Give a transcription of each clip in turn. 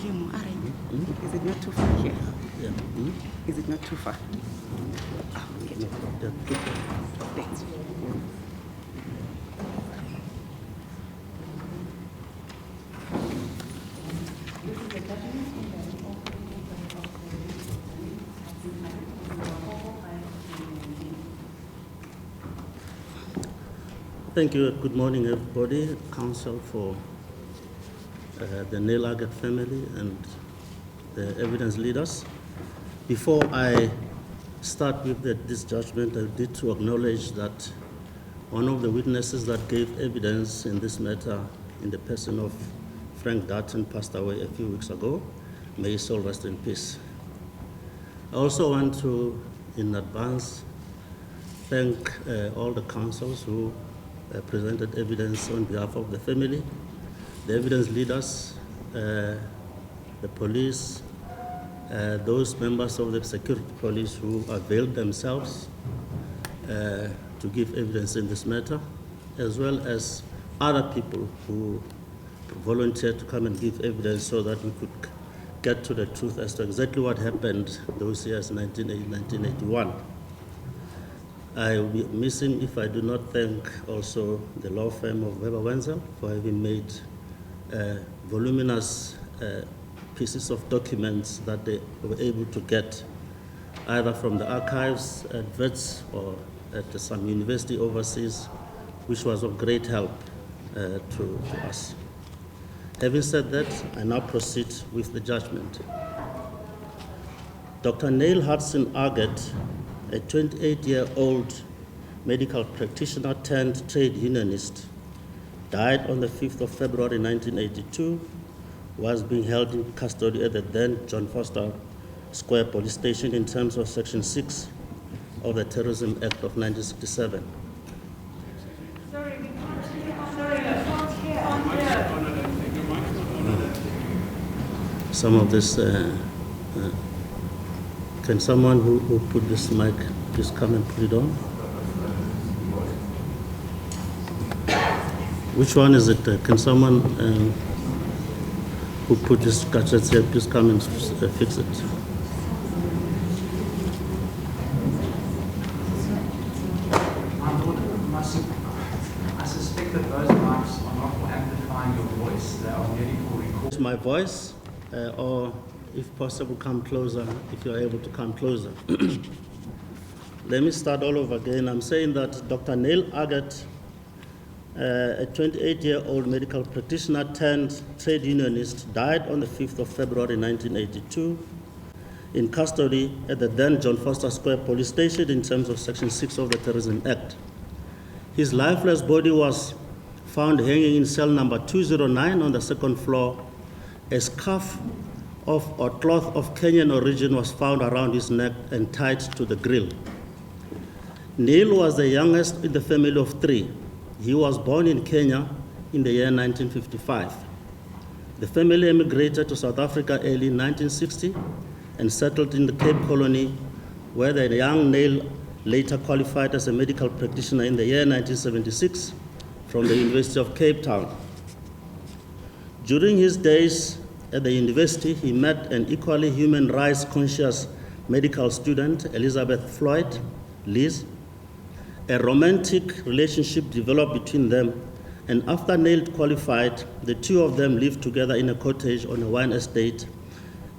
Is it not too far here? Yeah. Is it not too far? Oh, okay. Thanks. Thank you. Good morning, everybody. Counsel for the NIEL AGGETT family and the evidence leaders. Before I start with this judgment, I need to acknowledge that one of the witnesses that gave evidence in this matter, in the person of Frank Dutton, passed away a few weeks ago. May his soul rest in peace. I also want to, in advance, thank all the counsels who presented evidence on behalf of the family, the evidence leaders, the police, those members of the security police who availed themselves to give evidence in this matter, as well as other people who volunteered to come and give evidence so that we could get to the truth as to exactly what happened those years, 1981. I will be missing if I do not thank also the law firm of Weber Wenzel for having made voluminous pieces of documents that they were able to get either from the archives at VETS or at some university overseas, which was of great help to us. Having said that, I now proceed with the judgment. Dr. NIEL Hudson AGGETT, a 28-year-old medical practitioner turned trade unionist, died on the 5th of February 1982, was being held in custody at the then John Foster Square Police Station in terms of Section 6 of the Terrorism Act of 1967. Some of this, can someone who put this mic just come and put it on? Which one is it? Can someone who put this gadget here please come and fix it? I suspect that those mics are not for amplifying your voice, they are merely for recording. My voice, or if possible, come closer, if you're able to come closer. Let me start all over again. I'm saying that Dr. NIEL AGGETT, a 28-year-old medical practitioner turned trade unionist, died on the 5th of February 1982 in custody at the then John Foster Square Police Station in terms of Section 6 of the Terrorism Act. His lifeless body was found hanging in cell number 209 on the second floor. A scarf of or cloth of Kenyan origin was found around his neck and tied to the grill. NIEL was the youngest in the family of three. He was born in Kenya in the year 1955. The family emigrated to South Africa early in 1960 and settled in the Cape Colony, where the young NIEL later qualified as a medical practitioner in the year 1976 from the University of Cape Town. During his days at the university, he met an equally human rights conscious medical student, Elizabeth Floyd, Liz. A romantic relationship developed between them, and after NIEL qualified, the two of them lived together in a cottage on a wine estate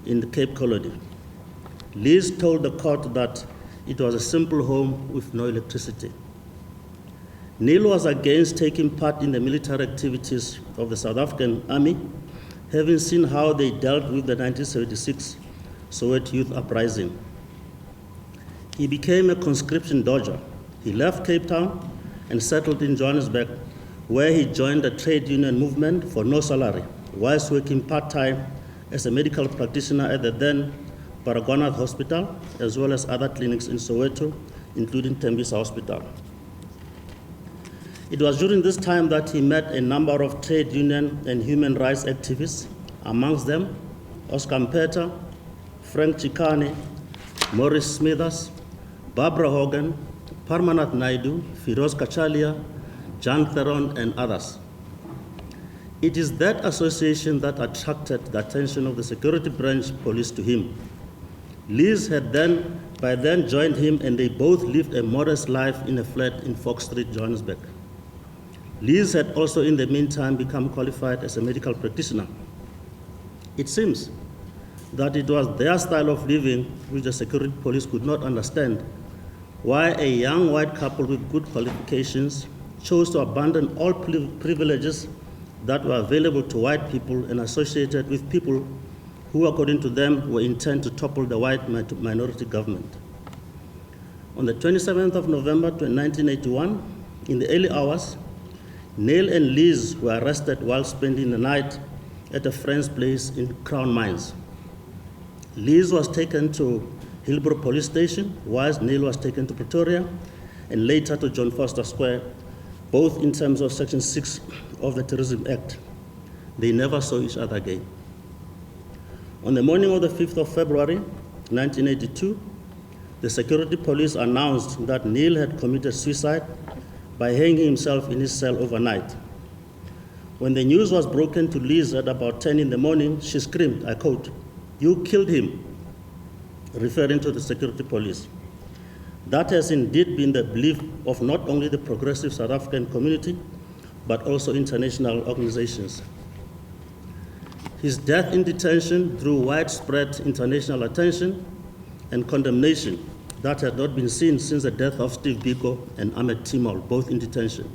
in the Cape Colony. Liz told the court that it was a simple home with no electricity. NIEL was against taking part in the military activities of the South African Army, having seen how they dealt with the 1976 Soweto Youth Uprising. He became a conscription dodger. He left Cape Town and settled in Johannesburg, where he joined the trade union movement for no salary, whilst working part-time as a medical practitioner at the then Baragwanath Hospital, as well as other clinics in Soweto, including Tembisa Hospital. It was during this time that he met a number of trade union and human rights activists, amongst them Oscar Mpeta, Frank Chikane, Maurice Smithers, Barbara Hogan, Parmanath Naidu, Firoz Kachalia, John Theron, and others. It is that association that attracted the attention of the security branch police to him. Liz had by then joined him, and they both lived a modest life in a flat in Fox Street, Johannesburg. Liz had also in the meantime become qualified as a medical practitioner. It seems that it was their style of living which the security police could not understand, why a young white couple with good qualifications chose to abandon all privileges that were available to white people and associated with people who, according to them, were intent to topple the white minority government. On the 27th of November 1981, in the early hours, NIEL and Liz were arrested while spending the night at a friend's place in Crown Mines. Liz was taken to Hillbrook Police Station, whilst NIEL was taken to Pretoria, and later to John Foster Square, both in terms of Section 6 of the Terrorism Act. They never saw each other again. On the morning of the 5th of February, 1982, the security police announced that NIEL had committed suicide by hanging himself in his cell overnight. When the news was broken to Liz at about 10 in the morning, she screamed, I quote, "You killed him," referring to the security police. That has indeed been the belief of not only the progressive South African community, but also international organizations. His death in detention drew widespread international attention and condemnation that had not been seen since the death of Steve Biko and Ahmed Timol, both in detention.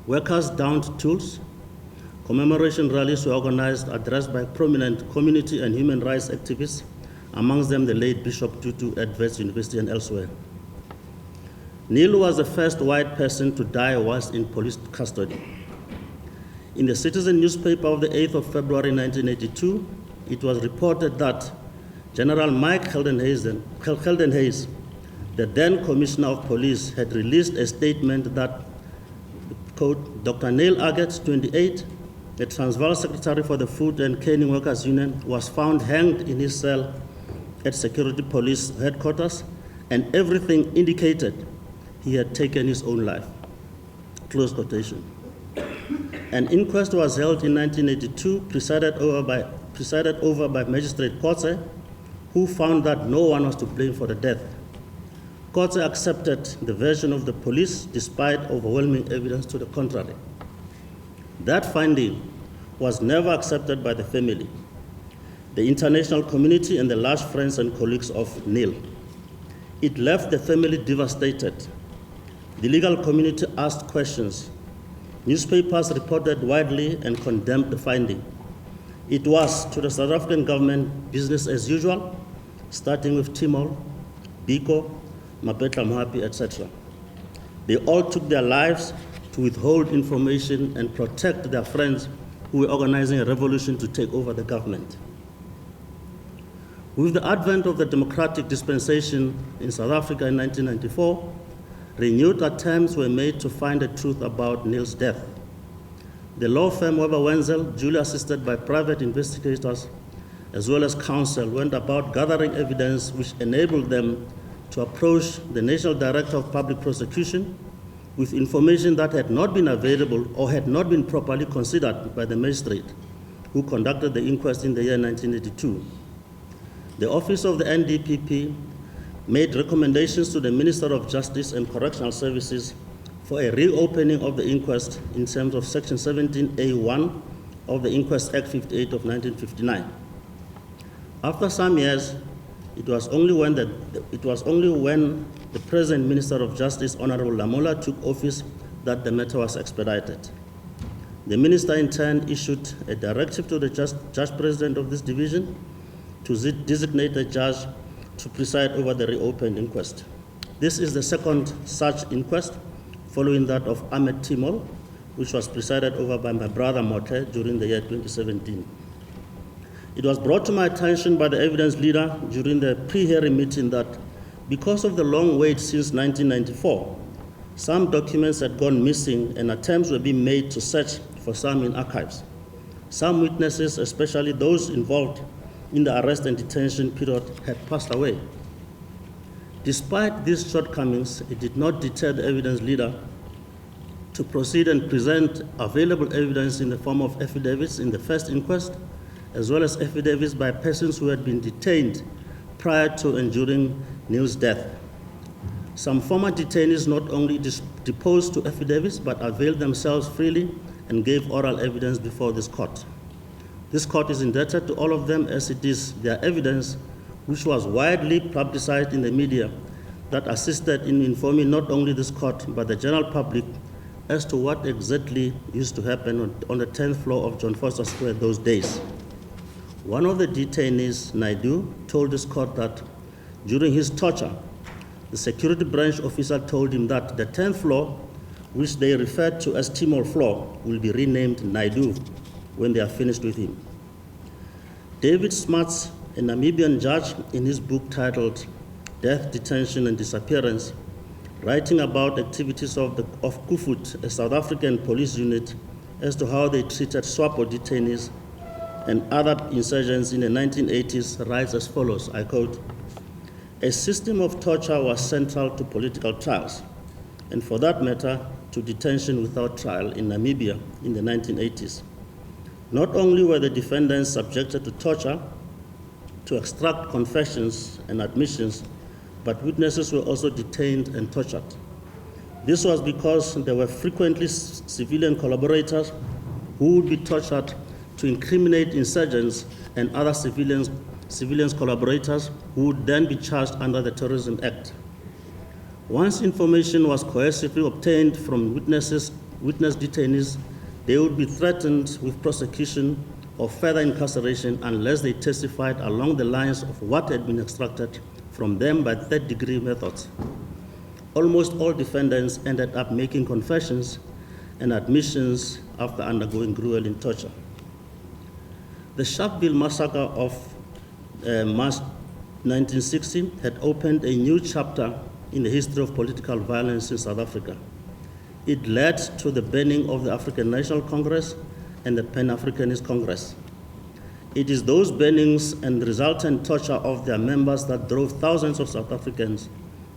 Workers downed tools. Commemoration rallies were organized, addressed by prominent community and human rights activists, amongst them the late Bishop Tutu at Wits University and elsewhere. NIEL was the first white person to die whilst in police custody. In the Citizen newspaper of the 8th of February 1982, it was reported that General Mike Geldenhuys, the then Commissioner of Police, had released a statement that, quote, Dr. NIEL AGGETT, 28, the Transvaal Secretary for the Food and Canning Workers Union, was found hanged in his cell at Security Police Headquarters, and everything indicated he had taken his own life. Close quotation. An inquest was held in 1982, presided over by Magistrate Kotze, who found that no one was to blame for the death. Kotze accepted the version of the police despite overwhelming evidence to the contrary. That finding was never accepted by the family, the international community, and the large friends and colleagues of NIEL. It left the family devastated. The legal community asked questions. Newspapers reported widely and condemned the finding. It was, to the South African government, business as usual, starting with Timol, Biko, Mapetla Mohapi, etc. They all took their lives to withhold information and protect their friends who were organizing a revolution to take over the government. With the advent of the democratic dispensation in South Africa in 1994, renewed attempts were made to find the truth about NIEL's death. The law firm Weber Wenzel, duly assisted by private investigators, as well as counsel, went about gathering evidence which enabled them to approach the National Director of Public Prosecution with information that had not been available or had not been properly considered by the magistrate who conducted the inquest in the year 1982. The Office of the NDPP made recommendations to the Minister of Justice and Correctional Services for a reopening of the inquest in terms of Section 17A1 of the Inquest Act 58 of 1959. After some years, it was only when the present Minister of Justice, Honorable Lamola, took office that the matter was expedited. The Minister in turn issued a directive to the Judge President of this division to designate a judge to preside over the reopened inquest. This is the second such inquest, following that of Ahmed Timol, which was presided over by my brother Mote during the year 2017. It was brought to my attention by the evidence leader during the pre-hearing meeting that because of the long wait since 1994, some documents had gone missing and attempts were being made to search for some in archives. Some witnesses, especially those involved in the arrest and detention period, had passed away. Despite these shortcomings, it did not deter the evidence leader to proceed and present available evidence in the form of affidavits in the first inquest, as well as affidavits by persons who had been detained prior to and during NIEL's death. Some former detainees not only deposed to affidavits, but availed themselves freely and gave oral evidence before this court. This court is indebted to all of them, as it is their evidence, which was widely publicized in the media, that assisted in informing not only this court, but the general public as to what exactly used to happen on the 10th floor of John Foster Square those days. One of the detainees, Naidu, told this court that during his torture, the security branch officer told him that the 10th floor, which they referred to as Timor floor, will be renamed Naidu when they are finished with him. David Smuts, a Namibian judge, in his book titled Death, Detention and Disappearance, writing about activities of Kufut, a South African police unit, as to how they treated SWAPO detainees and other insurgents in the 1980s, writes as follows, I quote, "A system of torture was central to political trials, and for that matter, to detention without trial in Namibia in the 1980s. Not only were the defendants subjected to torture to extract confessions and admissions, but witnesses were also detained and tortured. This was because there were frequently civilian collaborators who would be tortured to incriminate insurgents and other civilians collaborators who would then be charged under the Terrorism Act. Once information was coercively obtained from witness detainees, they would be threatened with prosecution or further incarceration unless they testified along the lines of what had been extracted from them by third-degree methods. Almost all defendants ended up making confessions and admissions after undergoing grueling torture. The Sharpeville massacre of March 1960 had opened a new chapter in the history of political violence in South Africa. It led to the burning of the African National Congress and the Pan-Africanist Congress. It is those burnings and resultant torture of their members that drove thousands of South Africans,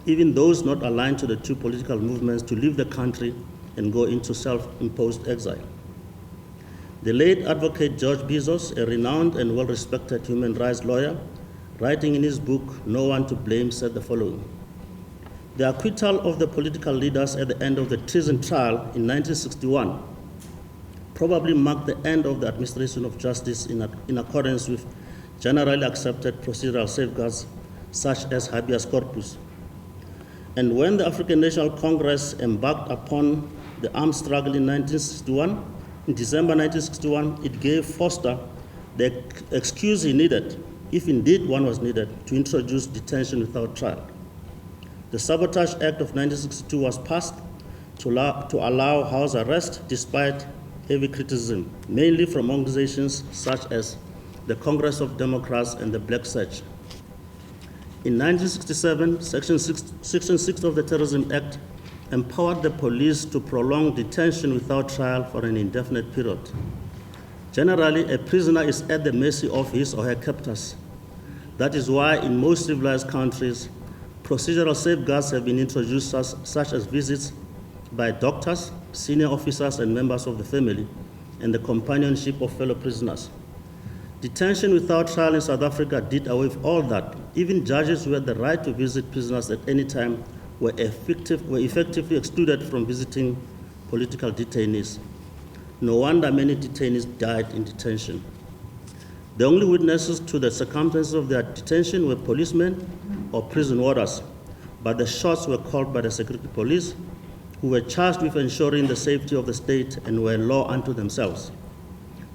even those not aligned to the two political movements, to leave the country and go into self-imposed exile. The late advocate George Bizos, a renowned and well-respected human rights lawyer, writing in his book, No One to Blame, said the following: "The acquittal of the political leaders at the end of the treason trial in 1961 probably marked the end of the administration of justice in accordance with generally accepted procedural safeguards such as habeas corpus. And when the African National Congress embarked upon the armed struggle in December 1961, it gave Foster the excuse he needed, if indeed one was needed, to introduce detention without trial. The Sabotage Act of 1962 was passed to allow house arrest despite heavy criticism, mainly from organizations such as the Congress of Democrats and the Black Search. In 1967, Section 6 of the Terrorism Act empowered the police to prolong detention without trial for an indefinite period. Generally, a prisoner is at the mercy of his or her captors. That is why in most civilized countries, procedural safeguards have been introduced such as visits by doctors, senior officers, and members of the family, and the companionship of fellow prisoners. Detention without trial in South Africa did away with all that. Even judges who had the right to visit prisoners at any time were effectively excluded from visiting political detainees. No wonder many detainees died in detention. The only witnesses to the circumstances of their detention were policemen or prison warders, but the shots were called by the security police, who were charged with ensuring the safety of the state and were a law unto themselves.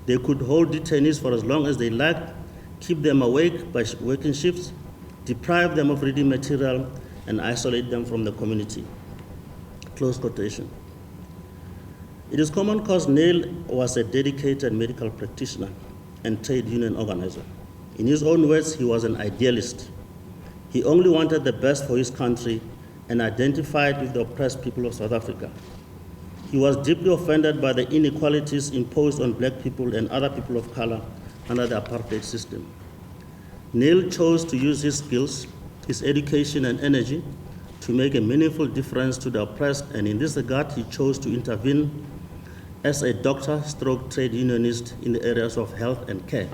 They could hold detainees for as long as they liked, keep them awake by working shifts, deprive them of reading material, and isolate them from the community." Close quotation. It is common cause NIEL was a dedicated medical practitioner and trade union organizer. In his own words, he was an idealist. He only wanted the best for his country and identified with the oppressed people of South Africa. He was deeply offended by the inequalities imposed on black people and other people of color under the apartheid system. NIEL chose to use his skills, his education and energy to make a meaningful difference to the oppressed, and in this regard, he chose to intervene as a doctor/stroke trade unionist in the areas of health and care.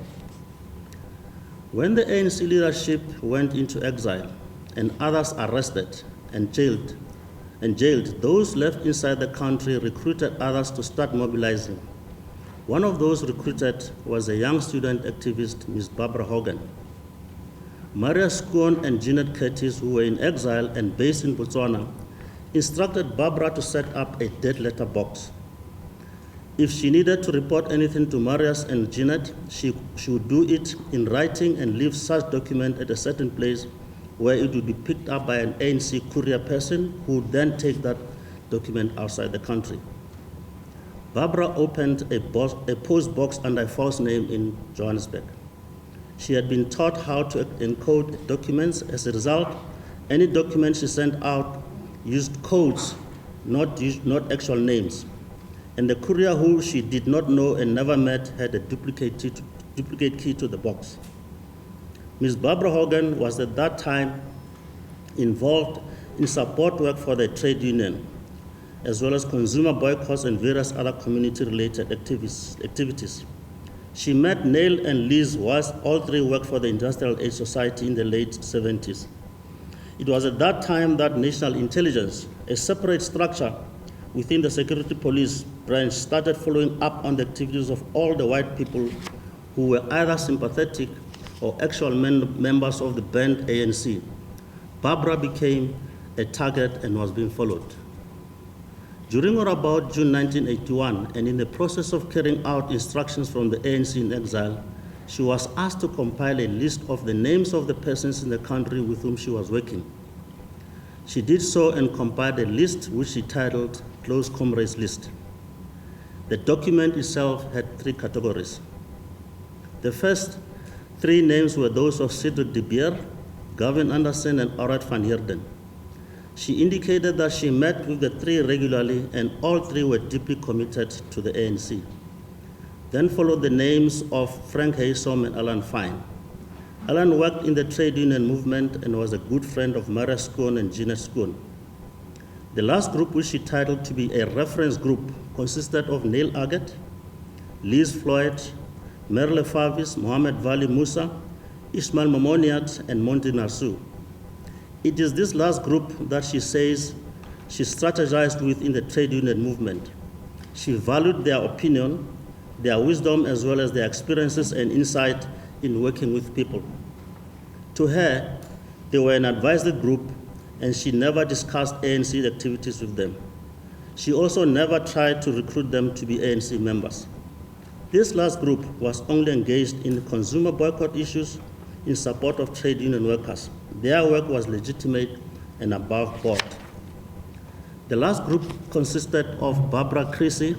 When the ANC leadership went into exile and others arrested and jailed, those left inside the country recruited others to start mobilizing. One of those recruited was a young student activist, Ms. Barbara Hogan. Maria Skoon and Jeanette Curtis, who were in exile and based in Botswana, instructed Barbara to set up a dead letter box. If she needed to report anything to Marius and Jeanette, she would do it in writing and leave such document at a certain place where it would be picked up by an ANC courier person who would then take that document outside the country. Barbara opened a post box under a false name in Johannesburg. She had been taught how to encode documents. As a result, any document she sent out used codes, not actual names. And the courier, who she did not know and never met, had a duplicate key to the box. Ms. Barbara Hogan was at that time involved in support work for the trade union, as well as consumer boycotts and various other community-related activities. She met NIEL and Liz whilst all three worked for the Industrial Age Society in the late 70s. It was at that time that National Intelligence, a separate structure within the Security Police branch, started following up on the activities of all the white people who were either sympathetic or actual members of the banned ANC. Barbara became a target and was being followed. During or about June 1981, and in the process of carrying out instructions from the ANC in exile, she was asked to compile a list of the names of the persons in the country with whom she was working. She did so and compiled a list which she titled Close Comrades List. The document itself had 3 categories. The first 3 names were those of Cedric de Beer, Gavin Anderson, and Aurat van Heerden. She indicated that she met with the 3 regularly and all 3 were deeply committed to the ANC. Then followed the names of Frank Haysom and Alan Fine. Alan worked in the trade union movement and was a good friend of Maria Skoon and Jeanette Skoon. The last group, which she titled to be a reference group, consisted of Neil Aggett, Liz Floyd, Merle Favis, Mohamed Vali Musa, Ismail Momoniat, and Monty Narsu. It is this last group that she says she strategized with in the trade union movement. She valued their opinion, their wisdom, as well as their experiences and insight in working with people. To her, they were an advisory group, and she never discussed ANC activities with them. She also never tried to recruit them to be ANC members. This last group was only engaged in consumer boycott issues in support of trade union workers. Their work was legitimate and above board. The last group consisted of Barbara Creasy,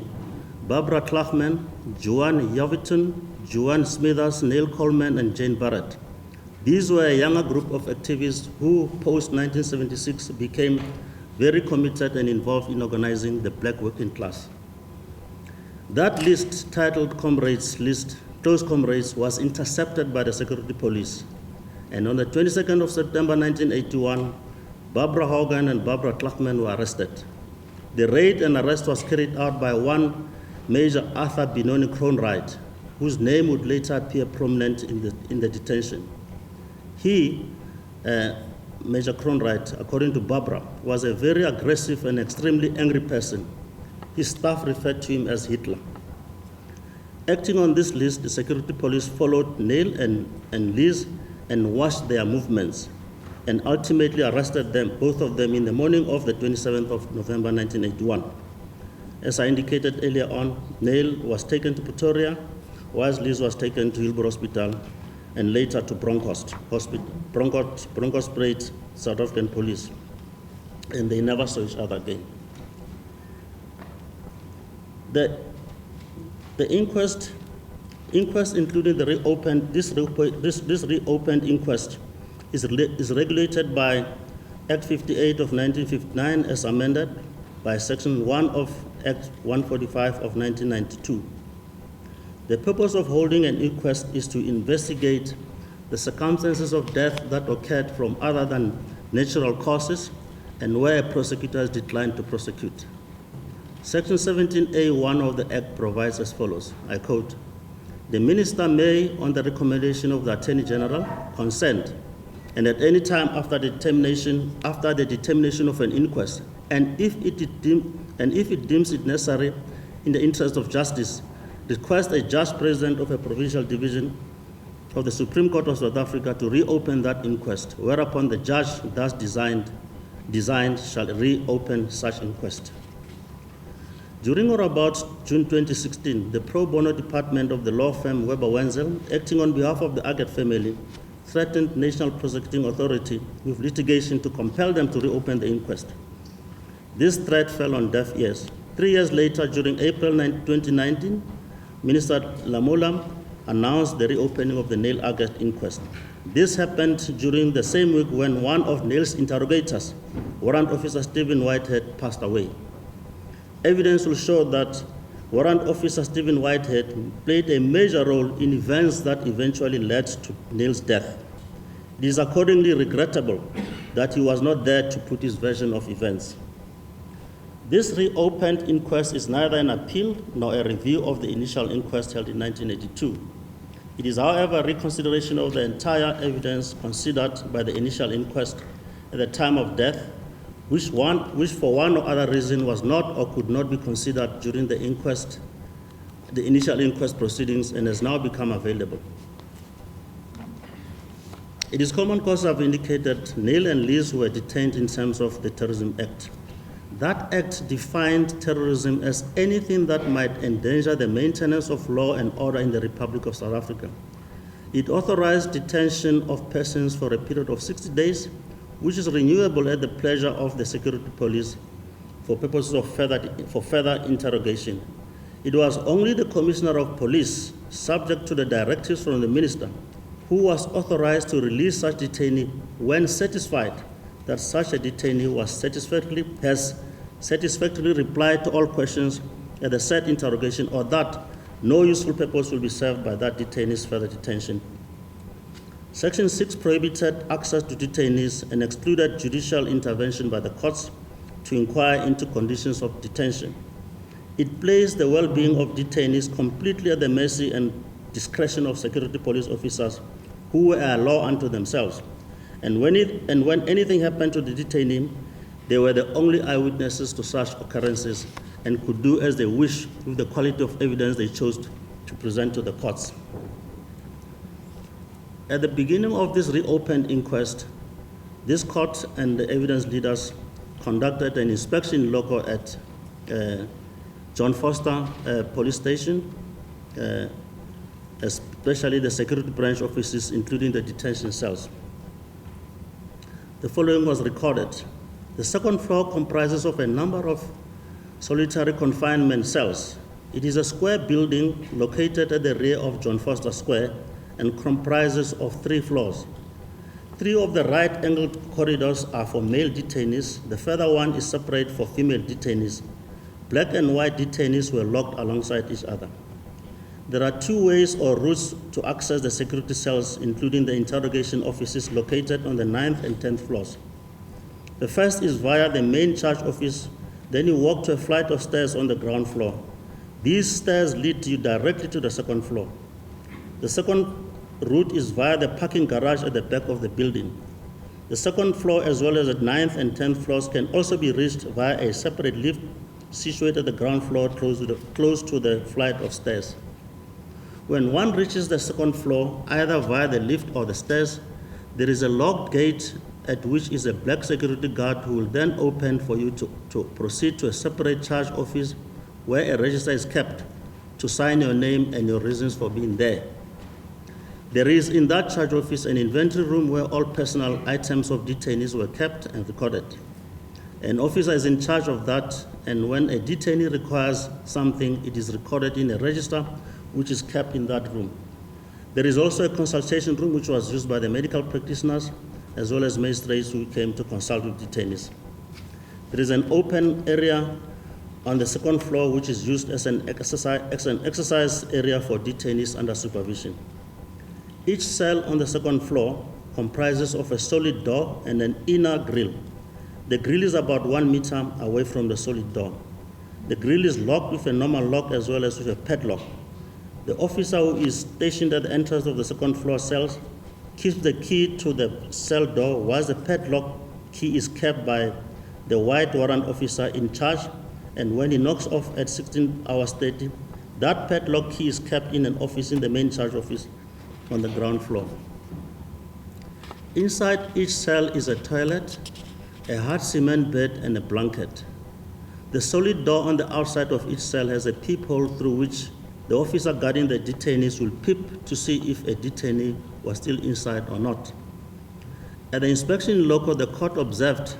Barbara Klachman, Joanne Yaviton, Joanne Smithers, Neil Coleman, and Jane Barrett. These were a younger group of activists who, post-1976, became very committed and involved in organizing the black working class. That list, titled Comrades List, Close Comrades, was intercepted by the Security Police. And on the 22nd of September 1981, Barbara Hogan and Barbara Klachman were arrested. The raid and arrest was carried out by one Major Arthur Benoni Cronwright, whose name would later appear prominent in the detention. He, Major Cronwright, according to Barbara, was a very aggressive and extremely angry person. His staff referred to him as Hitler. Acting on this list, the Security Police followed Neil and Liz and watched their movements and ultimately arrested them, both of them, in the morning of the 27th of November 1981. As I indicated earlier on, Neil was taken to Pretoria, whilst Liz was taken to Hillbrow Hospital and later to Bronkhorst Bronkhorst South African Police, and they never saw each other again. The inquest, including the this reopened inquest, is regulated by Act 58 of 1959 as amended by Section 1 of Act 145 of 1992. The purpose of holding an inquest is to investigate the circumstances of death that occurred from other than natural causes and where a prosecutor has declined to prosecute. Section 17A(1) of the Act provides as follows, I quote, "The minister may, on the recommendation of the Attorney General, consent, and at any time after the determination of an inquest, and if it deems it necessary in the interest of justice, request a judge president of a provincial division of the Supreme Court of South Africa to reopen that inquest, whereupon the judge thus designed shall reopen such inquest." During or about June 2016, the pro bono department of the law firm Weber Wenzel, acting on behalf of the AGGETT family, threatened National Prosecuting Authority with litigation to compel them to reopen the inquest. This threat fell on deaf ears. 3 years later, during April 2019, Minister Lamola announced the reopening of the NIEL AGGETT inquest. This happened during the same week when one of NIEL's interrogators, Warrant Officer Stephen Whitehead, passed away. Evidence will show that Warrant Officer Stephen Whitehead played a major role in events that eventually led to NIEL's death. It is accordingly regrettable that he was not there to put his version of events. This reopened inquest is neither an appeal nor a review of the initial inquest held in 1982. It is, however, a reconsideration of the entire evidence considered by the initial inquest at the time of death, which for one or other reason was not or could not be considered during the initial inquest proceedings, and has now become available. It is common cause I've indicated NIEL and Liz were detained in terms of the Terrorism Act. That act defined terrorism as anything that might endanger the maintenance of law and order in the Republic of South Africa. It authorized detention of persons for a period of 60 days, which is renewable at the pleasure of the security police for purposes of further interrogation. It was only the Commissioner of Police, subject to the directives from the Minister, who was authorized to release such detainee when satisfied that such a detainee has satisfactorily replied to all questions at the said interrogation, or that no useful purpose will be served by that detainee's further detention. Section 6 prohibited access to detainees and excluded judicial intervention by the courts to inquire into conditions of detention. It placed the well-being of detainees completely at the mercy and discretion of security police officers who were a law unto themselves. And when anything happened to the detainee, they were the only eyewitnesses to such occurrences and could do as they wished with the quality of evidence they chose to present to the courts. At the beginning of this reopened inquest, this court and the evidence leaders conducted an inspection loco at John Foster Police Station, especially the security branch offices, including the detention cells. The following was recorded. The second floor comprises of a number of solitary confinement cells. It is a square building located at the rear of John Foster Square and comprises of 3 floors. 3 of the right-angled corridors are for male detainees. The further one is separate for female detainees. Black and white detainees were locked alongside each other. There are 2 ways or routes to access the security cells, including the interrogation offices located on the 9th and 10th floors. The first is via the main charge office. Then you walk to a flight of stairs on the ground floor. These stairs lead you directly to the second floor. The second route is via the parking garage at the back of the building. The second floor, as well as the 9th and 10th floors, can also be reached via a separate lift situated at the ground floor close to the flight of stairs. When one reaches the second floor, either via the lift or the stairs, there is a locked gate at which is a black security guard who will then open for you to proceed to a separate charge office where a register is kept to sign your name and your reasons for being there. There is in that charge office an inventory room where all personal items of detainees were kept and recorded. An officer is in charge of that, and when a detainee requires something, it is recorded in a register which is kept in that room. There is also a consultation room which was used by the medical practitioners as well as magistrates who came to consult with detainees. There is an open area on the second floor which is used as an exercise area for detainees under supervision. Each cell on the second floor comprises of a solid door and an inner grille. The grill is about 1 meter away from the solid door. The grill is locked with a normal lock as well as with a padlock. The officer who is stationed at the entrance of the second floor cells keeps the key to the cell door, whilst the padlock key is kept by the white warrant officer in charge, and when he knocks off at 16 hours 30, that padlock key is kept in an office in the main charge office on the ground floor. Inside each cell is a toilet, a hard cement bed, and a blanket. The solid door on the outside of each cell has a peephole through which the officer guarding the detainees will peep to see if a detainee was still inside or not. At the inspection in loco, the court observed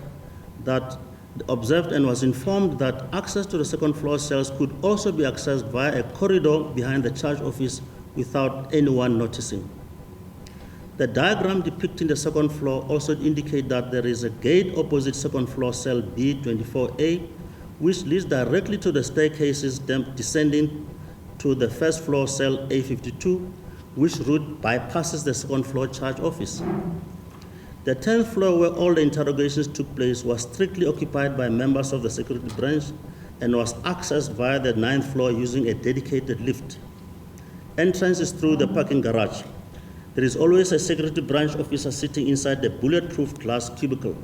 and was informed that access to the second floor cells could also be accessed via a corridor behind the charge office without anyone noticing. The diagram depicting the second floor also indicates that there is a gate opposite second floor cell B24A, which leads directly to the staircases descending to the first floor cell A52, which route bypasses the second floor charge office. The 10th floor, where all the interrogations took place, was strictly occupied by members of the security branch and was accessed via the 9th floor using a dedicated lift. Entrance is through the parking garage. There is always a security branch officer sitting inside the bulletproof glass cubicle.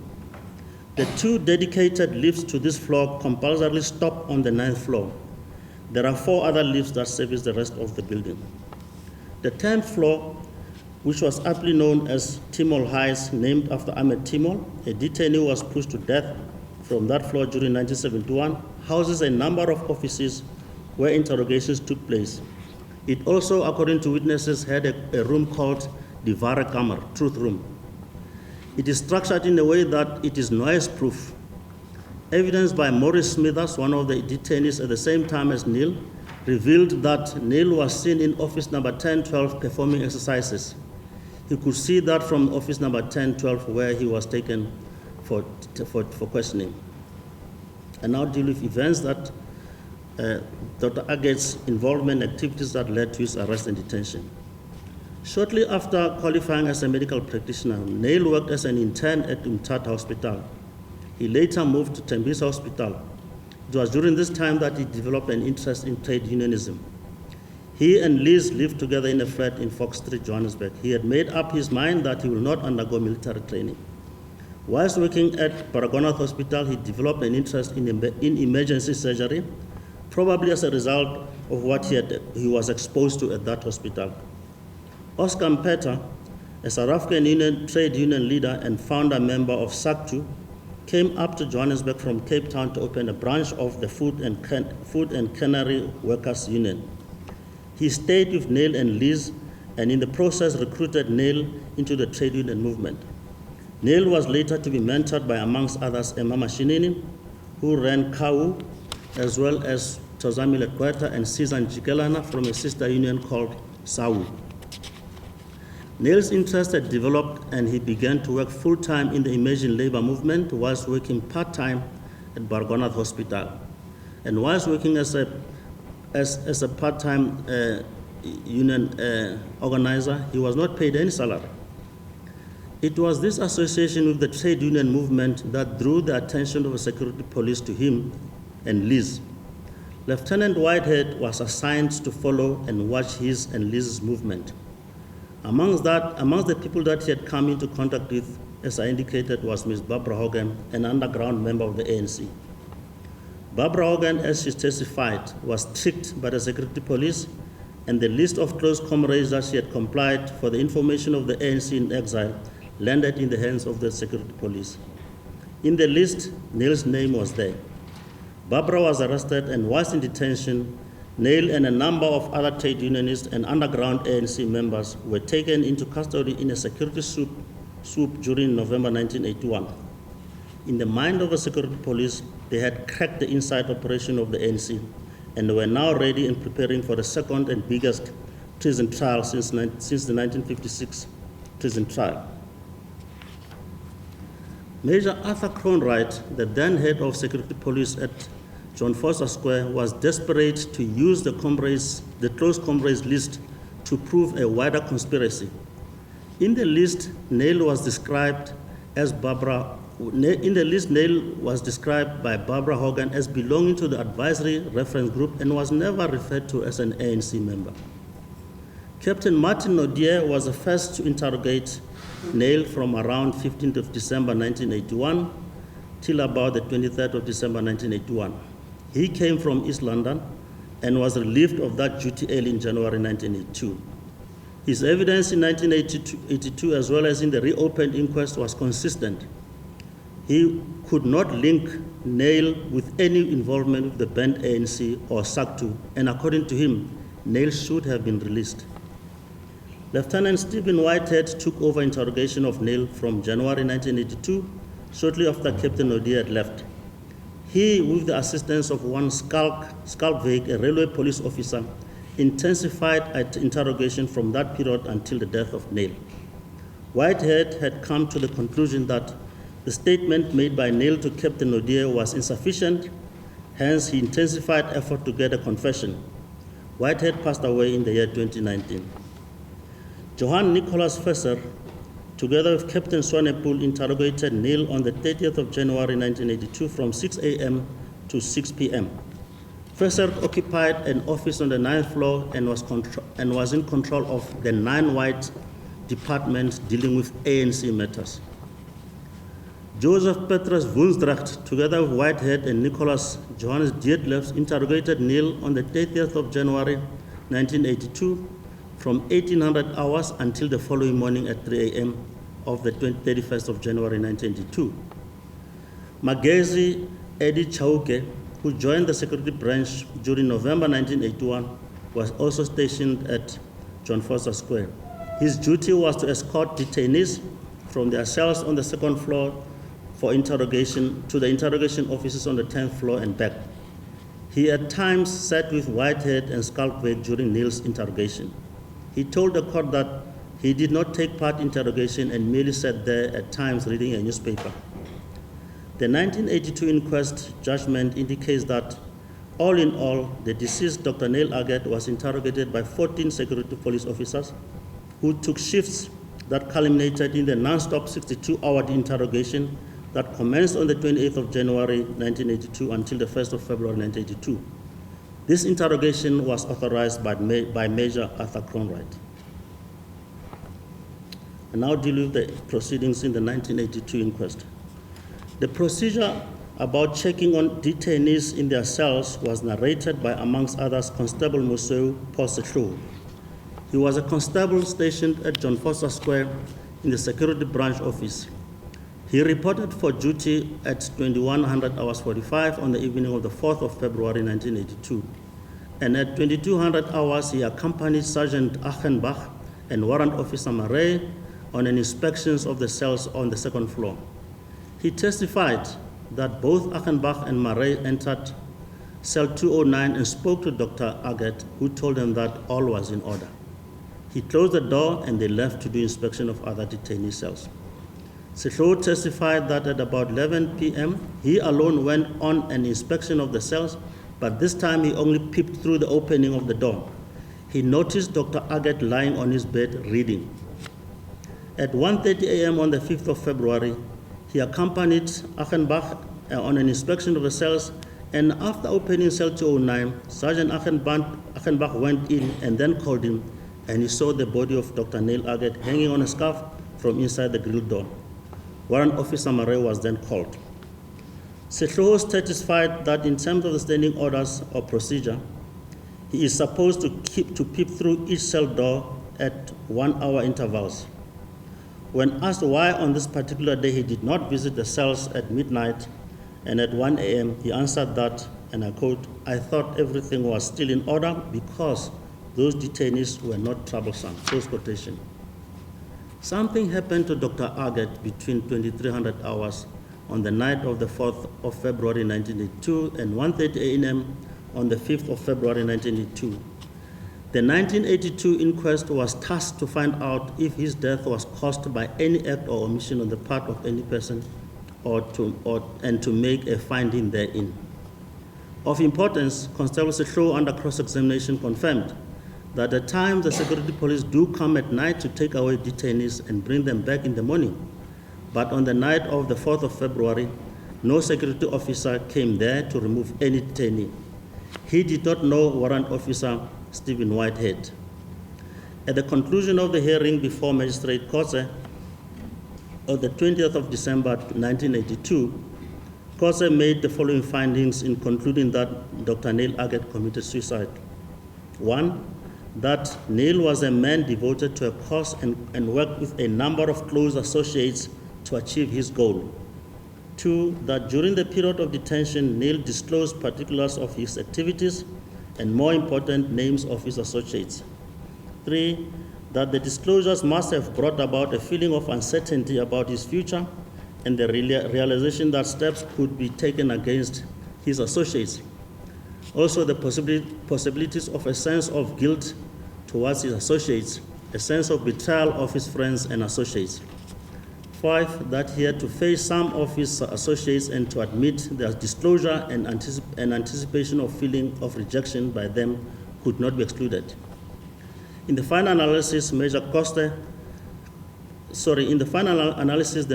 The 2 dedicated lifts to this floor compulsorily stop on the 9th floor. There are 4 other lifts that service the rest of the building. The 10th floor, which was aptly known as Timol Heights, named after Ahmed Timol, a detainee who was pushed to death from that floor during 1971, houses a number of offices where interrogations took place. It also, according to witnesses, had a room called the Ware Kamer, truth room. It is structured in a way that it is noise-proof. Evidence by Maurice Smithers, one of the detainees at the same time as NIEL, revealed that NIEL was seen in office number 1012 performing exercises. He could see that from office number 1012 where he was taken for questioning. And now deal with events that Dr. AGGETT's involvement activities that led to his arrest and detention. Shortly after qualifying as a medical practitioner, NIEL worked as an intern at Umtata Hospital. He later moved to Tembisa Hospital. It was during this time that he developed an interest in trade unionism. He and Liz lived together in a flat in Fox Street, Johannesburg. He had made up his mind that he will not undergo military training. Whilst working at Baragwanath Hospital, he developed an interest in emergency surgery, probably as a result of what he was exposed to at that hospital. Oscar Mpeta, a South African trade union leader and founder member of SACTU, came up to Johannesburg from Cape Town to open a branch of the Food and Cannery Workers Union. He stayed with NIEL and Liz, and in the process recruited NIEL into the trade union movement. NIEL was later to be mentored by, amongst others, Emma Mashinini, who ran KAU, as well as Tozami Lekweta and Susan Jikelana from a sister union called SAU. NIEL's interest had developed, and he began to work full-time in the emerging labor movement whilst working part-time at Baragwanath Hospital. And whilst working as a part-time union organizer, he was not paid any salary. It was this association with the trade union movement that drew the attention of the security police to him and Liz. Lieutenant Whitehead was assigned to follow and watch his and Liz's movement. Amongst the people that he had come into contact with, as I indicated, was Ms. Barbara Hogan, an underground member of the ANC. Barbara Hogan, as she testified, was tricked by the security police, and the list of close comrades that she had complied for the information of the ANC in exile landed in the hands of the security police. In the list, NIEL's name was there. Barbara was arrested, and whilst in detention, NIEL and a number of other trade unionists and underground ANC members were taken into custody in a security swoop during November 1981. In the mind of the security police, they had cracked the inside operation of the ANC and were now ready and preparing for the second and biggest treason trial since the 1956 treason trial. Major Arthur Cronwright, the then head of security police at John Foster Square, was desperate to use the close comrades list to prove a wider conspiracy. In the list, NIEL was described as Barbara In the list, Neil was described by Barbara Hogan as belonging to the advisory reference group and was never referred to as an ANC member. Captain Martin Nodier was the first to interrogate Neil from around 15th of December 1981 till about the 23rd of December 1981. He came from East London and was relieved of that duty early in January 1982. His evidence in 1982 as well as in the reopened inquest was consistent. He could not link Neil with any involvement with the banned ANC or SACTU, and according to him, Neil should have been released. Lieutenant Stephen Whitehead took over interrogation of Neil from January 1982, shortly after Captain Nodier had left. He, with the assistance of one Skalkvik, a railway police officer, intensified interrogation from that period until the death of Neil. Whitehead had come to the conclusion that the statement made by Neil to Captain Nodier was insufficient, hence he intensified effort to get a confession. Whitehead passed away in the year 2019. Johann Nicholas Fesser, together with Captain Swanepoel, interrogated Neil on the 30th of January 1982 from 6 a.m. to 6 p.m. Fesser occupied an office on the 9th floor and was in control of the 9 white department dealing with ANC matters. Joseph Petrus Woensdracht, together with Whitehead and Nicholas Johannes Dietlefs, interrogated Neil on the 30th of January 1982 from 1800 hours until the following morning at 3 a.m. of the 31st of January 1982. Magezi Eddie Chauke, who joined the security branch during November 1981, was also stationed at John Foster Square. His duty was to escort detainees from their cells on the 2nd floor for interrogation to the interrogation offices on the 10th floor and back. He at times sat with Whitehead and Skalkvik during Neil's interrogation. He told the court that he did not take part in interrogation and merely sat there at times reading a newspaper. The 1982 inquest judgment indicates that, all in all, the deceased Dr. Neil AGGETT was interrogated by 14 security police officers who took shifts that culminated in the non-stop 62-hour interrogation that commenced on the 28th of January 1982 until the 1st of February 1982. This interrogation was authorized by Major Arthur Cronwright. I now deal with the proceedings in the 1982 inquest. The procedure about checking on detainees in their cells was narrated by, amongst others, Constable Museu Possetlo. He was a constable stationed at John Foster Square in the security branch office. He reported for duty at 2100 hours 45 on the evening of the 4th of February 1982. And at 2200 hours, he accompanied Sergeant Achenbach and Warrant Officer Marais on an inspection of the cells on the 2nd floor. He testified that both Achenbach and Marais entered cell 209 and spoke to Dr. AGGETT, who told them that all was in order. He closed the door and they left to do inspection of other detainee cells. Setlo testified that at about 11 p.m., he alone went on an inspection of the cells, but this time he only peeped through the opening of the door. He noticed Dr. AGGETT lying on his bed reading. At 1:30 a.m. on the 5th of February, he accompanied Achenbach on an inspection of the cells, and after opening cell 209, Sergeant Achenbach went in and then called him, and he saw the body of Dr. Neil AGGETT hanging on a scarf from inside the grill door. Warrant Officer Marais was then called. Setlo testified that in terms of the standing orders or procedure, he is supposed to peep through each cell door at 1-hour intervals. When asked why on this particular day he did not visit the cells at midnight and at 1 a.m., he answered that, and I quote, "I thought everything was still in order because those detainees were not troublesome," close quotation. Something happened to Dr. AGGETT between 2300 hours on the night of the 4th of February 1982 and 1:30 a.m. on the 5th of February 1982. The 1982 inquest was tasked to find out if his death was caused by any act or omission on the part of any person and to make a finding therein. Of importance, Constable Setlo under cross-examination confirmed that at times the security police do come at night to take away detainees and bring them back in the morning. but on the night of the 4th of February, no security officer came there to remove any detainee. He did not know Warrant Officer Stephen Whitehead. At the conclusion of the hearing before Magistrate Kotze on the 20th of December 1982, Kotze made the following findings in concluding that Dr. NIEL AGGETT committed suicide. 1, that NIEL was a man devoted to a cause and worked with a number of close associates to achieve his goal. 2, that during the period of detention, NIEL disclosed particulars of his activities and, more important, names of his associates. 3, that the disclosures must have brought about a feeling of uncertainty about his future and the realization that steps could be taken against his associates. Also, the possibilities of a sense of guilt towards his associates, a sense of betrayal of his friends and associates. 5, that he had to face some of his associates and to admit their disclosure and anticipation of feeling of rejection by them could not be excluded. In the final analysis, the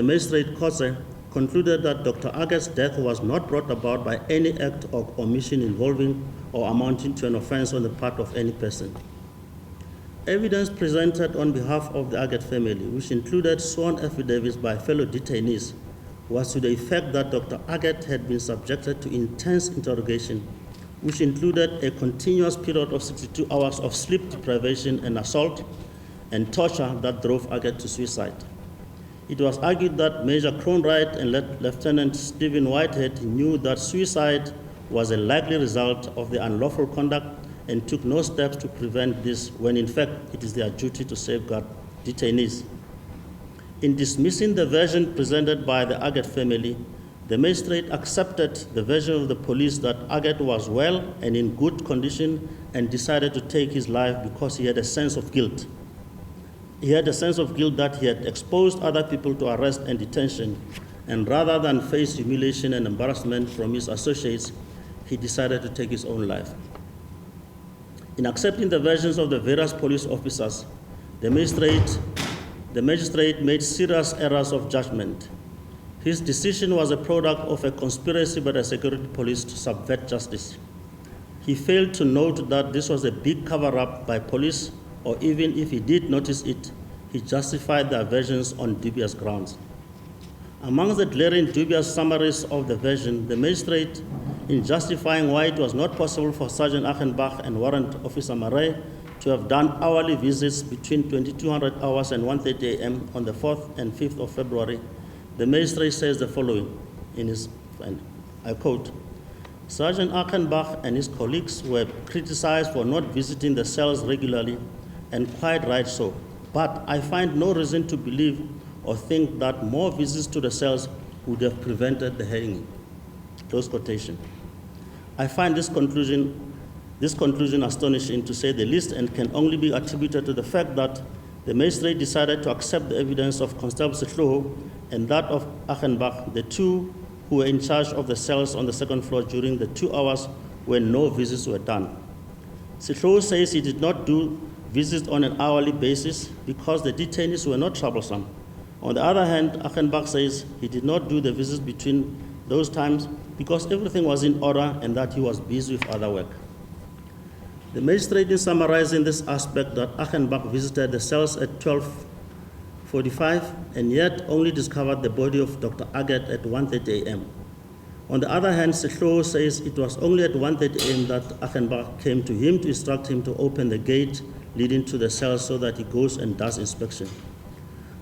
Magistrate Kotze concluded that Dr. AGGETT's death was not brought about by any act of omission involving or amounting to an offense on the part of any person. Evidence presented on behalf of the AGGETT family, which included sworn affidavits by fellow detainees, was to the effect that Dr. AGGETT had been subjected to intense interrogation, which included a continuous period of 62 hours of sleep deprivation and assault and torture that drove AGGETT to suicide. It was argued that Major Cronwright and Lieutenant Stephen Whitehead knew that suicide was a likely result of the unlawful conduct and took no steps to prevent this, when in fact it is their duty to safeguard detainees. In dismissing the version presented by the AGGETT family, the magistrate accepted the version of the police that AGGETT was well and in good condition and decided to take his life because he had a sense of guilt. He had a sense of guilt that he had exposed other people to arrest and detention, and rather than face humiliation and embarrassment from his associates, he decided to take his own life. In accepting the versions of the various police officers, the magistrate made serious errors of judgment. His decision was a product of a conspiracy by the security police to subvert justice. He failed to note that this was a big cover-up by police, or even if he did notice it, he justified their versions on dubious grounds. Among the glaring dubious summaries of the version, the magistrate, in justifying why it was not possible for Sergeant Achenbach and Warrant Officer Marais to have done hourly visits between 2200 hours and 1:30 a.m. on the 4th and 5th of February, the magistrate says the following in his, and I quote, "Sergeant Achenbach and his colleagues were criticized for not visiting the cells regularly, and quite right so, but I find no reason to believe or think that more visits to the cells would have prevented the hanging." Close quotation. I find this conclusion astonishing, to say the least, and can only be attributed to the fact that the magistrate decided to accept the evidence of Constable Sehloho and that of Achenbach, the two who were in charge of the cells on the second floor during the 2 hours when no visits were done. Sehloho says he did not do visits on an hourly basis because the detainees were not troublesome. On the other hand, Achenbach says he did not do the visits between those times because everything was in order and that he was busy with other work. The magistrate is summarizing this aspect that Achenbach visited the cells at 12:45 and yet only discovered the body of Dr. AGGETT at 1:30 a.m. On the other hand, Sehloho says it was only at 1:30 a.m. that Achenbach came to him to instruct him to open the gate leading to the cells so that he goes and does inspection.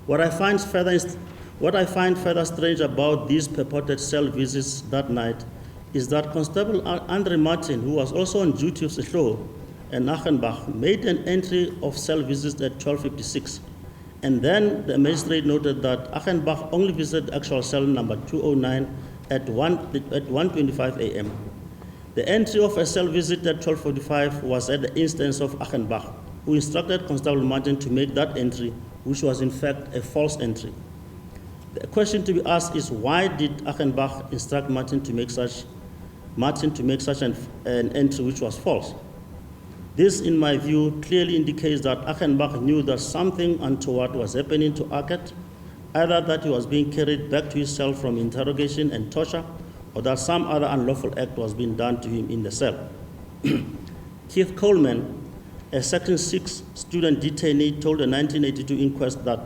What I find further strange about these purported cell visits that night is that Constable Andre Martin, who was also on duty with Sehloho and Achenbach, made an entry of cell visits at 12:56. And then the magistrate noted that Achenbach only visited actual cell number 209 at 1:25 a.m. The entry of a cell visit at 12:45 was at the instance of Achenbach, who instructed Constable Martin to make that entry, which was in fact a false entry. The question to be asked is, why did Achenbach instruct Martin to make such an entry which was false? This, in my view, clearly indicates that Achenbach knew that something untoward was happening to AGGETT, either that he was being carried back to his cell from interrogation and torture, or that some other unlawful act was being done to him in the cell. Keith Coleman, a Section 6 student detainee, told the 1982 inquest that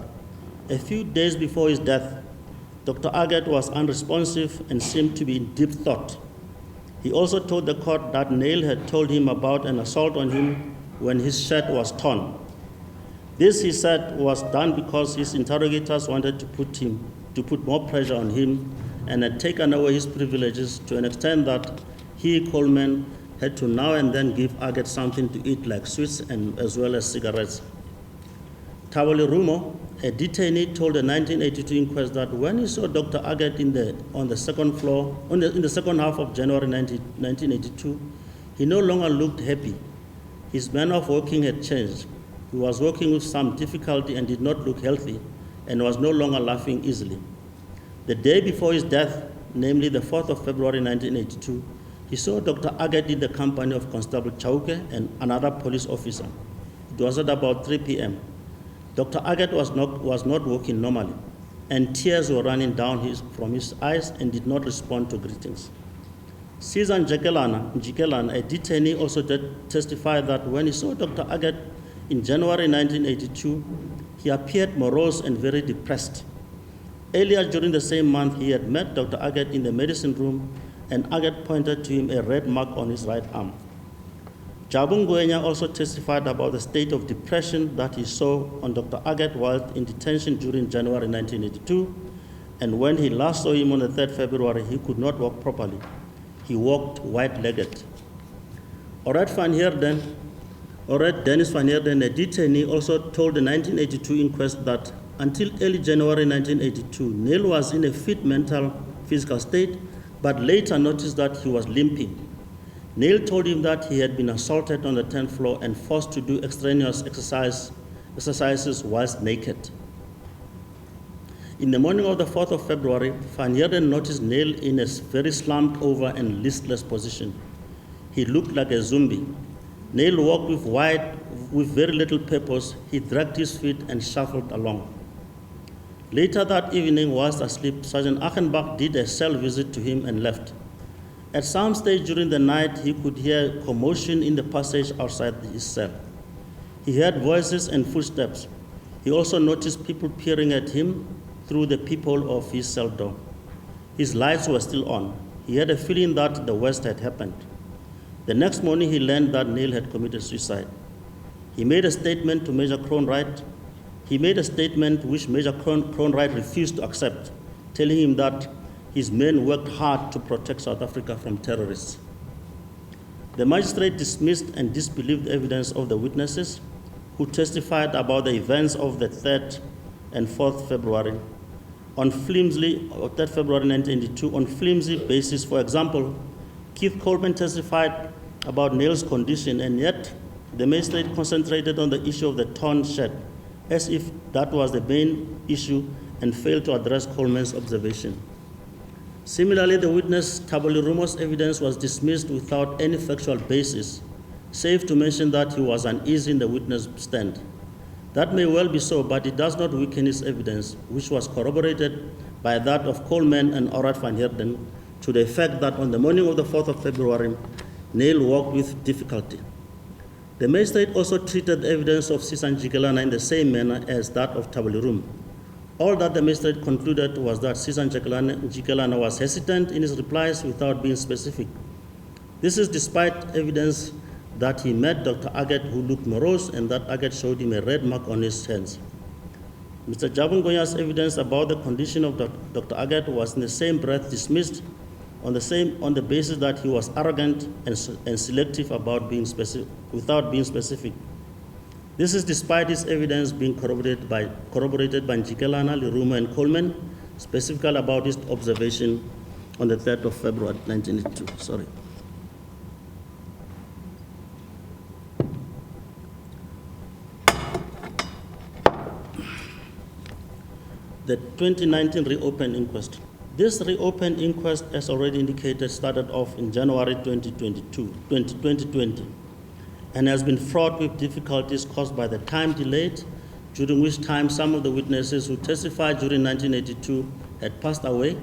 a few days before his death, Dr. AGGETT was unresponsive and seemed to be in deep thought. He also told the court that NIEL had told him about an assault on him when his shirt was torn. This, he said, was done because his interrogators wanted to put more pressure on him and had taken away his privileges to an extent that he, Coleman, had to now and then give AGGETT something to eat like sweets and as well as cigarettes. Tabole Rumo, a detainee, told the 1982 inquest that when he saw Dr. AGGETT in the second half of January 1982, he no longer looked happy. His manner of working had changed. He was working with some difficulty and did not look healthy and was no longer laughing easily. The day before his death, namely the 4th of February 1982, he saw Dr. AGGETT in the company of Constable Chauke and another police officer. It was at about 3 p.m. Dr. AGGETT was not walking normally, and tears were running down from his eyes and did not respond to greetings. Susan Njikelana, a detainee, also testified that when he saw Dr. AGGETT in January 1982, he appeared morose and very depressed. Earlier during the same month, he had met Dr. AGGETT in the medicine room, and AGGETT pointed to him a red mark on his right arm. Jabu Ngwenya also testified about the state of depression that he saw on Dr. AGGETT while in detention during January 1982, and when he last saw him on the 3rd February, he could not walk properly. He walked white-legged. Oret Dennis van Heerden, a detainee, also told the 1982 inquest that until early January 1982, NIEL was in a fit mental, physical state, but later noticed that he was limping. NIEL told him that he had been assaulted on the 10th floor and forced to do extraneous exercises whilst naked. In the morning of the 4th of February, Van Heerden noticed NIEL in a very slumped over and listless position. He looked like a zombie. NIEL walked with very little purpose. He dragged his feet and shuffled along. Later that evening, whilst asleep, Sergeant Achenbach did a cell visit to him and left. At some stage during the night, he could hear commotion in the passage outside his cell. He heard voices and footsteps. He also noticed people peering at him through the peephole of his cell door. His lights were still on. He had a feeling that the worst had happened. The next morning, he learned that NIEL had committed suicide. He made a statement to Major Kronwright. He made a statement which Major Kronwright refused to accept, telling him that his men worked hard to protect South Africa from terrorists. The magistrate dismissed and disbelieved the evidence of the witnesses who testified about the events of the 3rd and 4th February on flimsy, 3rd February 1982, on flimsy basis. For example, Keith Coleman testified about NIEL's condition, and yet the magistrate concentrated on the issue of the torn shirt, as if that was the main issue, and failed to address Coleman's observation. Similarly, the witness Tabole Rumo's evidence was dismissed without any factual basis, save to mention that he was uneasy in the witness stand. That may well be so, but it does not weaken his evidence, which was corroborated by that of Coleman and Orat van Heerden, to the effect that on the morning of the 4th of February, NIEL walked with difficulty. The magistrate also treated the evidence of Susan Njikelana in the same manner as that of Tabole Rumo. All that the magistrate concluded was that Susan Njikelana was hesitant in his replies without being specific. This is despite evidence that he met Dr. AGGETT, who looked morose, and that AGGETT showed him a red mark on his hands. Mr. Jabu Ngonya's evidence about the condition of Dr. AGGETT was in the same breath dismissed on the basis that he was arrogant and selective about being without being specific. This is despite his evidence being corroborated by Njikelana, Lerumo, and Coleman, specifically about his observation on the 3rd of February 1982. The 2019 reopened inquest. This reopened inquest, as already indicated, started off in January 2020, and has been fraught with difficulties caused by the time delayed during which time some of the witnesses who testified during 1982 had passed away.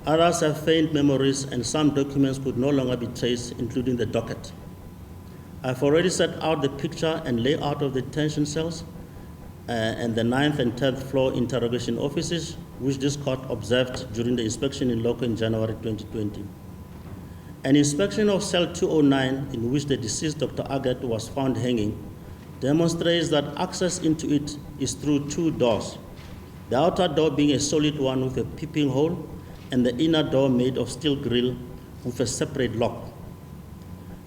Others have faint memories, and some documents could no longer be traced, including the docket. I've already set out the picture and layout of the detention cells and the 9th and 10th floor interrogation offices, which this court observed during the inspection in loco in January 2020. An inspection of cell 209, in which the deceased Dr. AGGETT was found hanging, demonstrates that access into it is through two doors, the outer door being a solid one with a peeping hole, and the inner door made of steel grille with a separate lock.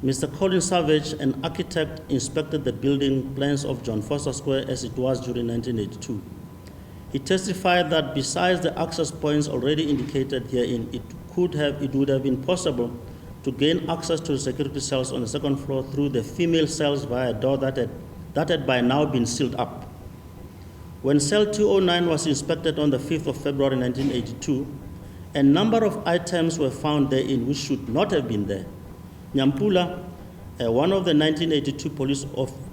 Mr. Colin Savage, an architect, inspected the building plans of John Foster Square as it was during 1982. He testified that besides the access points already indicated herein, it would have been possible to gain access to the security cells on the second floor through the female cells via a door that had by now been sealed up. When cell 209 was inspected on the 5th of February 1982, a number of items were found therein which should not have been there. Nyampula, one of the 1982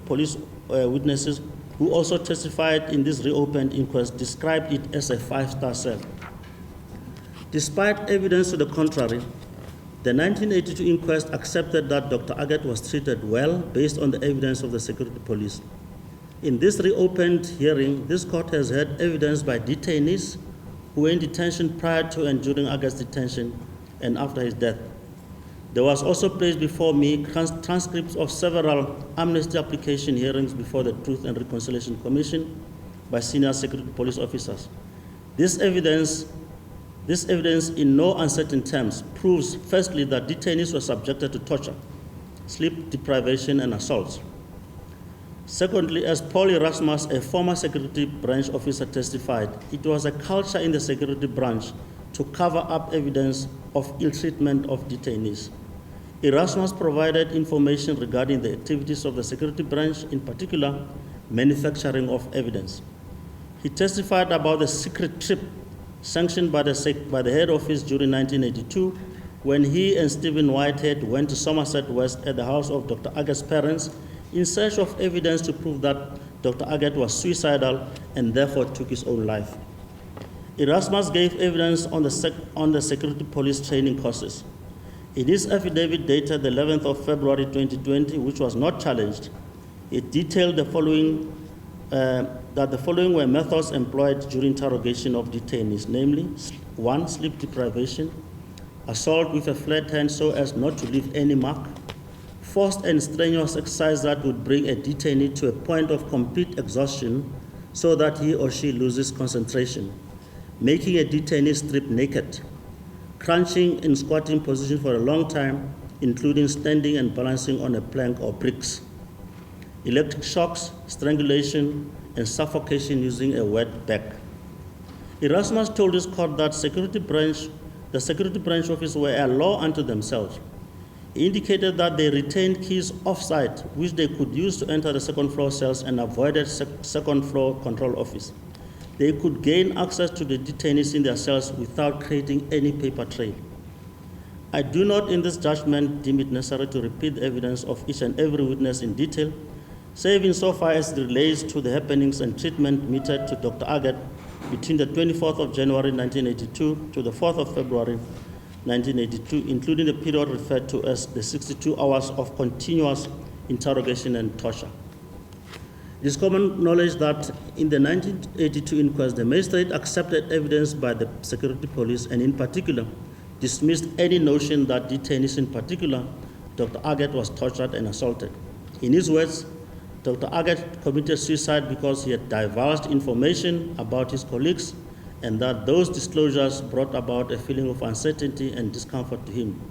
police witnesses who also testified in this reopened inquest, described it as a 5-star cell. Despite evidence to the contrary, the 1982 inquest accepted that Dr. AGGETT was treated well based on the evidence of the security police. In this reopened hearing, this court has heard evidence by detainees who were in detention prior to and during AGGETT's detention and after his death. There was also placed before me transcripts of several amnesty application hearings before the Truth and Reconciliation Commission by senior security police officers. This evidence in no uncertain terms proves, firstly, that detainees were subjected to torture, sleep deprivation, and assaults. Secondly, as Paul Erasmus, a former security branch officer, testified, it was a culture in the security branch to cover up evidence of ill treatment of detainees. Erasmus provided information regarding the activities of the security branch, in particular, manufacturing of evidence. He testified about the secret trip sanctioned by the head office during 1982 when he and Stephen Whitehead went to Somerset West at the house of Dr. AGGETT's parents in search of evidence to prove that Dr. AGGETT was suicidal and therefore took his own life. Erasmus gave evidence on the security police training courses. In his affidavit dated the 11th of February 2020, which was not challenged, it detailed the following, that the following were methods employed during interrogation of detainees, namely, 1, sleep deprivation, assault with a flat hand so as not to leave any mark, forced and strenuous exercise that would bring a detainee to a point of complete exhaustion so that he or she loses concentration, making a detainee strip naked, crunching in squatting position for a long time, including standing and balancing on a plank or bricks, electric shocks, strangulation, and suffocation using a wet bag. Erasmus told his court that the security branch officers were a law unto themselves. He indicated that they retained keys off-site, which they could use to enter the second floor cells and avoided second floor control office. They could gain access to the detainees in their cells without creating any paper trail. I do not in this judgment deem it necessary to repeat the evidence of each and every witness in detail, save insofar as it relates to the happenings and treatment meted to Dr. AGGETT between the 24th of January 1982 to the 4th of February 1982, including the period referred to as the 62 hours of continuous interrogation and torture. It is common knowledge that in the 1982 inquest, the magistrate accepted evidence by the security police and in particular dismissed any notion that detainees, in particular, Dr. AGGETT, was tortured and assaulted. In his words, Dr. AGGETT committed suicide because he had divulged information about his colleagues and that those disclosures brought about a feeling of uncertainty and discomfort to him.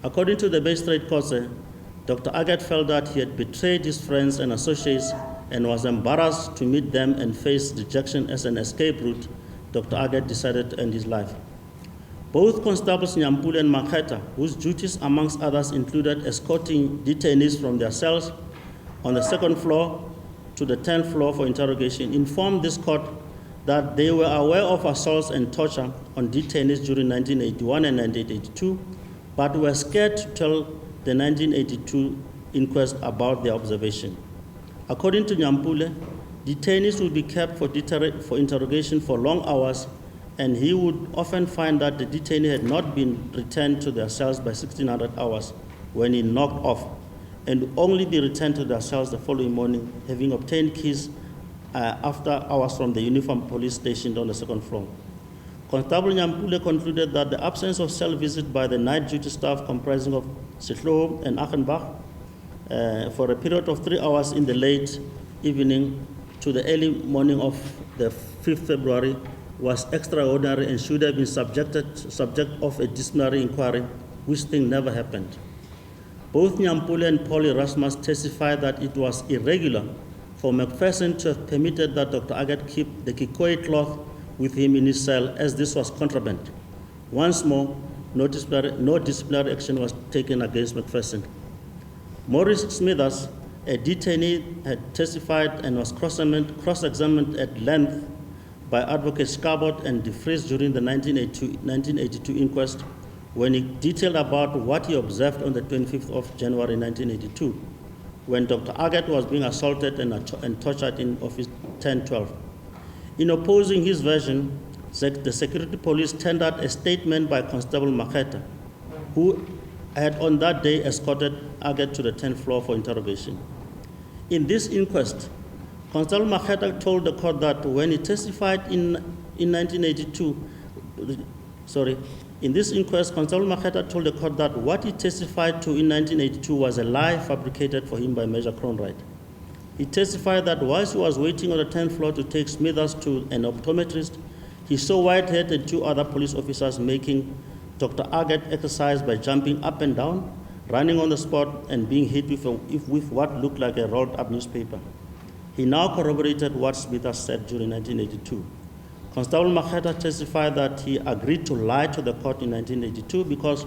According to the magistrate court, Dr. AGGETT felt that he had betrayed his friends and associates and was embarrassed to meet them and face rejection as an escape route. Dr. AGGETT decided to end his life. Both Constables Nyampule and Maketa, whose duties amongst others included escorting detainees from their cells on the second floor to the 10th floor for interrogation, informed this court that they were aware of assaults and torture on detainees during 1981 and 1982, but were scared to tell the 1982 inquest about their observation. According to Nyampule, Detainees would be kept for interrogation for long hours, and he would often find that the detainee had not been returned to their cells by 1600 hours when he knocked off, and would only be returned to their cells the following morning, having obtained keys after hours from the uniformed police stationed on the second floor. Constable Nyampule concluded that the absence of cell visit by the night duty staff comprising of Sihlo and Achenbach for a period of 3 hours in the late evening to the early morning of the 5th February was extraordinary and should have been subject of a disciplinary inquiry, which thing never happened. Both Nyampule and Paul Erasmus testified that it was irregular for McPherson to have permitted that Dr. Aggett keep the Kikoi cloth with him in his cell, as this was contraband. Once more, no disciplinary action was taken against McPherson. Maurice Smithers, a detainee, had testified and was cross-examined at length by Advocates Scarbott and DeFries during the 1982 inquest, when he detailed about what he observed on the 25th of January 1982, when Dr. Aggett was being assaulted and tortured in Office 1012. In opposing his version, the security police tendered a statement by Constable Maketa, who had on that day escorted Aggett to the 10th floor for interrogation. In this inquest, Constable Maketa told the court that when he testified in 1982, in this inquest, Constable Maketa told the court that what he testified to in 1982 was a lie fabricated for him by Major Cronwright. He testified that whilst he was waiting on the 10th floor to take Smithers to an optometrist, he saw Whitehead and 2 other police officers making Dr. Aggett exercise by jumping up and down, running on the spot, and being hit with what looked like a rolled-up newspaper. He now corroborated what Smithers said during 1982. Constable Maketa testified that he agreed to lie to the court in 1982 because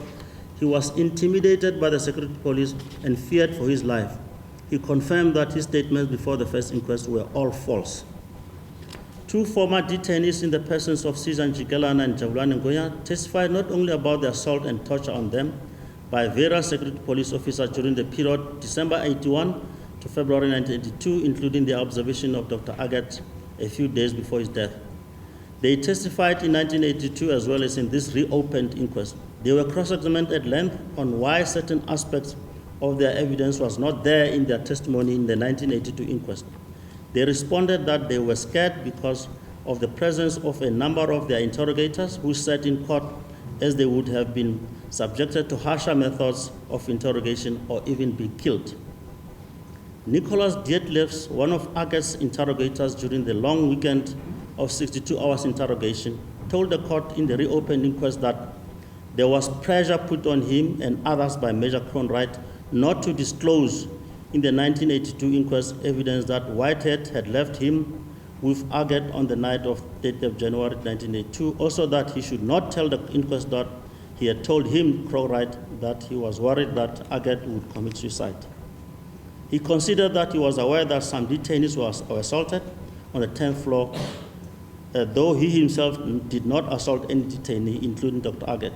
he was intimidated by the security police and feared for his life. He confirmed that his statements before the first inquest were all false. 2 former detainees in the persons of Susan Jikelana and Jabulani Ngoya testified not only about the assault and torture on them by various security police officers during the period December 81 to February 1982, including the observation of Dr. Aggett a few days before his death. They testified in 1982 as well as in this reopened inquest. They were cross-examined at length on why certain aspects of their evidence was not there in their testimony in the 1982 inquest. They responded that they were scared because of the presence of a number of their interrogators who sat in court, as they would have been subjected to harsher methods of interrogation or even be killed. Nicholas Dietlefs, one of Aggett's interrogators during the long weekend of 62 hours interrogation, told the court in the reopened inquest that there was pressure put on him and others by Major Cronwright not to disclose in the 1982 inquest evidence that Whitehead had left him with Aggett on the night of 30th of January 1982. Also that he should not tell the inquest that he had told him, Cronwright, that he was worried that Aggett would commit suicide. He considered that he was aware that some detainees were assaulted on the 10th floor, though he himself did not assault any detainee, including Dr. Aggett.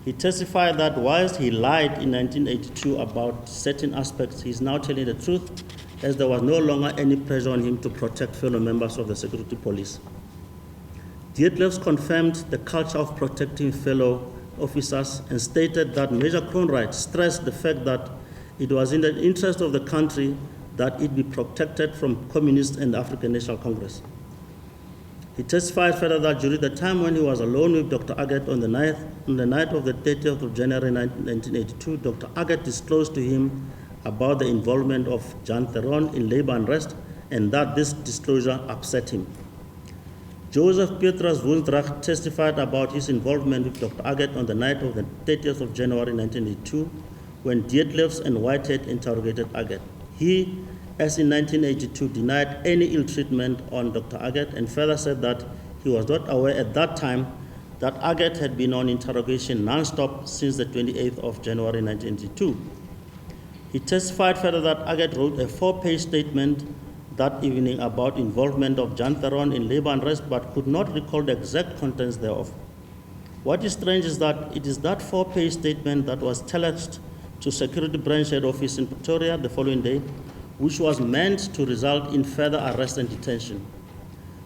He testified that whilst he lied in 1982 about certain aspects, he is now telling the truth, as there was no longer any pressure on him to protect fellow members of the security police. Dietlefs confirmed the culture of protecting fellow officers and stated that Major Cronwright stressed the fact that it was in the interest of the country that it be protected from communists and the African National Congress. He testified further that during the time when he was alone with Dr. Aggett on the night of the 30th of January 1982, Dr. Aggett disclosed to him about the involvement of John Theron in labor unrest, and that this disclosure upset him. Joseph Petrus Woensdracht testified about his involvement with Dr. Aggett on the night of the 30th of January 1982, when Dietlefs and Whitehead interrogated Aggett. He, as in 1982, denied any ill treatment on Dr. Aggett and further said that he was not aware at that time that Aggett had been on interrogation non-stop since the 28th of January 1982. He testified further that Aggett wrote a 4-page statement that evening about involvement of John Theron in labor unrest, but could not recall the exact contents thereof. What is strange is that it is that 4-page statement that was telexed to Security Branch Head Office in Pretoria the following day, which was meant to result in further arrest and detention.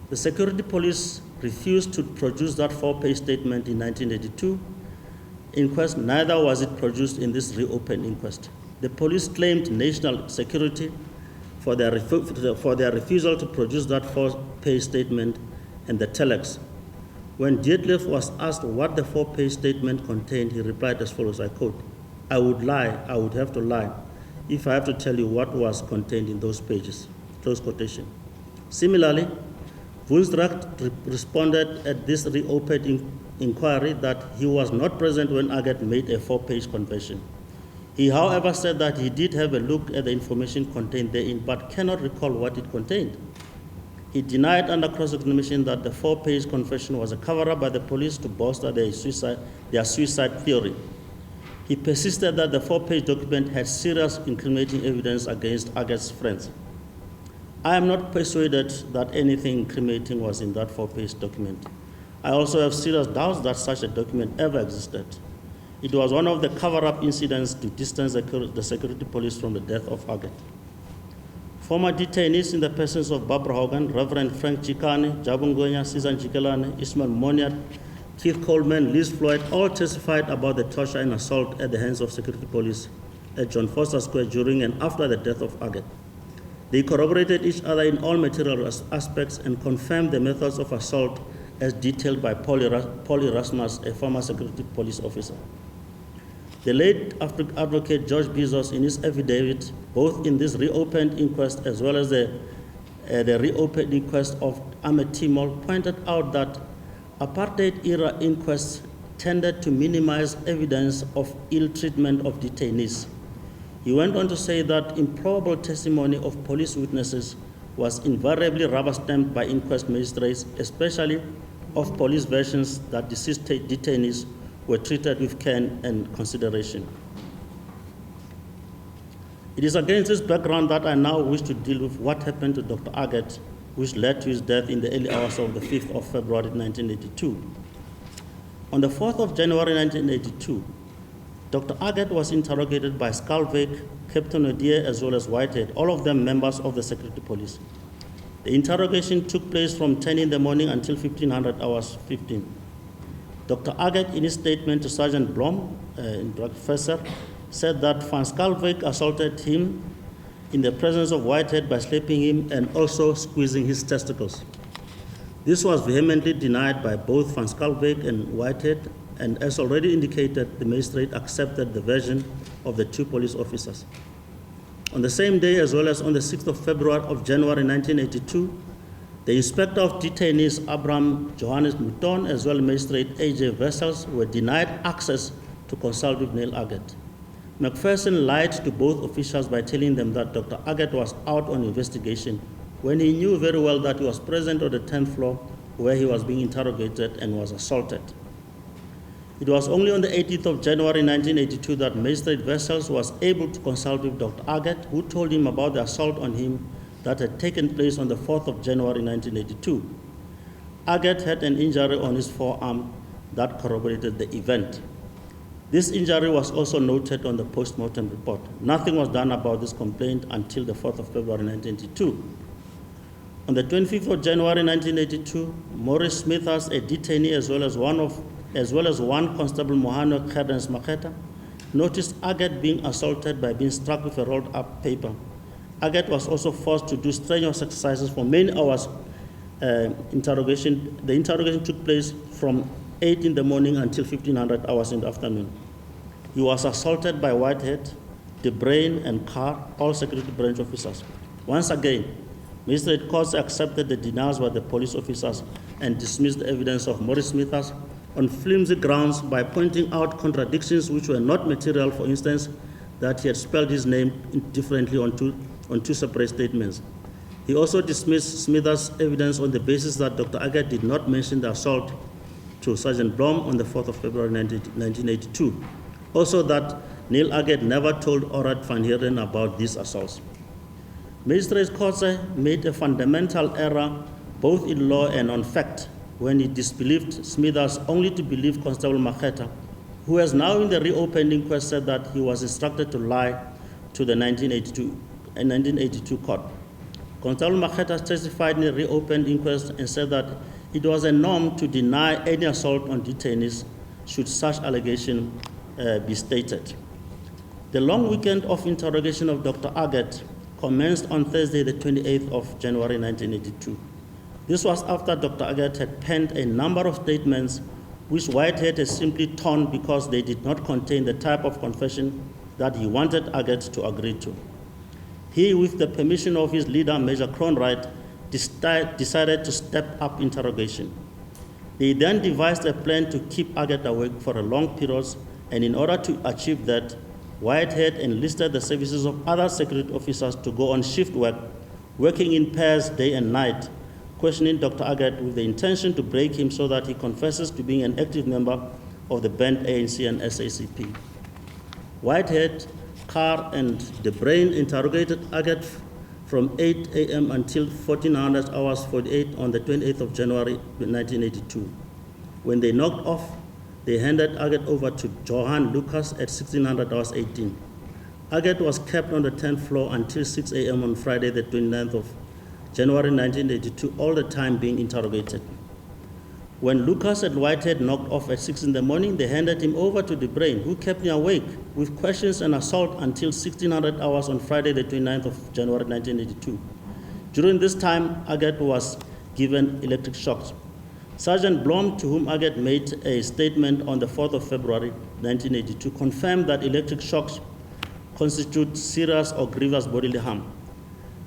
The security police refused to produce that 4-page statement in 1982 inquest, neither was it produced in this reopened inquest. The police claimed national security for their refusal to produce that 4-page statement and the telex. When Detlef was asked what the 4-page statement contained, he replied as follows, I quote, I would have to lie, if I have to tell you what was contained in those pages, close quotation. Similarly, Woensdracht responded at this reopened inquiry that he was not present when AGGETT made a 4-page confession. He, however, said that he did have a look at the information contained therein, but cannot recall what it contained. He denied under cross-examination that the 4-page confession was a cover-up by the police to bolster their suicide theory. He persisted that the 4-page document had serious incriminating evidence against AGGETT's friends. I am not persuaded that anything incriminating was in that 4-page document. I also have serious doubts that such a document ever existed. It was one of the cover-up incidents to distance the security police from the death of AGGETT. Former detainees in the persons of Barbara Hogan, Reverend Frank Chikane, Jabungonya, Susan Jikelane, Ismail Moniat, Keith Coleman, Liz Floyd, all testified about the torture and assault at the hands of security police at John Foster Square during and after the death of AGGETT. They corroborated each other in all material aspects and confirmed the methods of assault as detailed by Paul Erasmus, a former security police officer. The late advocate George Bezos, in his affidavit, both in this reopened inquest as well as the reopened inquest of Ahmed Timol, pointed out that apartheid-era inquests tended to minimize evidence of ill treatment of detainees. He went on to say that improbable testimony of police witnesses was invariably rubber-stamped by inquest magistrates, especially of police versions that deceased detainees were treated with care and consideration. It is against this background that I now wish to deal with what happened to Dr. AGGETT, which led to his death in the early hours of the 5th of February 1982. On the 4th of January 1982, Dr. AGGETT was interrogated by Skalvik, Captain Odier, as well as Whitehead, all of them members of the security police. The interrogation took place from 10 in the morning until 1500 hours 15. Dr. AGGETT, in his statement to Sergeant Blom, professor, said that Van Skalvik assaulted him in the presence of Whitehead by slapping him and also squeezing his testicles. This was vehemently denied by both Van Skalvik and Whitehead, and as already indicated, the magistrate accepted the version of the two police officers. On the same day, as well as on the 6th of January 1982, the inspector of detainees, Abraham Johannes Mouton, as well as magistrate A.J. Vessels, were denied access to consult with NIEL AGGETT. McPherson lied to both officials by telling them that Dr. AGGETT was out on investigation when he knew very well that he was present on the 10th floor where he was being interrogated and was assaulted. It was only on the 18th of January 1982 that Magistrate Vessels was able to consult with Dr. AGGETT, who told him about the assault on him that had taken place on the 4th of January 1982. AGGETT had an injury on his forearm that corroborated the event. This injury was also noted on the post-mortem report. Nothing was done about this complaint until the 4th of February 1982. On the 25th of January 1982, Maurice Smithers, a detainee, as well as one Constable Mohano Khadens Maketa, noticed AGGETT being assaulted by being struck with a rolled-up paper. AGGETT was also forced to do strenuous exercises for many hours. The interrogation took place from 8 in the morning until 1500 hours in the afternoon. He was assaulted by Whitehead, De Brain, and Carr, all security branch officers. Once again, Magistrate Courts accepted the denials by the police officers and dismissed the evidence of Maurice Smithers on flimsy grounds by pointing out contradictions which were not material, for instance, that he had spelled his name differently on two separate statements. He also dismissed Smithers' evidence on the basis that Dr. AGGETT did not mention the assault to Sergeant Blom on the 4th of February 1982. Also that NIEL AGGETT never told Orad van Heerden about these assaults. Magistrate Kotze made a fundamental error both in law and on fact when he disbelieved Smithers only to believe Constable Maketa, who has now in the reopened inquest said that he was instructed to lie to the 1982 1982 court. Constable Maketa testified in a reopened inquest and said that it was a norm to deny any assault on detainees should such allegation be stated. The long weekend of interrogation of Dr. AGGETT commenced on Thursday, the 28th of January 1982. This was after Dr. AGGETT had penned a number of statements which Whitehead had simply torn because they did not contain the type of confession that he wanted AGGETT to agree to. He, with the permission of his leader, Major Cronwright, decided to step up interrogation. They then devised a plan to keep AGGETT awake for a long period, and in order to achieve that, Whitehead enlisted the services of other security officers to go on shift work, working in pairs day and night, questioning Dr. AGGETT with the intention to break him so that he confesses to being an active member of the banned ANC and SACP. Whitehead, Carr, and De Bruyn interrogated AGGETT from 8 a.m. until 1400 hours 48 on the 28th of January 1982. When they knocked off, they handed AGGETT over to Johan Lucas at 1600 hours 18. AGGETT was kept on the 10th floor until 6 a.m. on Friday, the 29th of January 1982, all the time being interrogated. When Lucas and Whitehead knocked off at 6 in the morning, they handed him over to De Bruyn, who kept him awake with questions and assault until 1600 hours on Friday, the 29th of January 1982. During this time, AGGETT was given electric shocks. Sergeant Blom, to whom AGGETT made a statement on the 4th of February 1982, confirmed that electric shocks constitute serious or grievous bodily harm.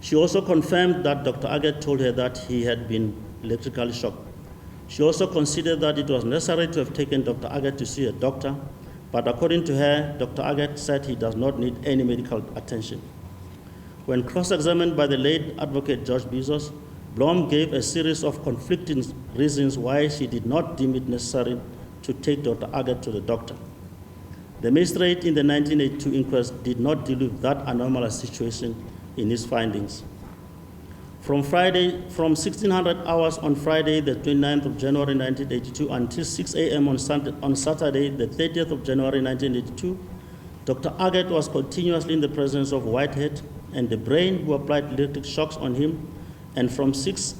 She also confirmed that Dr. AGGETT told her that he had been electrically shocked. She also considered that it was necessary to have taken Dr. AGGETT to see a doctor, but according to her, Dr. AGGETT said he does not need any medical attention. When cross-examined by the late Advocate George Bezos, Blom gave a series of conflicting reasons why she did not deem it necessary to take Dr. AGGETT to the doctor. The magistrate in the 1982 inquest did not deal with that anomalous situation in his findings. From 1600 hours on Friday, the 29th of January 1982, until 6 a.m. on Saturday, the 30th of January 1982, Dr. AGGETT was continuously in the presence of Whitehead and De Bruyn, who applied electric shocks on him. And from 6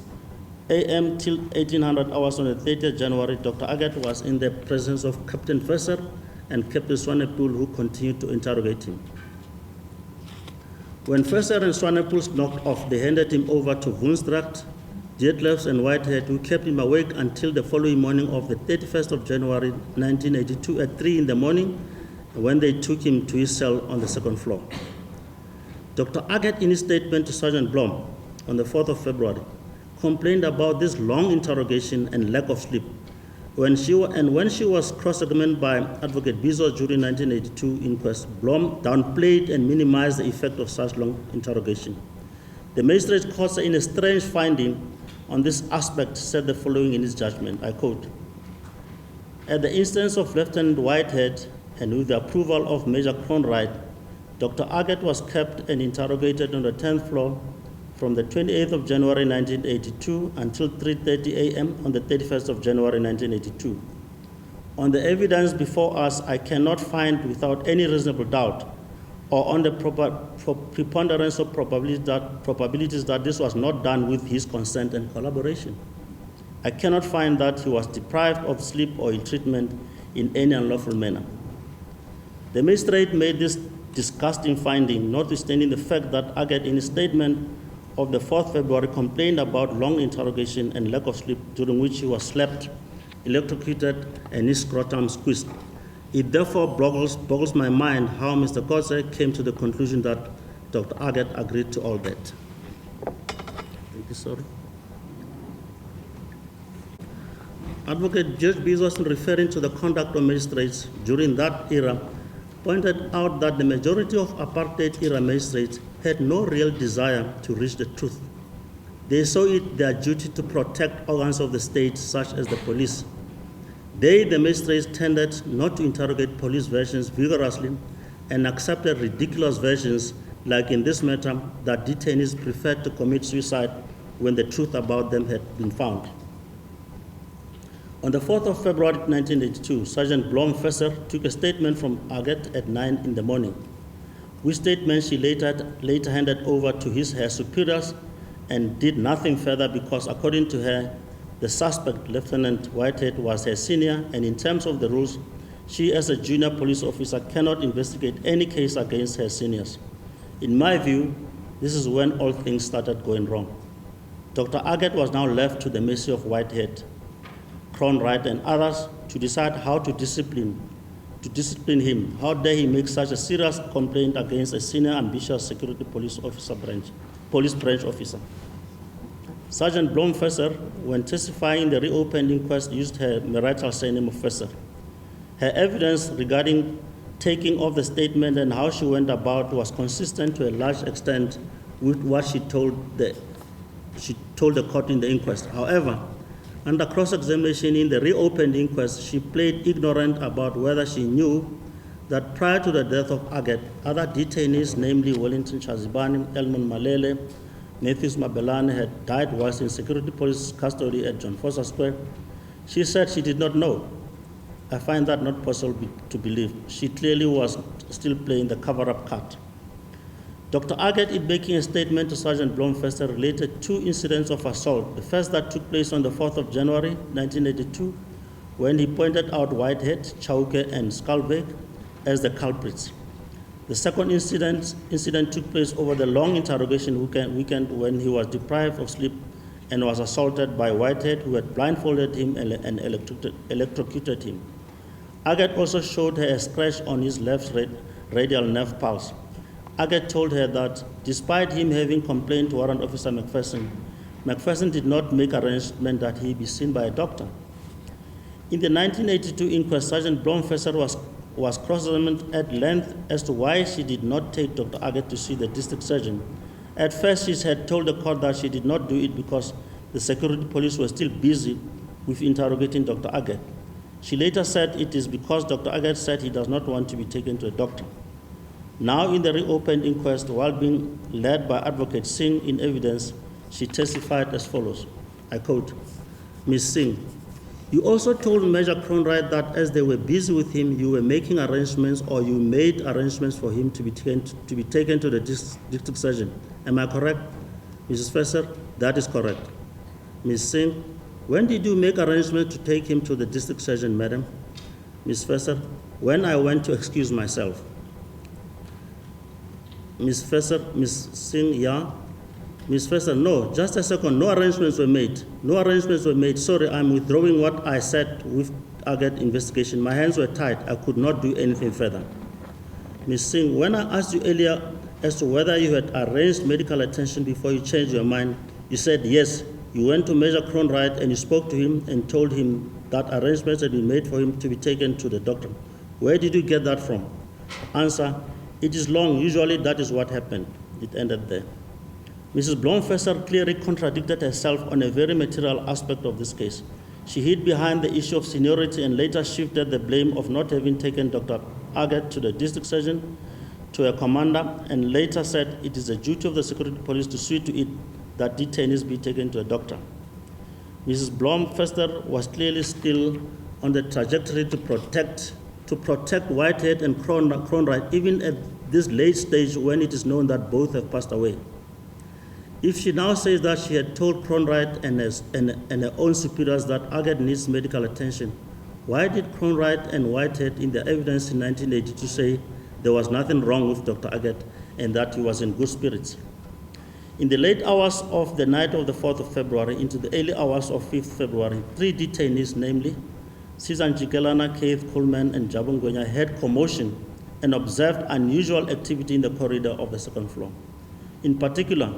a.m. till 1800 hours on the 30th January, Dr. AGGETT was in the presence of Captain Visser and Captain Swanepoel, who continued to interrogate him. When Visser and Swanepoel knocked off, they handed him over to Woensdracht, Dietlefs, and Whitehead, who kept him awake until the following morning of the 31st of January 1982 at 3 in the morning, when they took him to his cell on the second floor. Dr. AGGETT, in his statement to Sergeant Blom on the 4th of February, complained about this long interrogation and lack of sleep. When she was cross-examined by Advocate Bezos during 1982 inquest, Blom downplayed and minimized the effect of such long interrogation. The magistrate court, in a strange finding on this aspect, said the following in his judgment, I quote, "At the instance of Lieutenant Whitehead and with the approval of Major Cronwright, Dr. AGGETT was kept and interrogated on the 10th floor from the 28th of January 1982 until 3:30 a.m. on the 31st of January 1982. On the evidence before us, I cannot find without any reasonable doubt or on the preponderance of probabilities that this was not done with his consent and collaboration. I cannot find that he was deprived of sleep or ill-treatment in any unlawful manner." The magistrate made this disgusting finding, notwithstanding the fact that AGGETT, in his statement of the 4th February, complained about long interrogation and lack of sleep, during which he was slapped, electrocuted, and his scrotum squeezed. It therefore boggles my mind how Mr. Kotze came to the conclusion that Dr. AGGETT agreed to all that. Thank you, sir. Advocate George Bezos, referring to the conduct of magistrates during that era, pointed out that the majority of apartheid-era magistrates had no real desire to reach the truth. They saw it their duty to protect organs of the state, such as the police. They, the magistrates, tended not to interrogate police versions vigorously and accepted ridiculous versions, like in this matter, that detainees preferred to commit suicide when the truth about them had been found. On the 4th of February 1982, Sergeant Blom Visser took a statement from AGGETT at 9 in the morning. which statement she later handed over to her superiors and did nothing further because, according to her, the suspect, Lieutenant Whitehead, was her senior, and in terms of the rules, she as a junior police officer cannot investigate any case against her seniors. In my view, this is when all things started going wrong. Dr. Aggett was now left to the mercy of Whitehead, Cronwright, and others to decide how to discipline him. How dare he make such a serious complaint against a senior ambitious security police branch officer. Sergeant Blomfesser, when testifying in the reopened inquest, used her marital surname of Fesser. Her evidence regarding taking of the statement and how she went about was consistent to a large extent with what she told the court in the inquest. However, under cross-examination in the reopened inquest, she played ignorant about whether she knew that prior to the death of Aggett, other detainees, namely Wellington Chazibani, Elmon Malele, Matthews Mabelane, had died whilst in security police custody at John Foster Square. She said she did not know. I find that not possible to believe. She clearly was still playing the cover-up card. Dr. Aggett, in making a statement to Sergeant Blomfester, related two incidents of assault. The first that took place on the 4th of January, 1982, when he pointed out Whitehead, Chauke, and Skalbeck as the culprits. The second incident took place over the long interrogation weekend when he was deprived of sleep and was assaulted by Whitehead, who had blindfolded him and electrocuted him. Aggett also showed her a scratch on his left radial nerve pulse. Aggett told her that despite him having complained to Warrant Officer McPherson did not make arrangement that he be seen by a doctor. In the 1982 inquest, Sergeant Blomfesser was cross-examined at length as to why she did not take Dr. Aggett to see the district surgeon. At first, she had told the court that she did not do it because the security police were still busy with interrogating Dr. Aggett. She later said it is because Dr. Aggett said he does not want to be taken to a doctor. Now, in the reopened inquest, while being led by Advocate Singh in evidence, she testified as follows. I quote, Ms. Singh, you also told Major Cronwright that as they were busy with him, you were making arrangements or you made arrangements for him to be taken to the district surgeon. Am I correct? Mrs. Fesser, that is correct. Ms. Singh, when did you make arrangements to take him to the district surgeon, madam? Ms. Fesser, when I went to excuse myself. Ms. Fesser, Ms. Singh, yeah. Ms. Fesser, no, just a second, no arrangements were made. No arrangements were made. Sorry, I'm withdrawing what I said with Aggett investigation. My hands were tied. I could not do anything further. Ms. Singh, when I asked you earlier as to whether you had arranged medical attention before you changed your mind, you said yes. You went to Major Cronwright and you spoke to him and told him that arrangements had been made for him to be taken to the doctor. Where did you get that from? Answer, it is long. Usually that is what happened. It ended there. Mrs. Blomfesser clearly contradicted herself on a very material aspect of this case. She hid behind the issue of seniority and later shifted the blame of not having taken Dr. Aggett to the district surgeon to a commander, and later said it is the duty of the security police to see to it that detainees be taken to a doctor. Mrs. Blomfester was clearly still on the trajectory to protect Whitehead and Cronwright, even at this late stage when it is known that both have passed away. If she now says that she had told Cronwright and her own superiors that Aggett needs medical attention, why did Cronwright and Whitehead in their evidence in 1982 say there was nothing wrong with Dr. Aggett and that he was in good spirits? In the late hours of the night of the 4th of February into the early hours of 5th February, 3 detainees, namely Susan Jikelana, Keith Coleman, and Jabung Gonya, heard commotion and observed unusual activity in the corridor of the second floor. In particular,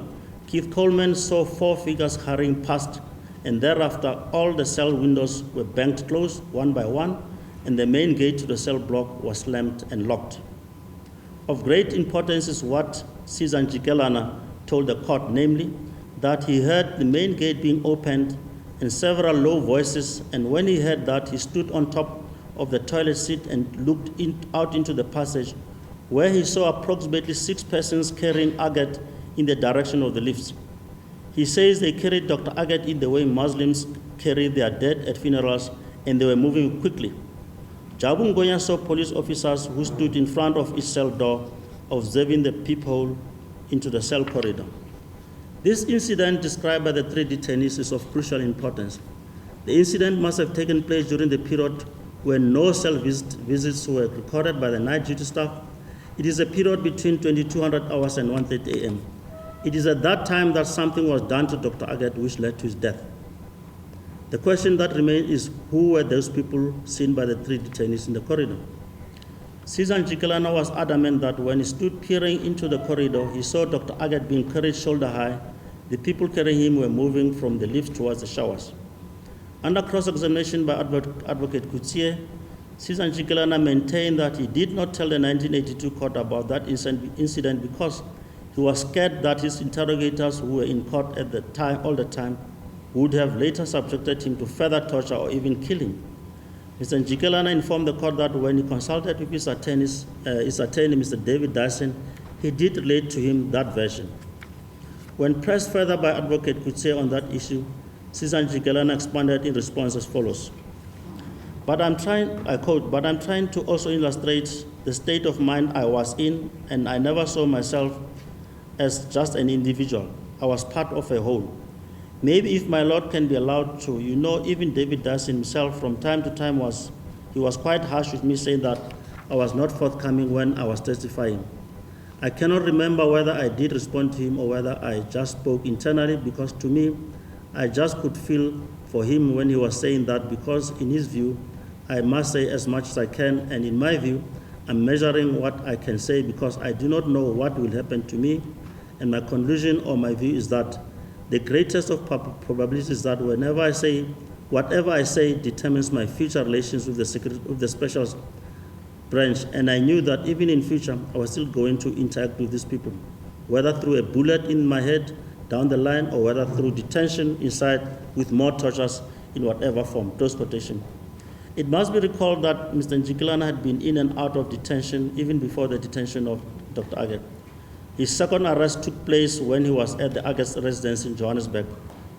Keith Coleman saw 4 figures hurrying past, and thereafter all the cell windows were banged closed one by one, and the main gate to the cell block was slammed and locked. Of great importance is what Susan Jikelana told the court, namely, that he heard the main gate being opened and several low voices, and when he heard that, he stood on top of the toilet seat and looked out into the passage, where he saw approximately 6 persons carrying Aggett in the direction of the lifts. He says they carried Dr. Aggett in the way Muslims carry their dead at funerals, and they were moving quickly. Jabung Gonya saw police officers who stood in front of each cell door observing the peephole into the cell corridor. This incident described by the 3 detainees is of crucial importance. The incident must have taken place during the period when no cell visits were recorded by the night duty staff. It is a period between 2200 hours and 1:30 a.m. It is at that time that something was done to Dr. Aggett which led to his death. The question that remains is, who were those people seen by the 3 detainees in the corridor? Cesar Jikelana was adamant that when he stood peering into the corridor, he saw Dr. Aggett being carried shoulder high. The people carrying him were moving from the lift towards the showers. Under cross-examination by Advocate Coutier, Cesar Jikelana maintained that he did not tell the 1982 court about that incident because he was scared that his interrogators, who were in court at the time, all the time, would have later subjected him to further torture or even kill him. Mr. Jikelana informed the court that when he consulted with his attorney, Mr. David Dyson, he did relate to him that version. When pressed further by Advocate Coutier on that issue, Cesar Jikelana expanded in response as follows. I quote, "But I'm trying to also illustrate the state of mind I was in, and I never saw myself as just an individual. I was part of a whole. Maybe if my Lord can be allowed to, even David Dyson himself from time to time was quite harsh with me, saying that I was not forthcoming when I was testifying. I cannot remember whether I did respond to him or whether I just spoke internally, because to me, I just could feel for him when he was saying that, because in his view, I must say as much as I can, and in my view, I'm measuring what I can say because I do not know what will happen to me, and my conclusion or my view is that the greatest of probabilities is that whatever I say determines my future relations with the special branch, and I knew that even in future, I was still going to interact with these people, whether through a bullet in my head down the line or whether through detention inside with more tortures in whatever form." Close quotation. It must be recalled that Mr. Jikelana had been in and out of detention even before the detention of Dr. Aggett. His second arrest took place when he was at the Aggett's residence in Johannesburg.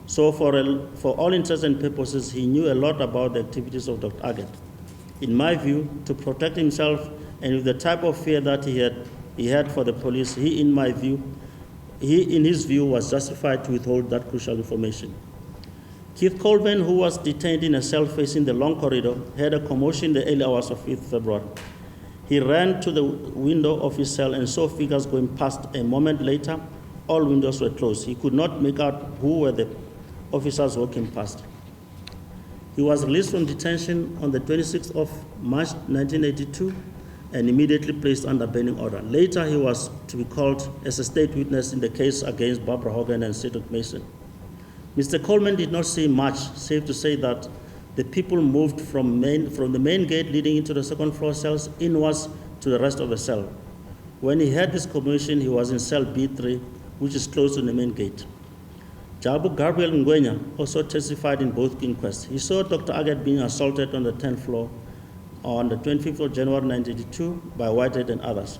So for all intents and purposes, he knew a lot about the activities of Dr. Aggett. In my view, to protect himself and with the type of fear that he had for the police, he, in his view, was justified to withhold that crucial information. Keith Colvin, who was detained in a cell facing the long corridor, heard a commotion in the early hours of 5th February. He ran to the window of his cell and saw figures going past. A moment later, all windows were closed. He could not make out who were the officers walking past. He was released from detention on the 26th of March 1982 and immediately placed under bailing order. Later, he was to be called as a state witness in the case against Barbara Hogan and Cedric Mason. Mr. Coleman did not say much, save to say that the people moved from the main gate leading into the second floor cells inwards to the rest of the cell. When he heard this commotion, he was in cell B3, which is close to the main gate. Jabu Gabriel Ngwenya also testified in both inquests. He saw Dr. Aggett being assaulted on the 10th floor on the 25th of January 1982 by Whitehead and others.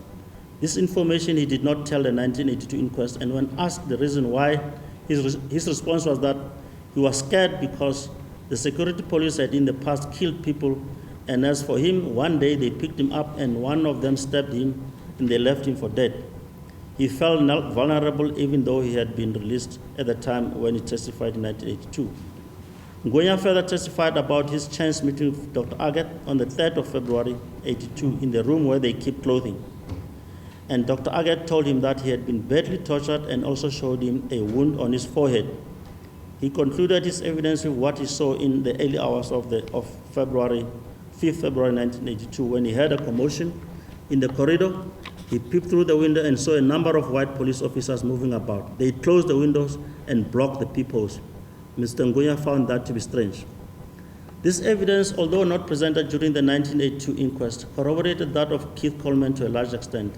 This information he did not tell the 1982 inquest, and when asked the reason why, his response was that he was scared because the security police had in the past killed people, and as for him, one day they picked him up and one of them stabbed him and they left him for dead. He felt vulnerable even though he had been released at the time when he testified in 1982. Ngwenya further testified about his chance meeting with Dr. Aggett on the 3rd of February 1982 in the room where they keep clothing. And Dr. Aggett told him that he had been badly tortured and also showed him a wound on his forehead. He concluded his evidence with what he saw in the early hours of 5th February 1982 when he heard a commotion in the corridor. He peeped through the window and saw a number of white police officers moving about. They closed the windows and blocked the peepholes. Mr. Ngwenya found that to be strange. This evidence, although not presented during the 1982 inquest, corroborated that of Keith Coleman to a large extent.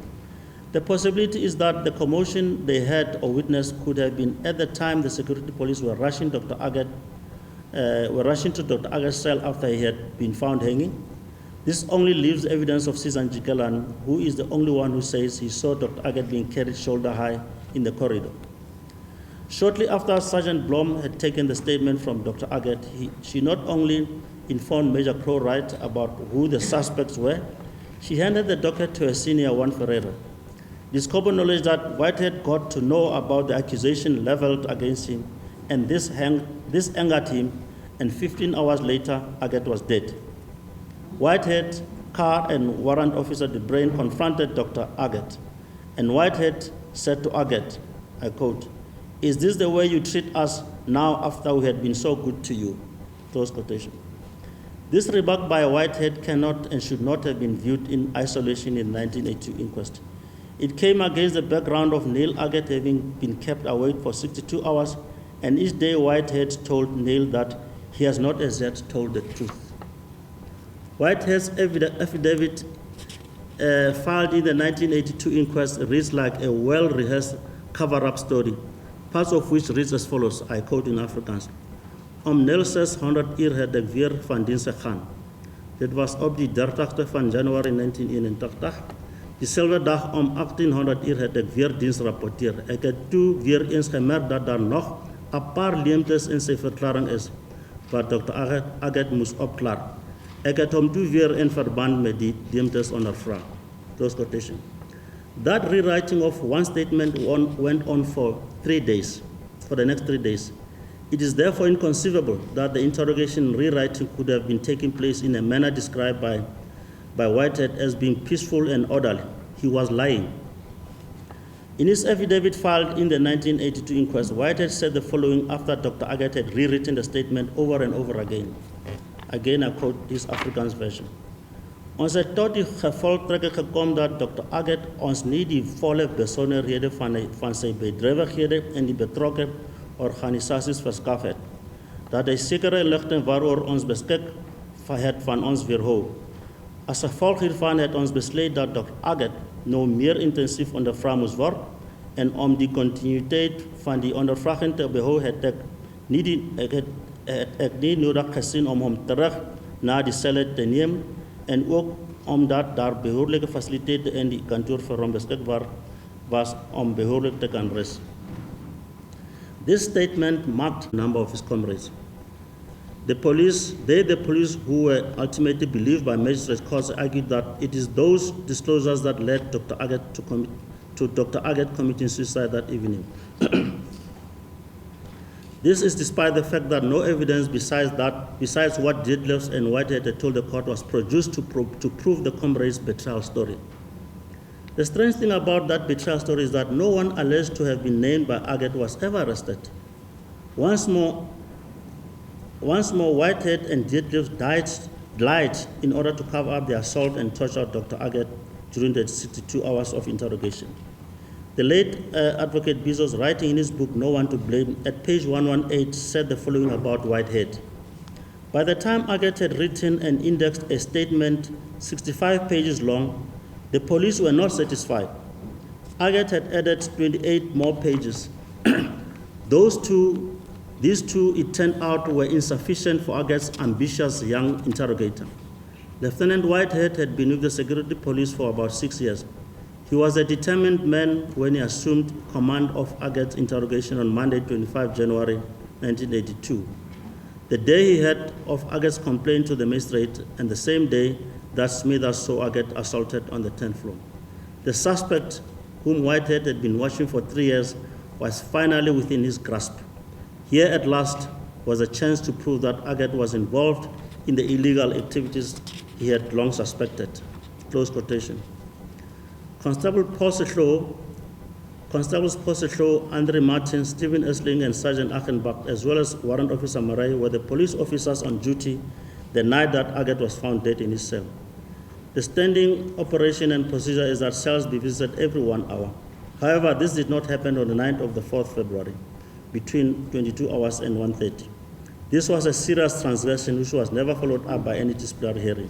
The possibility is that the commotion they had or witnessed could have been at the time the security police were rushing to Dr. Aggett's cell after he had been found hanging. This only leaves evidence of Cesar Jikelana, who is the only one who says he saw Dr. Aggett being carried shoulder high in the corridor. Shortly after Sergeant Blom had taken the statement from Dr. Aggett, she not only informed Major Crow-Wright about who the suspects were, she handed the docket to her senior, Juan Ferreira. Discovered knowledge that Whitehead got to know about the accusation leveled against him, and this angered him, and 15 hours later, AGGETT was dead. Whitehead, Carr, and warrant officer DeBrain confronted Dr. AGGETT, and Whitehead said to AGGETT, I quote, "Is this the way you treat us now after we had been so good to you?" Close quotation. This remark by Whitehead cannot and should not have been viewed in isolation in the 1982 inquest. It came against the background of NIEL AGGETT having been kept awake for 62 hours, and each day Whitehead told NIEL that he has not as yet told the truth. Whitehead's affidavit filed in the 1982 inquest reads like a well-rehearsed cover-up story, parts of which reads as follows, I quote in Afrikaans. NIEL 600 uur het ek weer van diens gegaan. Dit was op die 30ste van Januarie 1981. Dieselfde dag 1800 uur het ek weer diens rapporteer. Ek het toe weer eens gemerk dat daar nog 'n paar leemtes in sy verklaring is wat Dr. AGGETT moes opklaar. Ek het hom toe weer in verband met die leemtes ondervra. Close quotation. That rewriting of one statement went on for the next 3 days. It is therefore inconceivable that the interrogation rewriting could have been taking place in a manner described by Whitehead as being peaceful and orderly. He was lying. In his affidavit filed in the 1982 inquest, Whitehead said the following after Dr. AGGETT had rewritten the statement over and over again. Again, I quote this Afrikaans version. Ons het tot die gevolgtrekking gekom dat Dr. AGGETT ons nie die volle besonderhede van sy bedrywighede en die betrokke organisasies verskaf het, dat hy sekere inligting waaroor ons beskik het van ons weerhou. As gevolg hiervan het ons besluit dat Dr. AGGETT nou meer intensief ondervra moes word, en om die continuïteit van die ondervraging te behou het ek nie nodig gesien om hom terug na die celle te neem, en ook omdat daar behoorlijke faciliteite in die kantoor vir hom beskikbaar was om behoorlijk te kan rus. This statement marked a number of his comrades. The police who were ultimately believed by magistrate courts argued that it is those disclosures that led Dr. AGGETT to Dr. AGGETT committing suicide that evening. This is despite the fact that no evidence besides what Dietloffs and Whitehead had told the court was produced to prove the comrade's betrayal story. The strange thing about that betrayal story is that no one alleged to have been named by AGGETT was ever arrested. Once more, Whitehead and Dietloffs lied in order to cover up the assault and torture of Dr. AGGETT during the 62 hours of interrogation. The late Advocate Bezos, writing in his book, No One to Blame, at page 118, said the following about Whitehead. By the time AGGETT had written and indexed a statement 65 pages long, the police were not satisfied. AGGETT had added 28 more pages. These two, it turned out, were insufficient for AGGETT's ambitious young interrogator. Lieutenant Whitehead had been with the security police for about 6 years. He was a determined man when he assumed command of AGGETT's interrogation on Monday, 25 January 1982, the day he heard of AGGETT's complaint to the magistrate, and the same day that Smithers saw AGGETT assaulted on the 10th floor. The suspect, whom Whitehead had been watching for 3 years, was finally within his grasp. Here at last was a chance to prove that AGGETT was involved in the illegal activities he had long suspected. Close quotation. Constables Positlo, Andre Martin, Stephen Esling, and Sergeant Achenbach, as well as Warrant Officer Marais, were the police officers on duty the night that AGGETT was found dead in his cell. The standing operation and procedure is that cells be visited every 1 hour. However, this did not happen on the night of the 4th February, between 22 hours and 1:30. This was a serious transgression which was never followed up by any disciplinary hearing.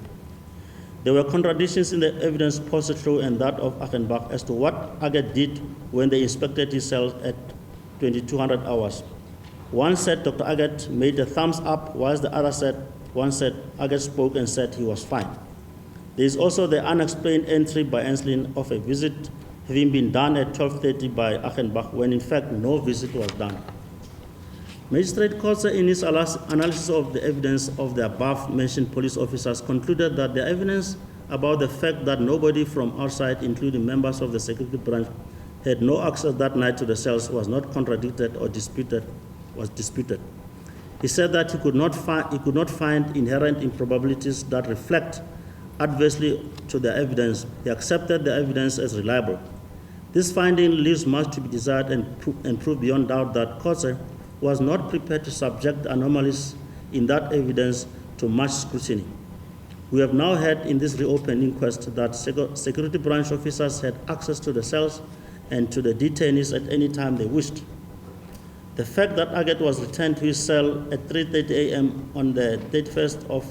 There were contradictions in the evidence Positlo and that of Achenbach as to what AGGETT did when they inspected his cells at 2200 hours. One said Dr. AGGETT made a thumbs up, whilst one said AGGETT spoke and said he was fine. There is also the unexplained entry by Enslin of a visit having been done at 12:30 by Achenbach, when in fact no visit was done. Magistrate Kotze, in his analysis of the evidence of the above-mentioned police officers, concluded that the evidence about the fact that nobody from outside, including members of the security branch, had no access that night to the cells was not contradicted or disputed. He said that he could not find inherent improbabilities that reflect adversely to the evidence. He accepted the evidence as reliable. This finding leaves much to be desired and proved beyond doubt that Kotze was not prepared to subject anomalies in that evidence to much scrutiny. We have now heard in this reopened inquest that security branch officers had access to the cells and to the detainees at any time they wished. The fact that AGGETT was returned to his cell at 3:30 a.m. on the 31st of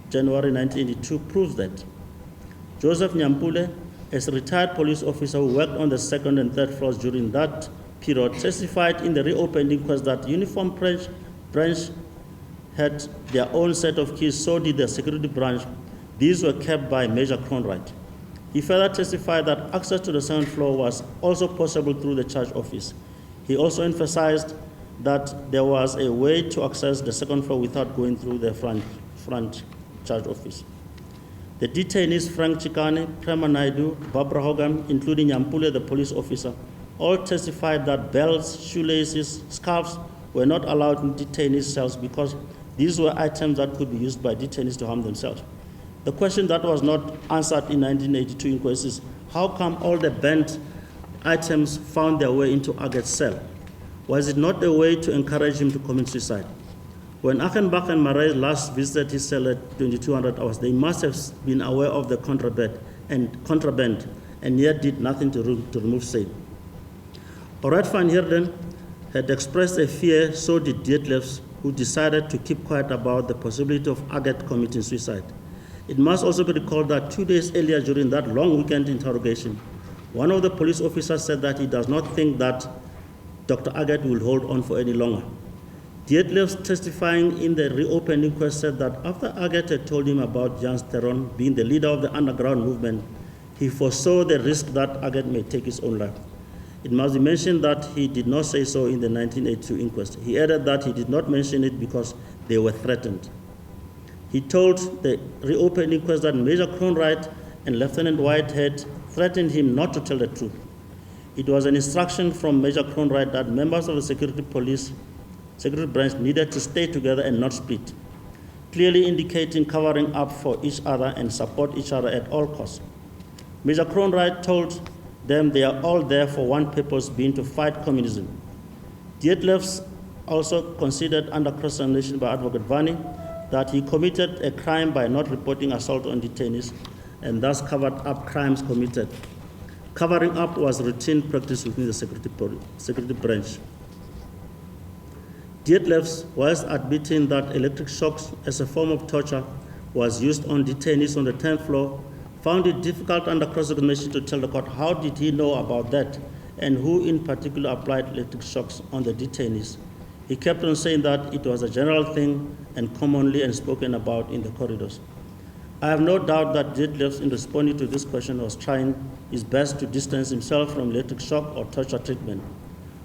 January 1982 proves that. Joseph Nyampule, as a retired police officer who worked on the second and third floors during that period, testified in the reopened inquest that uniform branch had their own set of keys, so did the security branch. These were kept by Major Cronwright. He further testified that access to the second floor was also possible through the charge office. He also emphasized that there was a way to access the second floor without going through the front charge office. The detainees, Frank Chikane, Prema Naidu, Barbara Hogan, including Nyampule, the police officer, all testified that belts, shoelaces, scarves were not allowed in detainees' cells because these were items that could be used by detainees to harm themselves. The question that was not answered in 1982 inquest is, how come all the bent items found their way into AGGETT's cell? Was it not a way to encourage him to commit suicide? When Achenbach and Marais last visited his cell at 2200 hours, they must have been aware of the contraband and yet did nothing to remove same. Orat van Heerden had expressed a fear, so did Dietlefs, who decided to keep quiet about the possibility of AGGETT committing suicide. It must also be recalled that 2 days earlier during that long weekend interrogation, one of the police officers said that he does not think that Dr. AGGETT will hold on for any longer. Dietlefs, testifying in the reopened inquest, said that after AGGETT had told him about Jan Theron being the leader of the underground movement, he foresaw the risk that AGGETT may take his own life. It must be mentioned that he did not say so in the 1982 inquest. He added that he did not mention it because they were threatened. He told the reopened inquest that Major Cronwright and Lieutenant Whitehead threatened him not to tell the truth. It was an instruction from Major Cronwright that members of the security branch needed to stay together and not split, clearly indicating covering up for each other and support each other at all costs. Major Cronwright told them they are all there for one purpose, being to fight communism. Dietlefs also considered under cross-examination by Advocate Vani that he committed a crime by not reporting assault on detainees and thus covered up crimes committed. Covering up was routine practice within the security branch. Dietlefs, whilst admitting that electric shocks as a form of torture was used on detainees on the 10th floor, found it difficult under cross-examination to tell the court how did he know about that and who in particular applied electric shocks on the detainees. He kept on saying that it was a general thing and commonly and spoken about in the corridors. I have no doubt that Dietlefs, in responding to this question, was trying his best to distance himself from electric shock or torture treatment.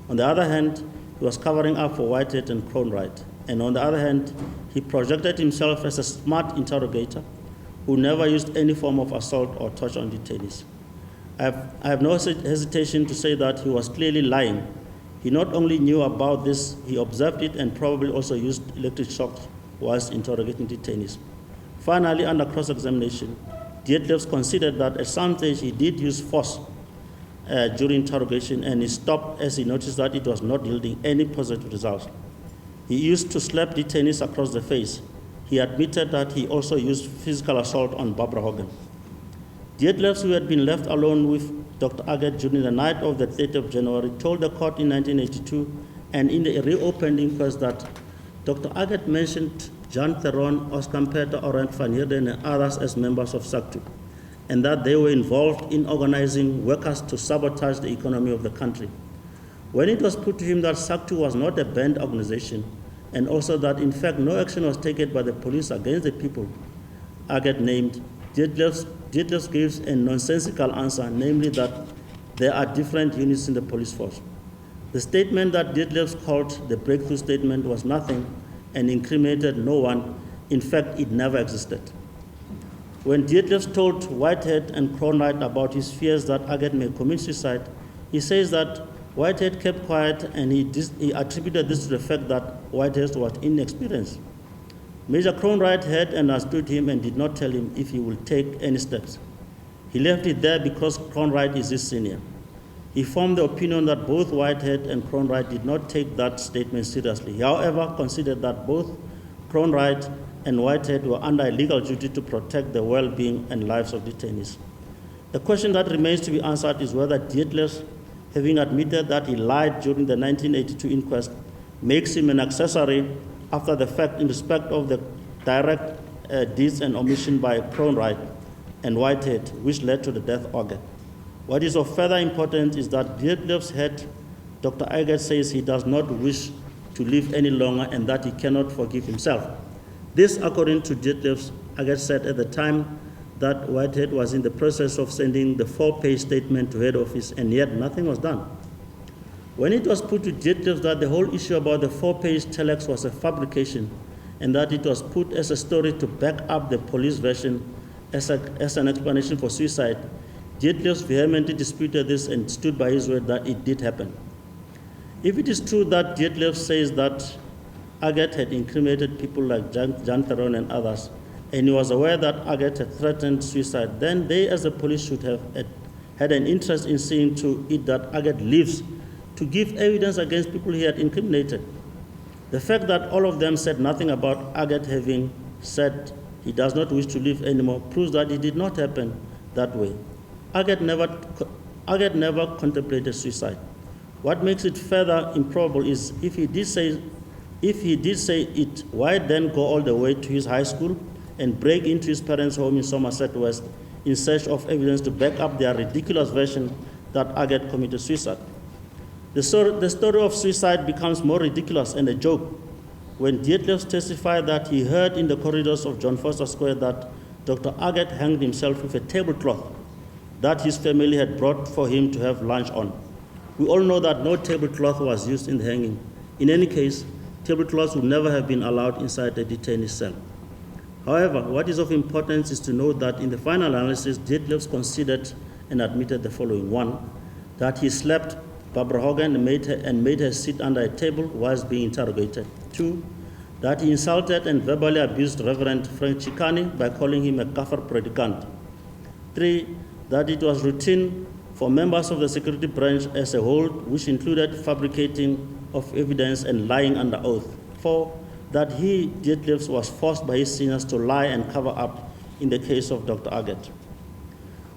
On the other hand, he was covering up for Whitehead and Cronwright. And on the other hand, he projected himself as a smart interrogator who never used any form of assault or torture on detainees. I have no hesitation to say that he was clearly lying. He not only knew about this, he observed it and probably also used electric shocks whilst interrogating detainees. Finally, under cross-examination, Dietlefs considered that at some stage he did use force during interrogation, and he stopped as he noticed that it was not yielding any positive results. He used to slap detainees across the face. He admitted that he also used physical assault on Barbara Hogan. Dietlefs, who had been left alone with Dr. AGGETT during the night of the 30th of January, told the court in 1982 and in the reopened inquest that Dr. AGGETT mentioned Jan Theron, Oscar Peter, Orent van Heerden, and others as members of SACTU, and that they were involved in organizing workers to sabotage the economy of the country. When it was put to him that SACTU was not a banned organization, and also that in fact no action was taken by the police against the people AGGETT named, Dietlefs gives a nonsensical answer, namely that there are different units in the police force. The statement that Dietlefs called the breakthrough statement was nothing and incriminated no one. In fact, it never existed. When Dietlefs told Whitehead and Cronwright about his fears that Aggett may commit suicide, he says that Whitehead kept quiet, and he attributed this to the fact that Whitehead was inexperienced. Major Cronwright had understood him and did not tell him if he would take any steps. He left it there because Cronwright is his senior. He formed the opinion that both Whitehead and Cronwright did not take that statement seriously. He, however, considered that both Cronwright and Whitehead were under a legal duty to protect the well-being and lives of detainees. The question that remains to be answered is whether Dietlefs, having admitted that he lied during the 1982 inquest, makes him an accessory after the fact in respect of the direct deeds and omission by Cronwright and Whitehead, which led to the death of Aggett. What is of further importance is that Dietlefs' head, Dr. Aggett, says he does not wish to live any longer and that he cannot forgive himself. This, according to Dietlefs, Aggett said at the time that Whitehead was in the process of sending the 4-page statement to head office, and yet nothing was done. When it was put to Dietlefs that the whole issue about the 4-page telex was a fabrication and that it was put as a story to back up the police version as an explanation for suicide, Dietlefs vehemently disputed this and stood by his word that it did happen. If it is true that Dietlefs says that Aggett had incriminated people like Jan Theron and others, and he was aware that Aggett had threatened suicide, then they as the police should have had an interest in seeing to it that Aggett lives to give evidence against people he had incriminated. The fact that all of them said nothing about Aggett having said he does not wish to live anymore proves that it did not happen that way. Aggett never contemplated suicide. What makes it further improbable is if he did say it, why then go all the way to his high school and break into his parents' home in Somerset West in search of evidence to back up their ridiculous version that Aggett committed suicide? The story of suicide becomes more ridiculous and a joke when Dietlefs testified that he heard in the corridors of John Foster Square that Dr. Aggett hanged himself with a tablecloth that his family had brought for him to have lunch on. We all know that no tablecloth was used in the hanging. In any case, tablecloths would never have been allowed inside the detainee's cell. However, what is of importance is to note that in the final analysis, Dietlefs considered and admitted the following. 1, that he slapped Barbara Hogan and made her sit under a table whilst being interrogated. 2, that he insulted and verbally abused Reverend Frank Chikani by calling him a kafir predicant. 3, that it was routine for members of the security branch as a whole, which included fabricating of evidence and lying under oath. 4, that he, Dietlefs, was forced by his seniors to lie and cover up in the case of Dr. Aggett.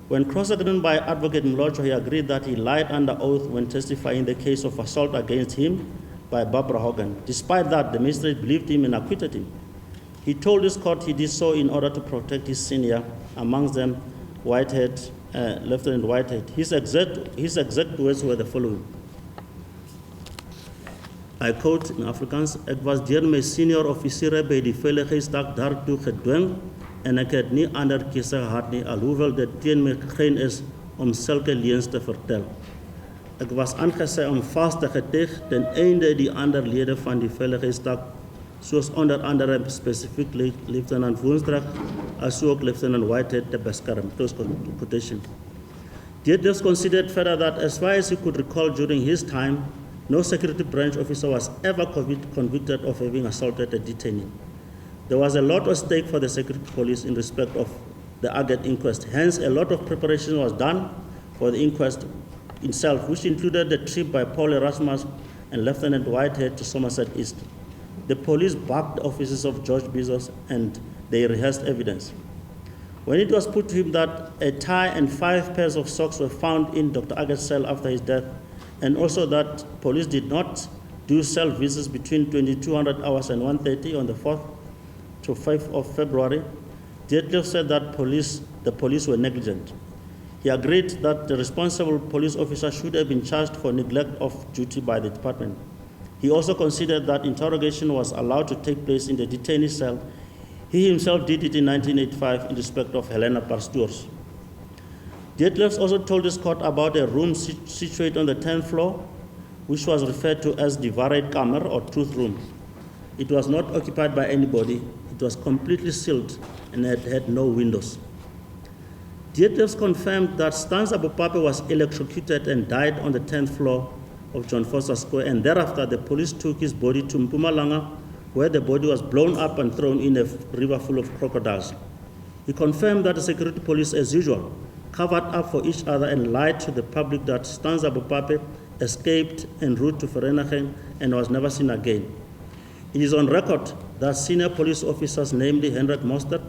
When cross-examined by Advocate Mlocho, he agreed that he lied under oath when testifying in the case of assault against him by Barbara Hogan. Despite that, the magistrate believed him and acquitted him. He told his court he did so in order to protect his senior, amongst them Whitehead, Lieutenant Whitehead. His exact words were the following. I quote in Afrikaans, "Ek was deur my senior offisiere by die veiligheidsdak daartoe gedwing en ek het nie ander keuse gehad nie, alhoewel dit teen my gegaan is om sulke leuns te vertel. Ek was aangesê om vas te getuig ten einde die ander lede van die veiligheidsdak, soos onder andere specifically Lieutenant Woensdrag, asook Lieutenant Whitehead te beskerm." Close quotation. Dietlefs considered further that as far as he could recall during his time, no security branch officer was ever convicted of having assaulted a detainee. There was a lot at stake for the security police in respect of the Aggett inquest. Hence, a lot of preparation was done for the inquest itself, which included the trip by Paul Erasmus and Lieutenant Whitehead to Somerset East. The police backed the offices of George Bezos and they rehearsed evidence. When it was put to him that a tie and 5 pairs of socks were found in Dr. Aggett's cell after his death, and also that police did not do cell visits between 2200 hours and 1:30 on the 4th to 5th of February, Dietlefs said that the police were negligent. He agreed that the responsible police officer should have been charged for neglect of duty by the department. He also considered that interrogation was allowed to take place in the detainee cell. He himself did it in 1985 in respect of Helena Pastoors. Dietlefs also told his court about a room situated on the 10th floor, which was referred to as the Waarheidkamer or truth room. It was not occupied by anybody. It was completely sealed and it had no windows. Detectives confirmed that Stanza Bopape was electrocuted and died on the 10th floor of John Foster Square, and thereafter the police took his body to Mpumalanga, where the body was blown up and thrown in a river full of crocodiles. He confirmed that the security police, as usual, covered up for each other and lied to the public that Stanza Bopape escaped en route to Vereeniging and was never seen again. It is on record that senior police officers, namely Hendrik Mostert,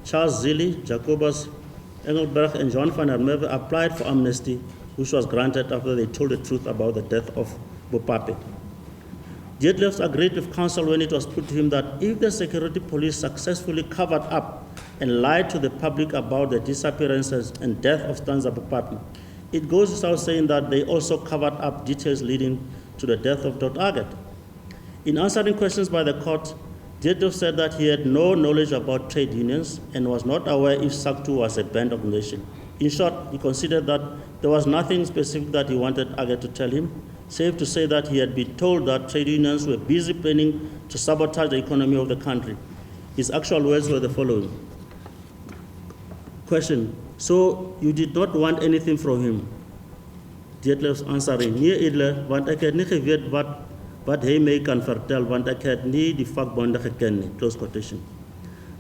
Charles Zilli, Jacobus Engelberg, and John van der Merwe, applied for amnesty, which was granted after they told the truth about the death of Bopape. Detectives agreed with counsel when it was put to him that if the security police successfully covered up and lied to the public about the disappearances and death of Stanza Bopape, it goes without saying that they also covered up details leading to the death of Dr. AGGETT. In answering questions by the court, Detective said that he had no knowledge about trade unions and was not aware if SACTU was a banned organization. In short, he considered that there was nothing specific that he wanted AGGETT to tell him, save to say that he had been told that trade unions were busy planning to sabotage the economy of the country. His actual words were the following. Question: so you did not want anything from him? Detectives answering: nee edele, want ek het nie geweet wat hy my kan vertel, want ek het nie die vakbonde geken nie. Close quotation.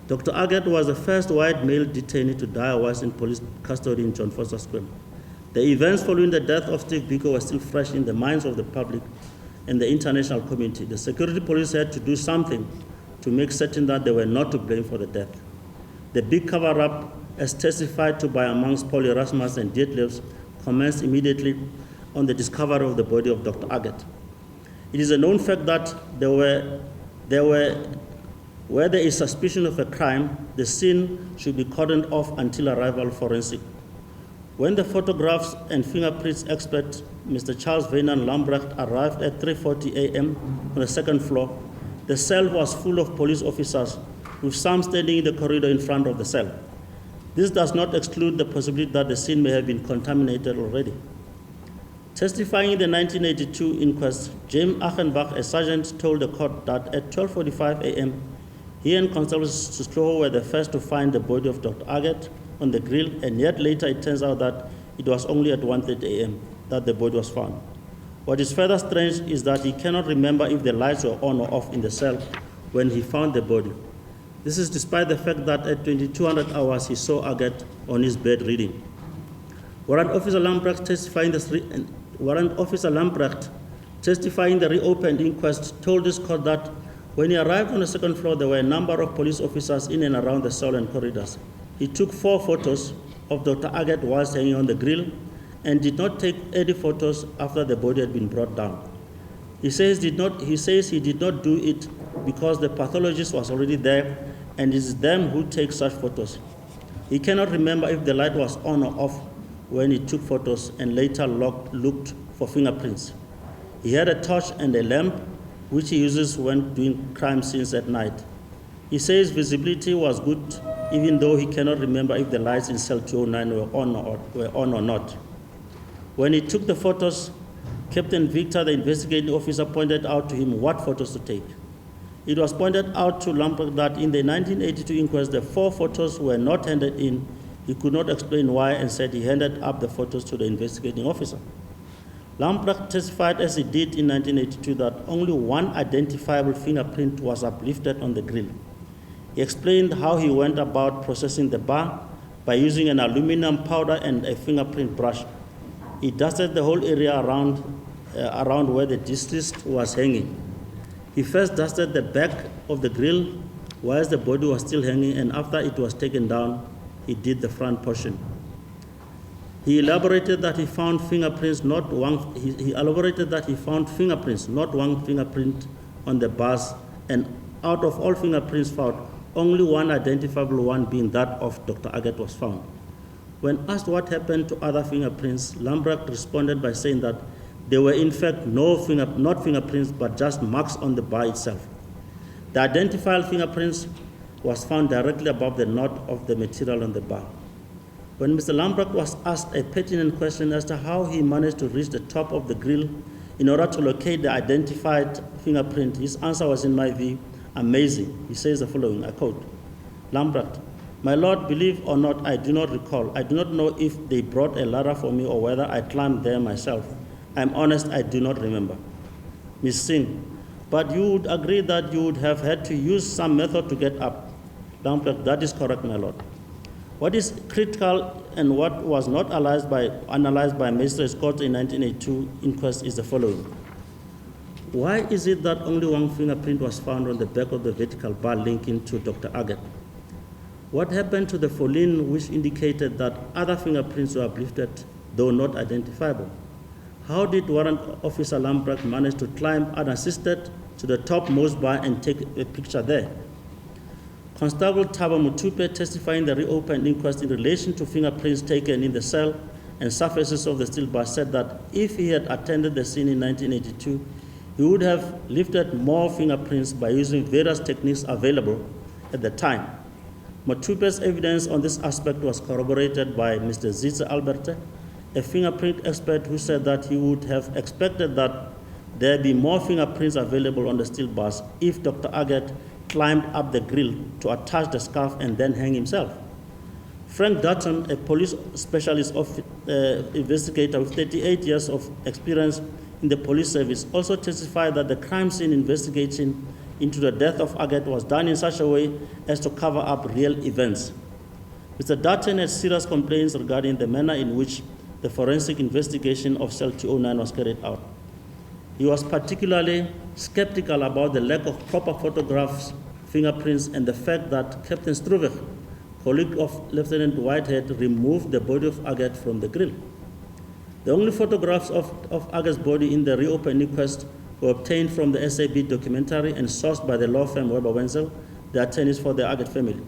Dr. AGGETT was the first white male detainee to die whilst in police custody in John Foster Square. The events following the death of Steve Biko were still fresh in the minds of the public and the international community. The security police had to do something to make certain that they were not to blame for the death. The big cover-up, as testified to by amongst Paul Erasmus and detectives, commenced immediately on the discovery of the body of Dr. AGGETT. It is a known fact that where there is suspicion of a crime, the scene should be cordoned off until arrival of forensic. When the photographs and fingerprints expert, Mr. Charles Weynan Lambrecht, arrived at 3:40 a.m. on the second floor, the cell was full of police officers, with some standing in the corridor in front of the cell. This does not exclude the possibility that the scene may have been contaminated already. Testifying in the 1982 inquest, James Achenbach, a sergeant, told the court that at 12:45 a.m., he and Constable Sisloho were the first to find the body of Dr. AGGETT on the grill, and yet later it turns out that it was only at 1:30 a.m. that the body was found. What is further strange is that he cannot remember if the lights were on or off in the cell when he found the body. This is despite the fact that at 2200 hours he saw AGGETT on his bed reading. Warrant Officer Lambrecht testifying the reopened inquest told this court that when he arrived on the second floor, there were a number of police officers in and around the cell and corridors. He took 4 photos of Dr. AGGETT whilst hanging on the grill and did not take any photos after the body had been brought down. He says he did not do it because the pathologist was already there and it is them who take such photos. He cannot remember if the light was on or off when he took photos and later looked for fingerprints. He had a torch and a lamp, which he uses when doing crime scenes at night. He says visibility was good, even though he cannot remember if the lights in cell 209 were on or not. When he took the photos, Captain Victor, the investigating officer, pointed out to him what photos to take. It was pointed out to Lambrecht that in the 1982 inquest, the 4 photos were not handed in. He could not explain why and said he handed up the photos to the investigating officer. Lambrecht testified, as he did in 1982, that only one identifiable fingerprint was uplifted on the grill. He explained how he went about processing the bar by using an aluminum powder and a fingerprint brush. He dusted the whole area around where the deceased was hanging. He first dusted the back of the grill whilst the body was still hanging, and after it was taken down, he did the front portion. He elaborated that he found fingerprints, not one fingerprint on the bars, and out of all fingerprints found, only one identifiable one, being that of Dr. AGGETT, was found. When asked what happened to other fingerprints, Lambrecht responded by saying that they were in fact not fingerprints, but just marks on the bar itself. The identifiable fingerprints was found directly above the knot of the material on the bar. When Mr. Lambrecht was asked a pertinent question as to how he managed to reach the top of the grill in order to locate the identified fingerprint, his answer was, in my view, amazing. He says the following, I quote, Lambrecht, My Lord, believe or not, I do not recall. I do not know if they brought a ladder for me or whether I climbed there myself. I'm honest, I do not remember. Ms. Singh, but you would agree that you would have had to use some method to get up. That is correct, my Lord. What is critical and what was not analyzed by Magistrates Court in 1982 inquest is the following. Why is it that only one fingerprint was found on the back of the vertical bar linking to Dr. AGGETT? What happened to the foreline which indicated that other fingerprints were uplifted, though not identifiable? How did Warrant Officer Lambrecht manage to climb unassisted to the topmost bar and take a picture there? Constable Thabo Mutupe, testifying in the reopened inquest in relation to fingerprints taken in the cell and surfaces of the steel bar, said that if he had attended the scene in 1982, he would have lifted more fingerprints by using various techniques available at the time. Mutupe's evidence on this aspect was corroborated by Mr. Zitze Alberte, a fingerprint expert who said that he would have expected that there be more fingerprints available on the steel bars if Dr. AGGETT climbed up the grill to attach the scarf and then hang himself. Frank Dutton, a police specialist investigator with 38 years of experience in the police service, also testified that the crime scene investigation into the death of AGGETT was done in such a way as to cover up real events. Mr. Dutton had serious complaints regarding the manner in which the forensic investigation of Cell 209 was carried out. He was particularly skeptical about the lack of proper photographs, fingerprints, and the fact that Captain Struwig, colleague of Lieutenant Whitehead, removed the body of AGGETT from the grill. The only photographs of AGGETT's body in the reopened inquest were obtained from the SAB documentary and sourced by the law firm Weber Wenzel, the attorneys for the AGGETT family.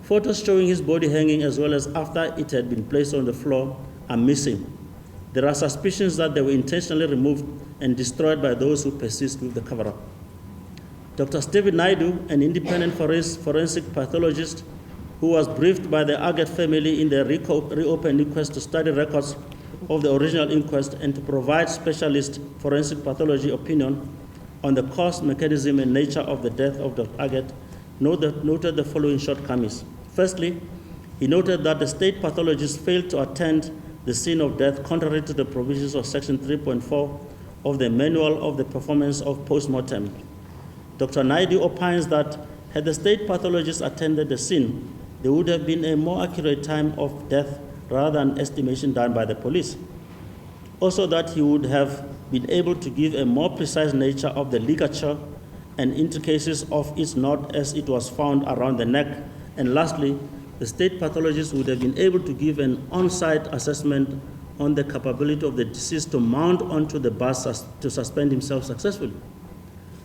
Photos showing his body hanging as well as after it had been placed on the floor are missing. There are suspicions that they were intentionally removed and destroyed by those who persist with the cover-up. Dr. Stephen Naidu, an independent forensic pathologist who was briefed by the AGGETT family in the reopened inquest to study records of the original inquest and to provide specialist forensic pathology opinion on the cause, mechanism, and nature of the death of Dr. AGGETT, noted the following shortcomings. Firstly, he noted that the state pathologist failed to attend the scene of death contrary to the provisions of Section 3.4 of the Manual of the Performance of Postmortem. Dr. Naidu opines that had the state pathologist attended the scene, there would have been a more accurate time of death rather than estimation done by the police. Also that he would have been able to give a more precise nature of the ligature and intricacies of its knot as it was found around the neck. And lastly, the state pathologist would have been able to give an on-site assessment on the capability of the deceased to mount onto the bus to suspend himself successfully.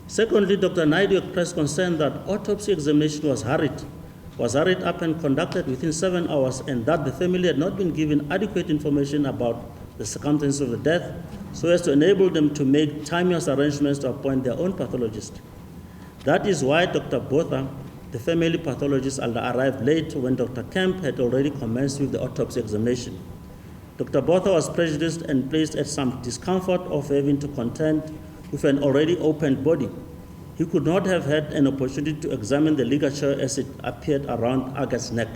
Secondly, Dr. Naidu expressed concern that autopsy examination was hurried up and conducted within 7 hours, and that the family had not been given adequate information about the circumstances of the death so as to enable them to make timeous arrangements to appoint their own pathologist. That is why Dr. Botha, the family pathologist, arrived late when Dr. Kemp had already commenced with the autopsy examination. Dr. Botha was prejudiced and placed at some discomfort of having to contend with an already opened body. He could not have had an opportunity to examine the ligature as it appeared around AGGETT's neck.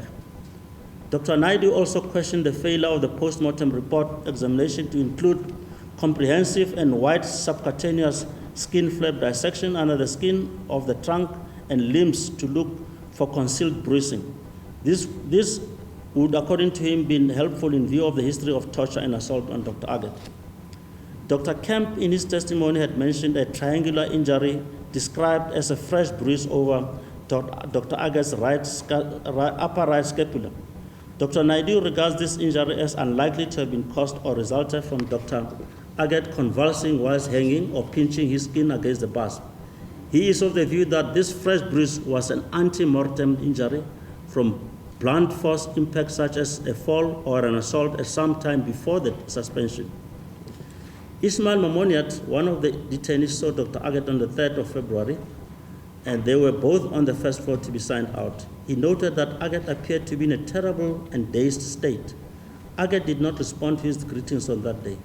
Dr. Naidu also questioned the failure of the post-mortem report examination to include comprehensive and wide subcutaneous skin flap dissection under the skin of the trunk and limbs to look for concealed bruising. This would, according to him, been helpful in view of the history of torture and assault on Dr. AGGETT. Dr. Kemp, in his testimony, had mentioned a triangular injury described as a fresh bruise over Dr. AGGETT's upper right scapula. Dr. Naidu regards this injury as unlikely to have been caused or resulted from Dr. AGGETT convulsing whilst hanging or pinching his skin against the bars. He is of the view that this fresh bruise was an ante-mortem injury from blunt force impact such as a fall or an assault at some time before the suspension. Ismail Mamoniat, one of the detainees, saw Dr. AGGETT on the 3rd of February, and they were both on the first floor to be signed out. He noted that AGGETT appeared to be in a terrible and dazed state. AGGETT did not respond to his greetings on that day.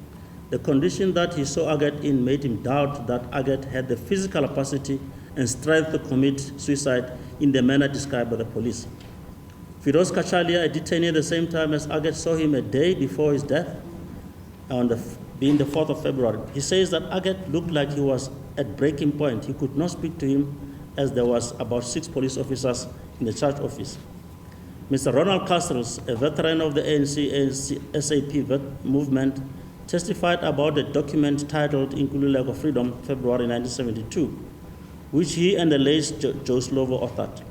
The condition that he saw AGGETT in made him doubt that AGGETT had the physical capacity and strength to commit suicide in the manner described by the police. Firoz Kachalia, a detainee at the same time as Agget, saw him a day before his death, being the 4th of February. He says that Agget looked like he was at breaking point. He could not speak to him as there was about 6 police officers in the church office. Mr. Ronald Castles, a veteran of the ANC SAP movement, testified about a document titled Inkululeko Freedom, February 1972, which he and the late Joe Slovo authored.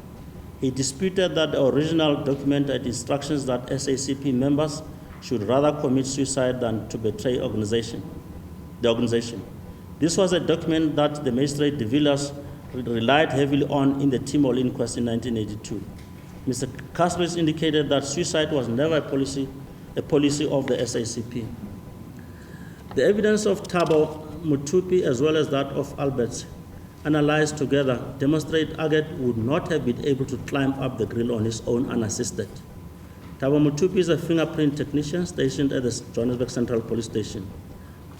He disputed that the original document had instructions that SACP members should rather commit suicide than to betray the organization. This was a document that the magistrate de Villiers relied heavily on in the Timor inquest in 1982. Mr. Castles indicated that suicide was never a policy of the SACP. The evidence of Thabo Mutupi as well as that of Alberts analyzed together demonstrate Agget would not have been able to climb up the grill on his own unassisted. Thabo Mutupi is a fingerprint technician stationed at the Johannesburg Central Police Station.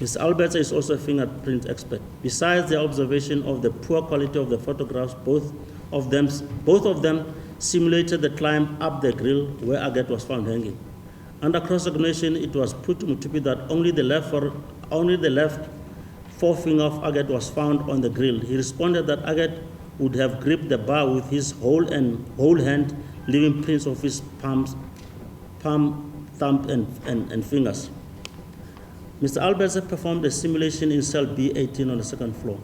Mr. Alberts is also a fingerprint expert. Besides the observation of the poor quality of the photographs, both of them simulated the climb up the grill where Agget was found hanging. Under cross-examination, it was put to Mutupi that only the left forefinger of Agget was found on the grill. He responded that Agget would have gripped the bar with his whole hand, leaving prints of his palm, thumb, and fingers. Mr. Alberts performed a simulation in cell B18 on the 2nd floor.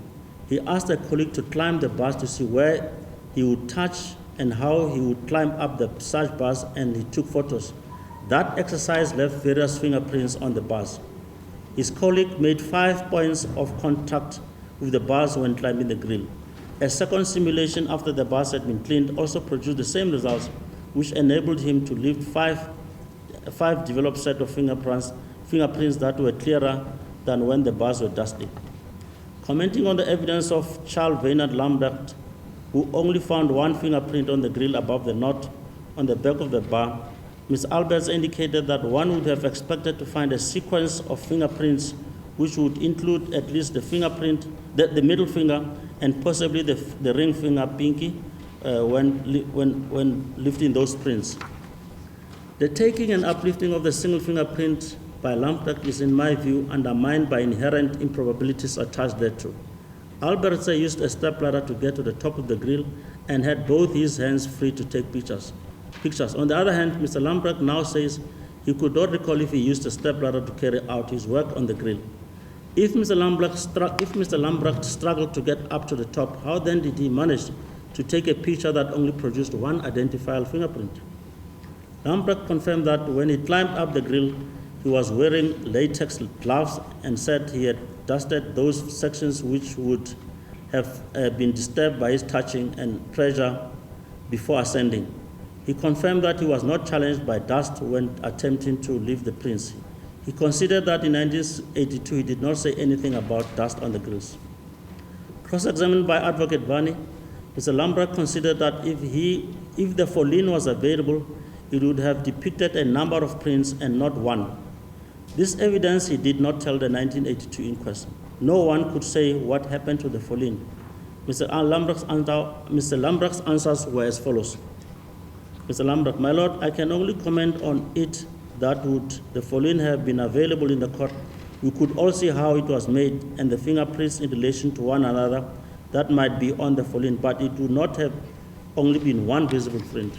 He asked a colleague to climb the bars to see where he would touch and how he would climb up the search bars, and he took photos. That exercise left various fingerprints on the bars. His colleague made 5 points of contact with the bars when climbing the grill. A second simulation after the bars had been cleaned also produced the same results, which enabled him to lift five developed set of fingerprints that were clearer than when the bars were dusty. Commenting on the evidence of Charles Vaynard Lambert, who only found 1 fingerprint on the grill above the knot on the back of the bar, Ms. Alberts indicated that one would have expected to find a sequence of fingerprints which would include at least the fingerprint, the middle finger, and possibly the ring finger, pinky, when lifting those prints. The taking and uplifting of the single fingerprint by Lambert is, in my view, undermined by inherent improbabilities attached thereto. Alberts used a stepladder to get to the top of the grill and had both his hands free to take pictures. On the other hand, Mr. Lambert now says he could not recall if he used a stepladder to carry out his work on the grill. If Mr. Lambert struggled to get up to the top, how then did he manage to take a picture that only produced 1 identifiable fingerprint? Lambert confirmed that when he climbed up the grill, he was wearing latex gloves and said he had dusted those sections which would have been disturbed by his touching and pressure before ascending. He confirmed that he was not challenged by dust when attempting to lift the prints. He considered that in 1982 he did not say anything about dust on the grills. Cross-examined by Advocate Vani, Mr. Lambert considered that if the Follin was available, it would have depicted a number of prints and not 1. This evidence he did not tell the 1982 inquest. No one could say what happened to the Follin. Mr. Lambert's answers were as follows. Mr. Lambert, my lord, I can only comment on it that would the Follin have been available in the court, we could all see how it was made and the fingerprints in relation to one another that might be on the Follin, but it would not have only been 1 visible print.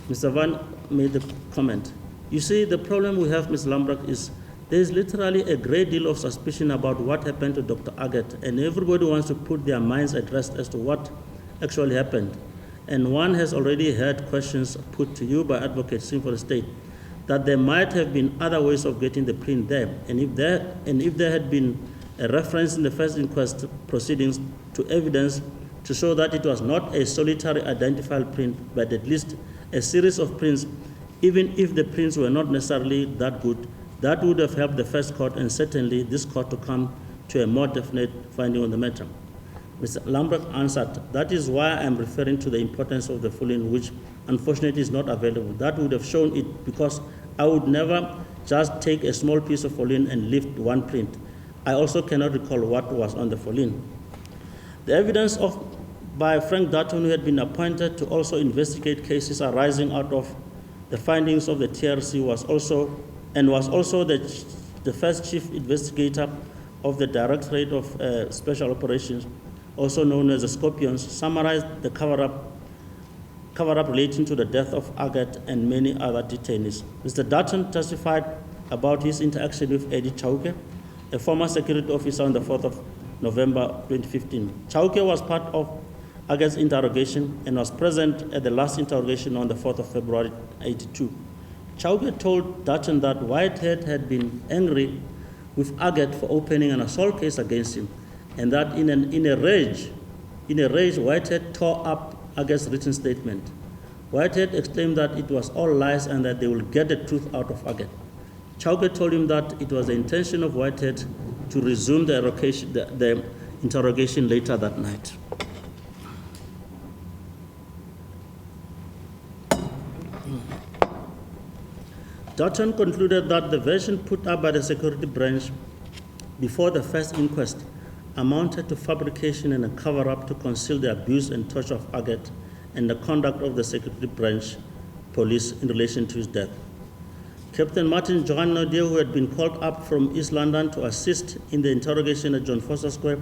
Mr. Van made the comment. You see, the problem we have, Mr. Lambert, is there is literally a great deal of suspicion about what happened to Dr. Agget, and everybody wants to put their minds at rest as to what actually happened. And one has already heard questions put to you by advocates for the state that there might have been other ways of getting the print there. And if there had been a reference in the first inquest proceedings to evidence to show that it was not a solitary identifiable print, but at least a series of prints, even if the prints were not necessarily that good, that would have helped the first court and certainly this court to come to a more definite finding on the matter. Mr. Lambert answered, that is why I am referring to the importance of the Follin, which unfortunately is not available. That would have shown it, because I would never just take a small piece of Follin and lift 1 print. I also cannot recall what was on the Follin. The evidence of by Frank Dutton, who had been appointed to also investigate cases arising out of the findings of the TRC, was also the first chief investigator of the Directorate of Special Operations, also known as the Scorpions, summarized the cover-up relating to the death of AGGETT and many other detainees. Mr. Dutton testified about his interaction with Eddie Chauke, a former security officer, on the 4th of November 2015. Chauke was part of AGGETT's interrogation and was present at the last interrogation on the 4th of February 82. Chauke told Dutton that Whitehead had been angry with AGGETT for opening an assault case against him, and that in a rage, Whitehead tore up AGGETT's written statement. Whitehead exclaimed that it was all lies and that they will get the truth out of AGGETT. Chauke told him that it was the intention of Whitehead to resume the interrogation later that night. Dutton concluded that the version put up by the security branch before the first inquest amounted to fabrication and a cover-up to conceal the abuse and torture of AGGETT and the conduct of the security branch police in relation to his death. Captain Martin Johan Nadir, who had been called up from East London to assist in the interrogation at John Foster Square,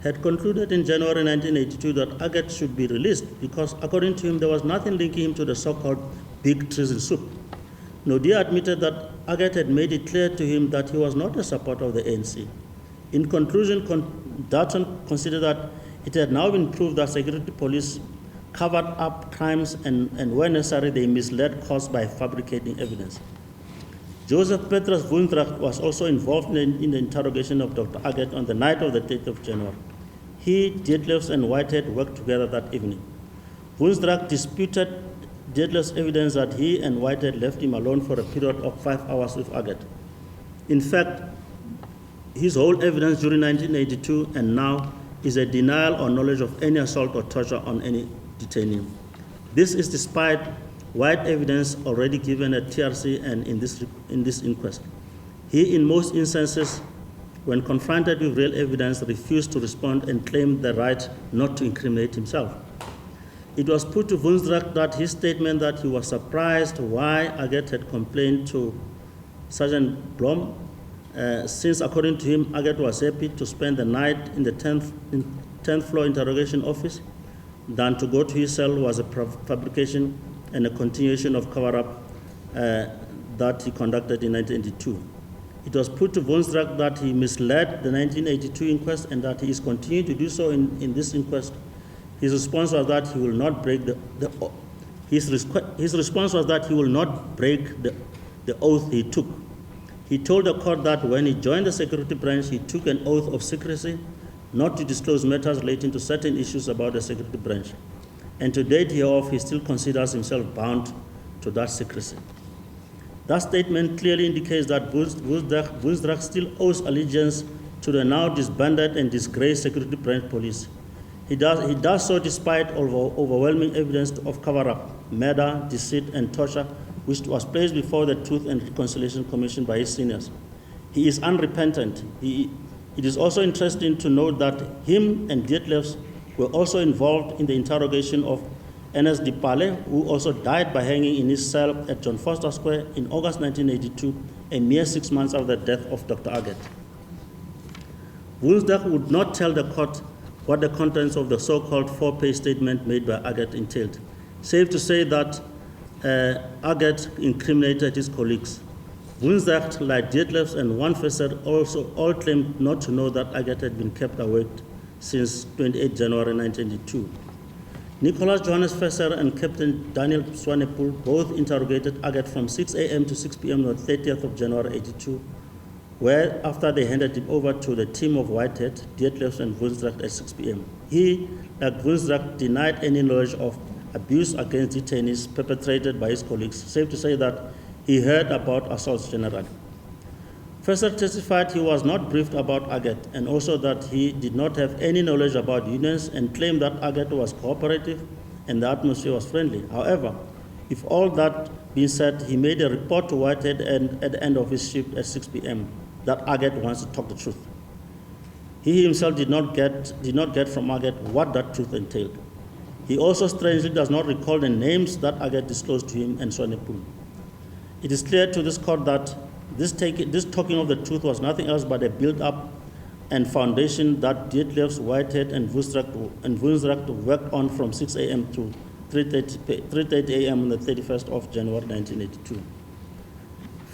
had concluded in January 1982 that AGGETT should be released because, according to him, there was nothing linking him to the so-called big treason soup. Nadir admitted that AGGETT had made it clear to him that he was not a supporter of the ANC. In conclusion, Dutton considered that it had now been proved that security police covered up crimes and where necessary, they misled courts by fabricating evidence. Joseph Petrus Woensdracht was also involved in the interrogation of Dr. AGGETT on the night of the 8th of January. He, Detlefs, and Whitehead worked together that evening. Woensdracht disputed Detlefs' evidence that he and Whitehead left him alone for a period of 5 hours with AGGETT. In fact, his whole evidence during 1982 and now is a denial or knowledge of any assault or torture on any detainee. This is despite wide evidence already given at TRC and in this inquest. He, in most instances, when confronted with real evidence, refused to respond and claimed the right not to incriminate himself. It was put to Woensdracht that his statement that he was surprised why AGGETT had complained to Sergeant Blom, since according to him, AGGETT was happy to spend the night in the 10th floor interrogation office than to go to his cell, was a fabrication and a continuation of cover-up that he conducted in 1982. It was put to Woensdracht that he misled the 1982 inquest and that he is continuing to do so in this inquest. His response was that he will not break his response was that he will not break the oath he took. He told the court that when he joined the security branch, he took an oath of secrecy not to disclose matters relating to certain issues about the security branch. And to date hereof, he still considers himself bound to that secrecy. That statement clearly indicates that Woensdracht still owes allegiance to the now disbanded and disgraced security branch police. He does so despite overwhelming evidence of cover-up, murder, deceit, and torture, which was placed before the Truth and Reconciliation Commission by his seniors. He is unrepentant. It is also interesting to note that him and Detlefs were also involved in the interrogation of Ernest Dipale, who also died by hanging in his cell at John Foster Square in August 1982, a mere 6 months after the death of Dr. AGGETT. Woensdracht would not tell the court what the contents of the so-called 4-page statement made by AGGETT entailed. Safe to say that AGGETT incriminated his colleagues. Woensdracht, like Detlefs and one officer, also all claimed not to know that AGGETT had been kept awake since 28 January 1982. Nicholas Johannes Fesser and Captain Daniel Swanepoel both interrogated AGGETT from 6 a.m. to 6 p.m. on the 30th of January 82, where after they handed him over to the team of Whitehead, Detlefs, and Woensdracht at 6 p.m. He, like Woensdracht, denied any knowledge of abuse against detainees perpetrated by his colleagues. Safe to say that he heard about assaults generally. Fesser testified he was not briefed about AGGETT and also that he did not have any knowledge about unions and claimed that AGGETT was cooperative and the atmosphere was friendly. However, if all that being said, he made a report to Whitehead and at the end of his shift at 6 p.m. that AGGETT wants to talk the truth. He himself did not get from AGGETT what that truth entailed. He also strangely does not recall the names that AGGETT disclosed to him and Swanepoel. It is clear to this court that this talking of the truth was nothing else but a build-up and foundation that Dietlefs, Whitehead, and Woensdracht worked on from 6 a.m. to 3:30 a.m. on the 31st of January 1982.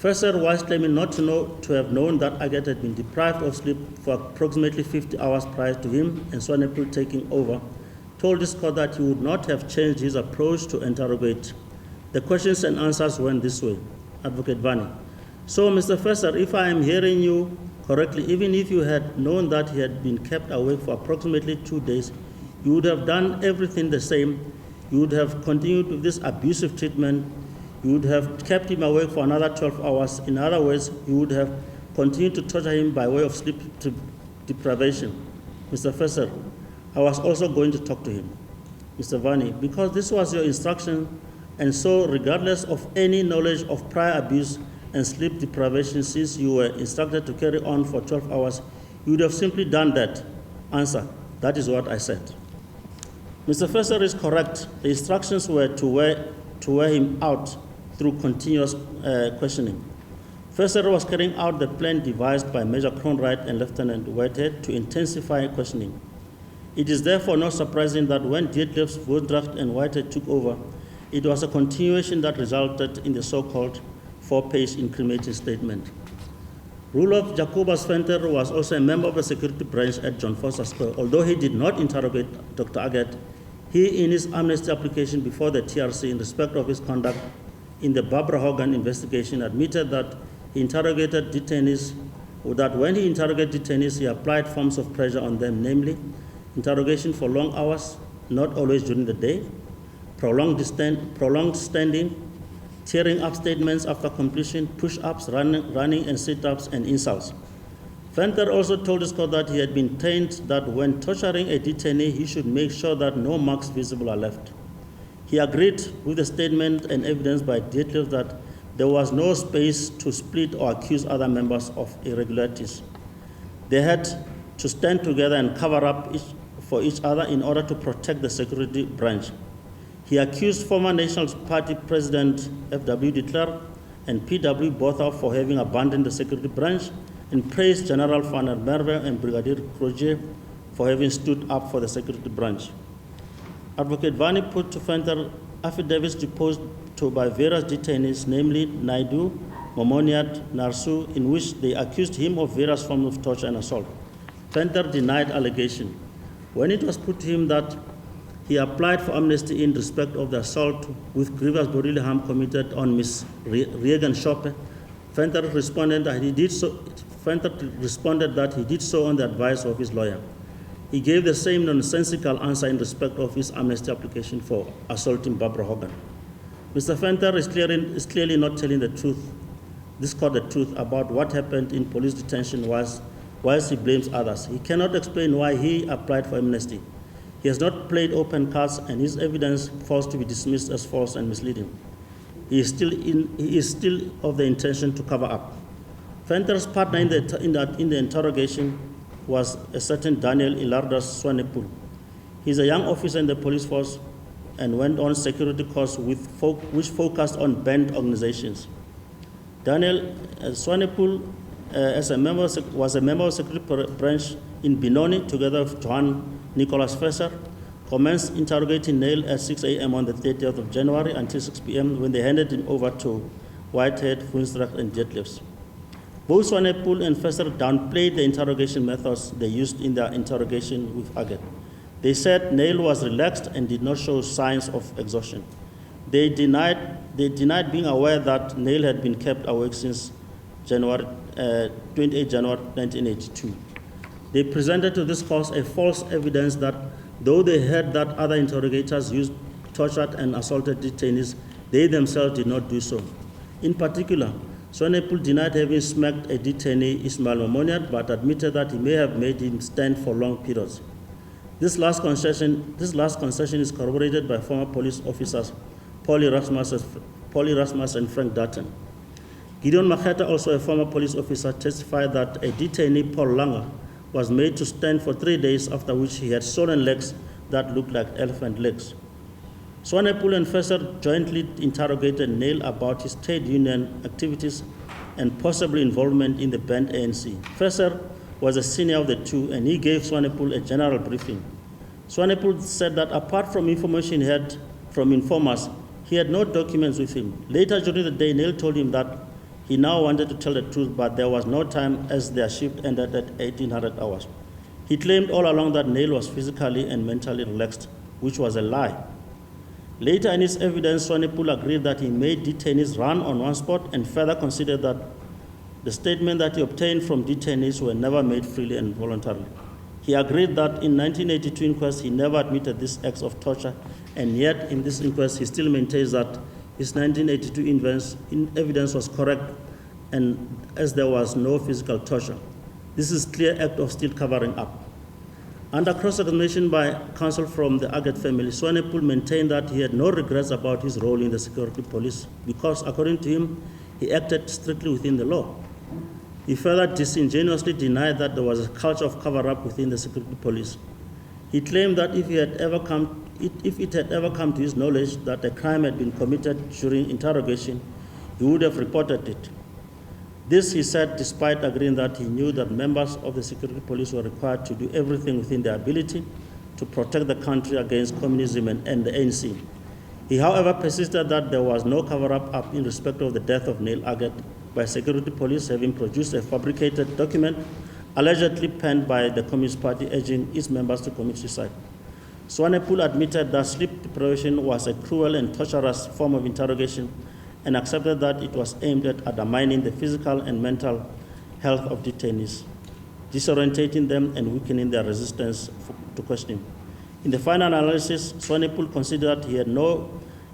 Fesser, whilst claiming not to have known that AGGETT had been deprived of sleep for approximately 50 hours prior to him and Swanepoel taking over, told this court that he would not have changed his approach to interrogate. The questions and answers went this way. Advocate Vani. So, Mr. Fesser, if I am hearing you correctly, even if you had known that he had been kept awake for approximately 2 days, you would have done everything the same. You would have continued with this abusive treatment. You would have kept him awake for another 12 hours. In other words, you would have continued to torture him by way of sleep deprivation. Mr. Fesser, I was also going to talk to him. Mr. Vani, because this was your instruction, and so regardless of any knowledge of prior abuse and sleep deprivation, since you were instructed to carry on for 12 hours, you would have simply done that. Answer, that is what I said. Mr. Fesser is correct. The instructions were to wear him out through continuous questioning. Fesser was carrying out the plan devised by Major Kronwright and Lieutenant Whitehead to intensify questioning. It is therefore not surprising that when Dietlefs, Woensdracht, and Whitehead took over, it was a continuation that resulted in the so-called 4-page incriminating statement. Roelof Jacobus Venter was also a member of the security branch at John Foster Square. Although he did not interrogate Dr. AGGETT, he, in his amnesty application before the TRC in respect of his conduct in the Barbara Hogan investigation, admitted that he interrogated detainees, that when he interrogated detainees, he applied forms of pressure on them, namely interrogation for long hours, not always during the day, prolonged standing, tearing up statements after completion, push-ups, running and sit-ups, and insults. Venter also told his court that he had been trained that when torturing a detainee, he should make sure that no marks visible are left. He agreed with the statement and evidence by Dietlefs that there was no space to split or accuse other members of irregularities. They had to stand together and cover up for each other in order to protect the security branch. He accused former National Party President F.W. de Klerk and P.W. Botha for having abandoned the security branch and praised General van der Merwe and Brigadier Crozier for having stood up for the security branch. Advocate Vani put to Venter affidavits deposed to by various detainees, namely Naidu, Momoniat, Narsu, in which they accused him of various forms of torture and assault. Venter denied allegation. When it was put to him that he applied for amnesty in respect of the assault with grievous bodily harm committed on Ms. Reagan Schoppe, Venter responded that he did so. Venter responded that he did so on the advice of his lawyer. He gave the same nonsensical answer in respect of his amnesty application for assaulting Barbara Hogan. Mr. Venter is clearly not telling the truth, this court the truth about what happened in police detention whilst he blames others. He cannot explain why he applied for amnesty. He has not played open cards, and his evidence falls to be dismissed as false and misleading. He is still of the intention to cover up. Venter's partner in the interrogation was a certain Daniel Ilardas Swanepoel. He is a young officer in the police force and went on security course which focused on banned organizations. Daniel Swanepoel was a member of security branch in Benoni together with Johan Nicholas Fesser, commenced interrogating NIEL at 6 a.m. on the 30th of January until 6 p.m. when they handed him over to Whitehead, Woensdracht, and Dietlefs. Both Swanepoel and Fesser downplayed the interrogation methods they used in their interrogation with AGGETT. They said NIEL was relaxed and did not show signs of exhaustion. They denied being aware that NIEL had been kept awake since 28 January 1982. They presented to this court a false evidence that though they heard that other interrogators used tortured and assaulted detainees, they themselves did not do so. In particular, Swanepoel denied having smacked a detainee, Ismail Momoniat, but admitted that he may have made him stand for long periods. This last concession is corroborated by former police officers Paul Erasmus and Frank Dutton. Gideon Maketa, also a former police officer, testified that a detainee, Paul Langer, was made to stand for 3 days, after which he had swollen legs that looked like elephant legs. Swanepoel and Fesser jointly interrogated Neil about his trade union activities and possible involvement in the banned ANC. Fesser was a senior of the two, and he gave Swanepoel a general briefing. Swanepoel said that apart from information he had from informers, he had no documents with him. Later during the day, Neil told him that he now wanted to tell the truth, but there was no time as their shift ended at 1800 hours. He claimed all along that Neil was physically and mentally relaxed, which was a lie. Later in his evidence, Swanepoel agreed that he made detainees run on one spot and further considered that the statement that he obtained from detainees were never made freely and voluntarily. He agreed that in 1982 inquest, he never admitted this acts of torture, and yet in this inquest, he still maintains that his 1982 evidence was correct, and as there was no physical torture. This is a clear act of still covering up. Under cross-examination by counsel from the AGGETT family, Swanepoel maintained that he had no regrets about his role in the security police because, according to him, he acted strictly within the law. He further disingenuously denied that there was a culture of cover-up within the security police. He claimed that if it had ever come to his knowledge that a crime had been committed during interrogation, he would have reported it. This, he said, despite agreeing that he knew that members of the security police were required to do everything within their ability to protect the country against communism and the ANC. He, however, persisted that there was no cover-up in respect of the death of Neil AGGETT by security police, having produced a fabricated document allegedly penned by the Communist Party urging its members to commit suicide. Swanepoel admitted that sleep deprivation was a cruel and torturous form of interrogation and accepted that it was aimed at undermining the physical and mental health of detainees, disorientating them and weakening their resistance to questioning. In the final analysis, Swanepoel considered he had no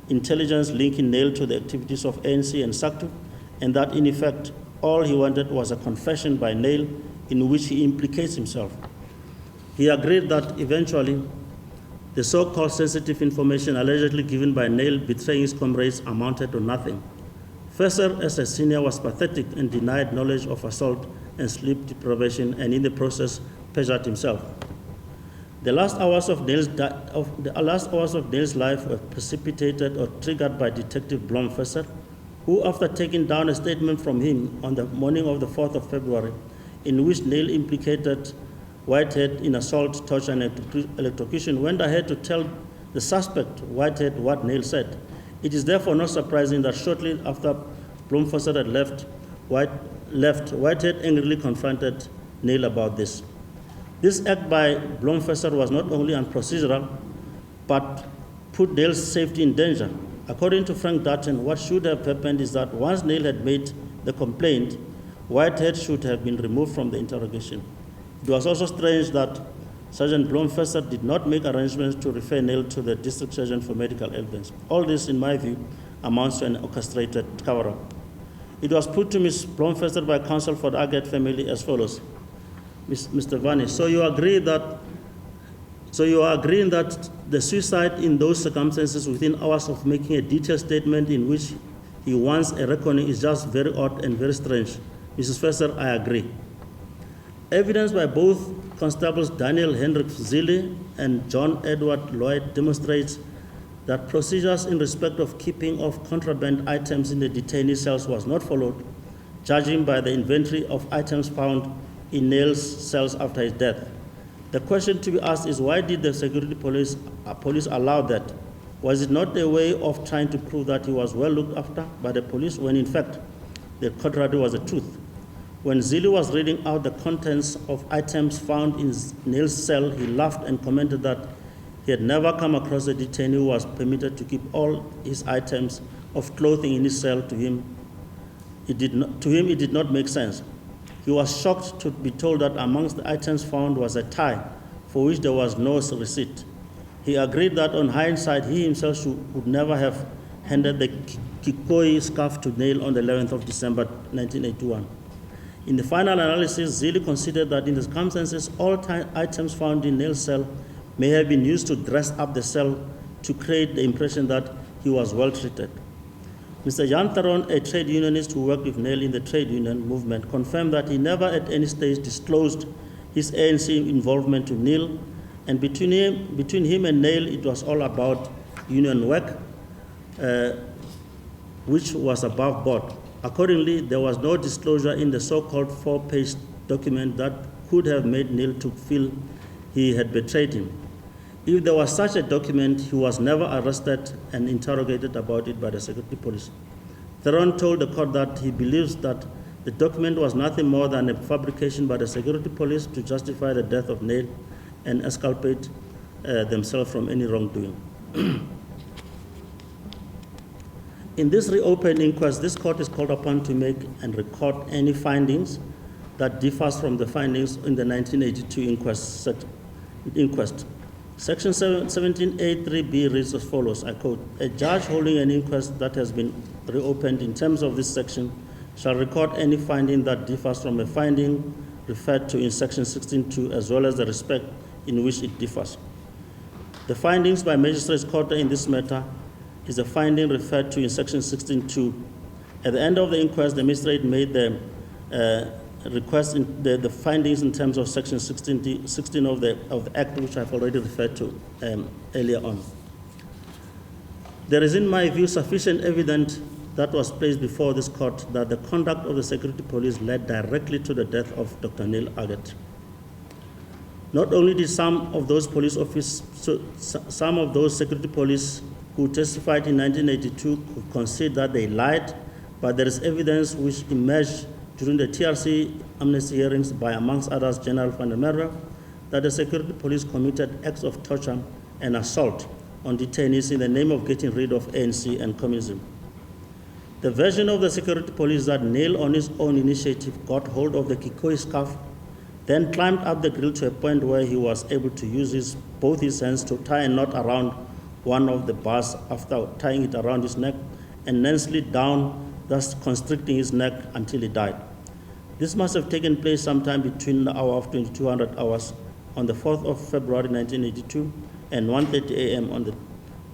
intelligence linking Neil to the activities of ANC and SACTU, and that in effect, all he wanted was a confession by Neil in which he implicates himself. He agreed that eventually, the so-called sensitive information allegedly given by Neil betraying his comrades amounted to nothing. Fesser, as a senior, was pathetic and denied knowledge of assault and sleep deprivation, and in the process, perjured himself. The last hours of Neil's life were precipitated or triggered by Detective Blom Fesser, who, after taking down a statement from him on the morning of the 4th of February, in which Neil implicated Whitehead in assault, torture, and electrocution, went ahead to tell the suspect, Whitehead, what Neil said. It is therefore not surprising that shortly after Blomfoster had left, Whitehead angrily confronted Neil about this. This act by Blomfoster was not only unprocedural, but put Neil's safety in danger. According to Frank Dutton, what should have happened is that once Neil had made the complaint, Whitehead should have been removed from the interrogation. It was also strange that Sergeant Blomfoster did not make arrangements to refer Neil to the district surgeon for medical evidence. All this, in my view, amounts to an orchestrated cover-up. It was put to Ms. Blomfoster by counsel for the AGGETT family as follows. Mr. Vani, so you are agreeing that the suicide in those circumstances within hours of making a detailed statement in which he wants a reckoning is just very odd and very strange. Mrs. Fesser, I agree. Evidence by both Constables Daniel Hendrik Zille and John Edward Lloyd demonstrates that procedures in respect of keeping of contraband items in the detainee cells was not followed, judging by the inventory of items found in Neil's cells after his death. The question to be asked is, why did the security police allow that? Was it not a way of trying to prove that he was well looked after by the police when in fact the contrary was the truth? When Zille was reading out the contents of items found in Neil's cell, he laughed and commented that he had never come across a detainee who was permitted to keep all his items of clothing in his cell. To him, it did not make sense. He was shocked to be told that amongst the items found was a tie for which there was no receipt. He agreed that on hindsight, he himself would never have handed the Kikoi scarf to Neil on the 11th of December 1981. In the final analysis, Zille considered that in the circumstances, all items found in Neil's cell may have been used to dress up the cell to create the impression that he was well treated. Mr. Jan Theron, a trade unionist who worked with Neil in the trade union movement, confirmed that he never at any stage disclosed his ANC involvement to Neil And between him and NIEL, it was all about union work, which was above board. Accordingly, there was no disclosure in the so-called 4-page document that could have made NIEL to feel he had betrayed him. If there was such a document, he was never arrested and interrogated about it by the security police. Theron told the court that he believes that the document was nothing more than a fabrication by the security police to justify the death of NIEL and exculpate themselves from any wrongdoing. In this reopened inquest, this court is called upon to make and record any findings that differs from the findings in the 1982 inquest. Section 17A3B reads as follows, I quote, "A judge holding an inquest that has been reopened in terms of this section shall record any finding that differs from a finding referred to in section 16.2 as well as the respect in which it differs. The findings by magistrates court in this matter is a finding referred to in section 16.2. At the end of the inquest, the magistrate made the request in the findings in terms of section 16 of the Act, which I've already referred to earlier on. There is, in my view, sufficient evidence that was placed before this court that the conduct of the security police led directly to the death of Dr. NIEL AGGETT. Not only did some of those security police who testified in 1982 concede that they lied, but there is evidence which emerged during the TRC amnesty hearings by, amongst others, General Van der Merwe, that the security police committed acts of torture and assault on detainees in the name of getting rid of ANC and communism. The version of the security police that NIEL, on his own initiative, got hold of the Kikoi scarf, then climbed up the grill to a point where he was able to use both his hands to tie a knot around one of the bars after tying it around his neck, and then slid down, thus constricting his neck until he died. This must have taken place sometime between the hour of 2200 hours on the 4th of February 1982 and 1:30 a.m. on the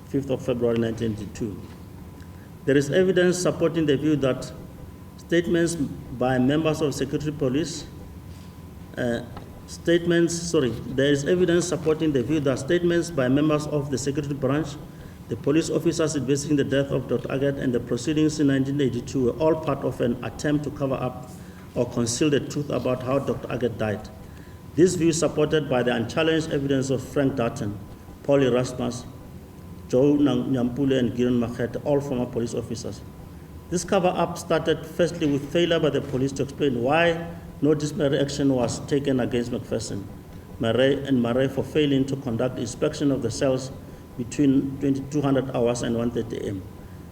5th of February 1982. There is evidence supporting the view that statements by members of security police there is evidence supporting the view that statements by members of the security branch, the police officers investigating the death of Dr. AGGETT, and the proceedings in 1982 were all part of an attempt to cover up or conceal the truth about how Dr. AGGETT died. This view is supported by the unchallenged evidence of Frank Dutton, Paul Erasmus, Joe Nyampule, and Gideon Makete, all former police officers. This cover-up started firstly with failure by the police to explain why no disciplinary action was taken against McPherson, Murray for failing to conduct inspection of the cells between 2200 hours and 1:30 a.m.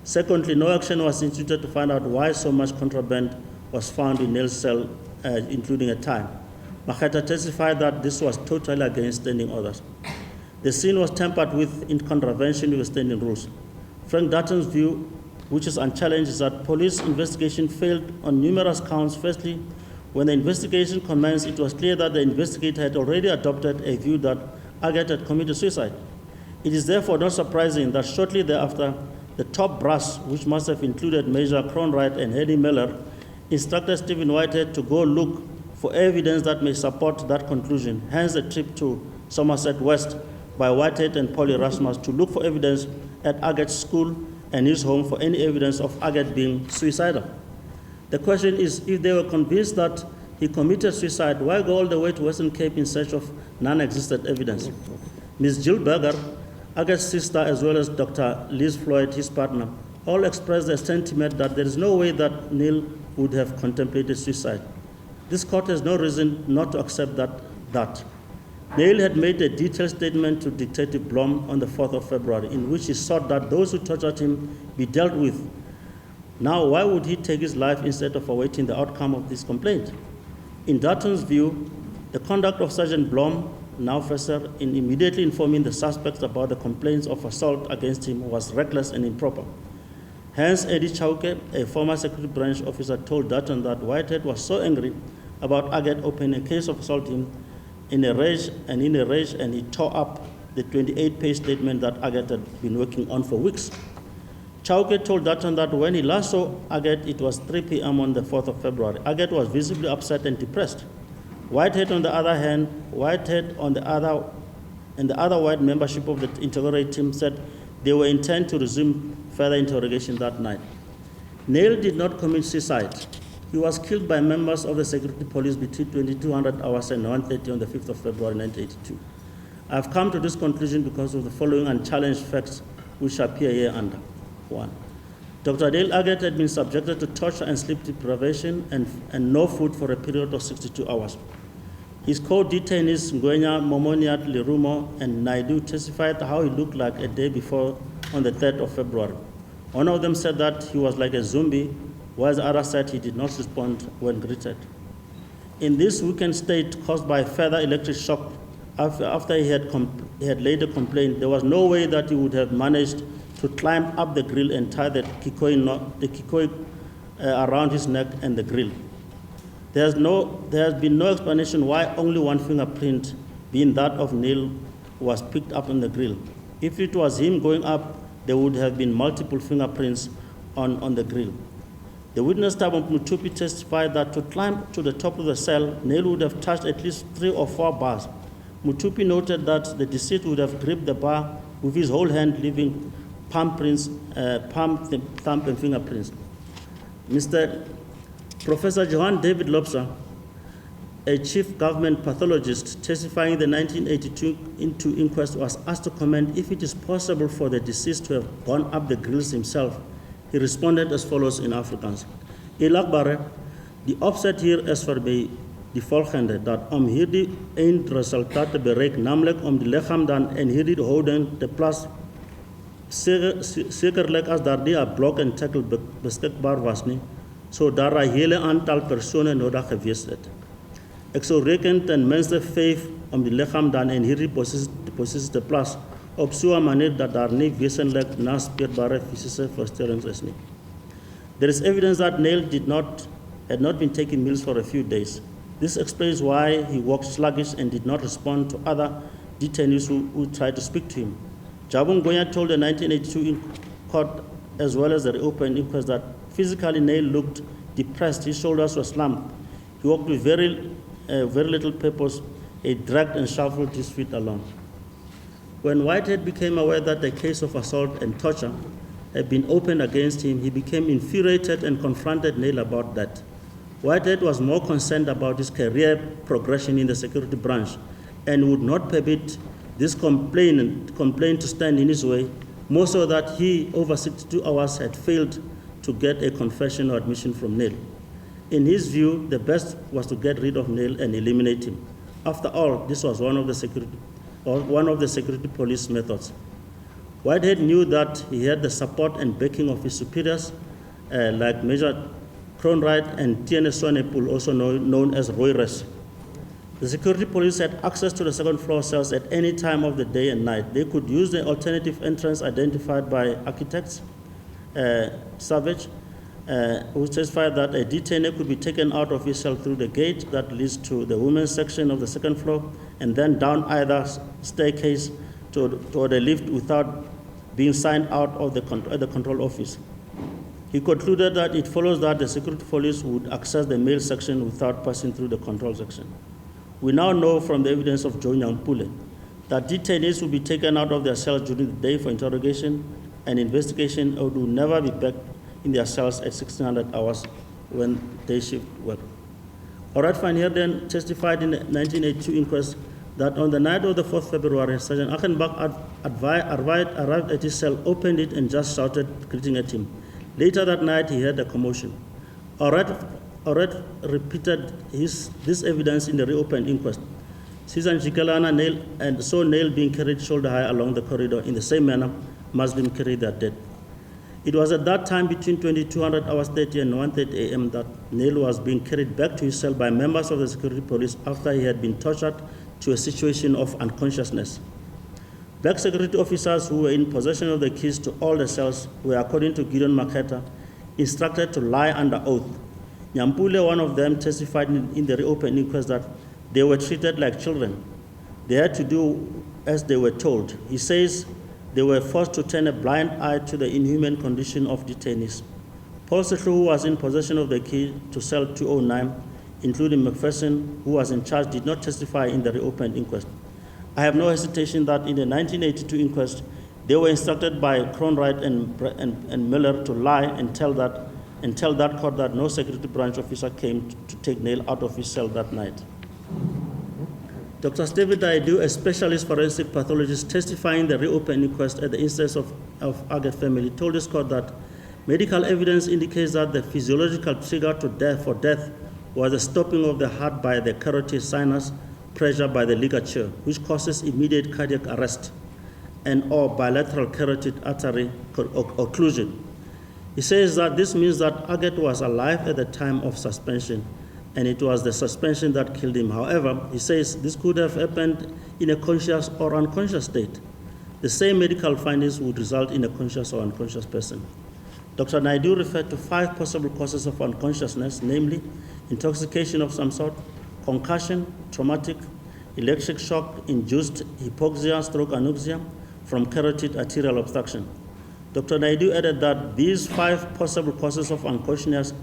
Secondly, no action was instituted to find out why so much contraband was found in NIEL's cell, including a tie. Makete testified that this was totally against standing orders. The scene was tampered with in contravention with standing rules. Frank Dutton's view, which is unchallenged, is that police investigation failed on numerous counts. Firstly, when the investigation commenced, it was clear that the investigator had already adopted a view that AGGETT had committed suicide. It is therefore not surprising that shortly thereafter, the top brass, which must have included Major Cronwright and Henry Miller, instructed Stephen Whitehead to go look for evidence that may support that conclusion. Hence the trip to Somerset West by Whitehead and Paul Erasmus to look for evidence at AGGETT's school and his home for any evidence of AGGETT being suicidal. The question is, if they were convinced that he committed suicide, why go all the way to Western Cape in search of non-existent evidence? Ms. Jill Berger, AGGETT's sister, as well as Dr. Liz Floyd, his partner, all expressed their sentiment that there is no way that NIEL would have contemplated suicide. This court has no reason not to accept that. NIEL had made a detailed statement to Detective Blom on the 4th of February, in which he sought that those who tortured him be dealt with. Now, why would he take his life instead of awaiting the outcome of this complaint? In Dutton's view, the conduct of Sergeant Blom, now officer, in immediately informing the suspects about the complaints of assault against him was reckless and improper. Hence, Eddie Chauke, a former security branch officer, told Dutton that Whitehead was so angry about AGGETT opening a case of assault him in a rage, and he tore up the 28-page statement that AGGETT had been working on for weeks. Chauke told Dutton that when he last saw AGGETT, it was 3 p.m. on the 4th of February. AGGETT was visibly upset and depressed. Whitehead, on the other and the other white membership of the interrogatory team said they were intent to resume further interrogation that night. NIEL did not commit suicide. He was killed by members of the security police between 2200 hours and 1:30 on the 5th of February 1982. I've come to this conclusion because of the following unchallenged facts which appear here under. 1. Dr. Dale Aggett had been subjected to torture and sleep deprivation and no food for a period of 62 hours. His co-detainees, Ngwenya, Momoniat, Lirumo, and Naidu testified how he looked like a day before on the 3rd of February. One of them said that he was like a zombie, while the other said he did not respond when greeted. In this weakened state caused by further electric shock, after he had later complained, there was no way that he would have managed to climb up the grill and tie the kikoi around his neck and the grill. There has been no explanation why only one fingerprint, being that of NIEL, was picked up on the grill. If it was him going up, there would have been multiple fingerprints on the grill. The witness, Thabo Mutupi, testified that to climb to the top of the cell, NIEL would have touched at least 3 or 4 bars. Mutupi noted that the deceased would have gripped the bar with his whole hand, leaving palm, thumb, and fingerprints. Mr. Professor Johan David Lobser, a chief government pathologist testifying in the 1982 inquest, was asked to comment if it is possible for the deceased to have gone up the grills himself. He responded as follows in Afrikaans. Ilakbare, die opzet hier is vir die volgende, dat hierdie eindresultate bereik, namelijk die lichaam dan in hierdie houding te plaas, sekerlik as daar die blok en tackle beskikbaar was nie, so daar 'n hele aantal persone nodig gewees het. Ek sou reken ten minste 5 die lichaam dan in hierdie posisie te plaas, op so 'n manier dat daar nie wesenlik naspeurbare fisiese verstellings is nie. There is evidence that NIEL had not been taking meals for a few days. This explains why he walked sluggish and did not respond to other detainees who tried to speak to him. Jabu Ngwenya told the 1982 court, as well as the reopened inquest, that physically NIEL looked depressed. His shoulders were slumped. He walked with very little purpose. He dragged and shuffled his feet along. When Whitehead became aware that a case of assault and torture had been opened against him, he became infuriated and confronted NIEL about that. Whitehead was more concerned about his career progression in the security branch and would not permit this complaint to stand in his way, more so that he, over 62 hours, had failed to get a confession or admission from NIEL. In his view, the best was to get rid of NIEL and eliminate him. After all, this was one of the security police methods. Whitehead knew that he had the support and backing of his superiors, like Major Kronwright and Tiene Sonepul, also known as Royres. The security police had access to the second floor cells at any time of the day and night. They could use the alternative entrance identified by architects, Savage, who testified that a detainee could be taken out of his cell through the gate that leads to the women's section of the second floor and then down either staircase to the lift without being signed out of the control office. He concluded that it follows that the security police would access the male section without passing through the control section. We now know from the evidence of Joe Nyampule that detainees will be taken out of their cells during the day for interrogation and investigation, or will never be back in their cells at 1600 hours when day shift work. Orat van Heerden testified in the 1982 inquest that on the night of the 4th February, Sergeant Achenbach arrived at his cell, opened it, and just shouted, greeting at him. Later that night, he heard a commotion. Orat repeated this evidence in the reopened inquest. Susan Jikalana saw NIEL being carried shoulder high along the corridor in the same manner Muslims carry their dead. It was at that time between 2200 hours 30 and 1:30 a.m. that NIEL was being carried back to his cell by members of the security police after he had been tortured to a situation of unconsciousness. Black security officers who were in possession of the keys to all the cells were, according to Gideon Maketa, instructed to lie under oath. Nyampule, one of them, testified in the reopened inquest that they were treated like children. They had to do as they were told. He says they were forced to turn a blind eye to the inhuman condition of detainees. Paul Setlu, who was in possession of the key to cell 209, including McPherson, who was in charge, did not testify in the reopened inquest. I have no hesitation that in the 1982 inquest, they were instructed by Cronwright and Miller to lie and tell that court that no security branch officer came to take Neil out of his cell that night. Dr. David Daidu, a specialist forensic pathologist testifying in the reopened inquest at the instance of AGGETT family, told this court that medical evidence indicates that the physiological trigger for death was the stopping of the heart by the carotid sinus pressure by the ligature, which causes immediate cardiac arrest and or bilateral carotid artery occlusion. He says that this means that AGGETT was alive at the time of suspension, and it was the suspension that killed him. However, he says this could have happened in a conscious or unconscious state. The same medical findings would result in a conscious or unconscious person. Dr. Naidu referred to 5 possible causes of unconsciousness, namely intoxication of some sort, concussion, traumatic, electric shock, induced hypoxia, stroke, anoxia from carotid arterial obstruction. Dr. Naidu added that these were 5 possible causes of unconsciousness.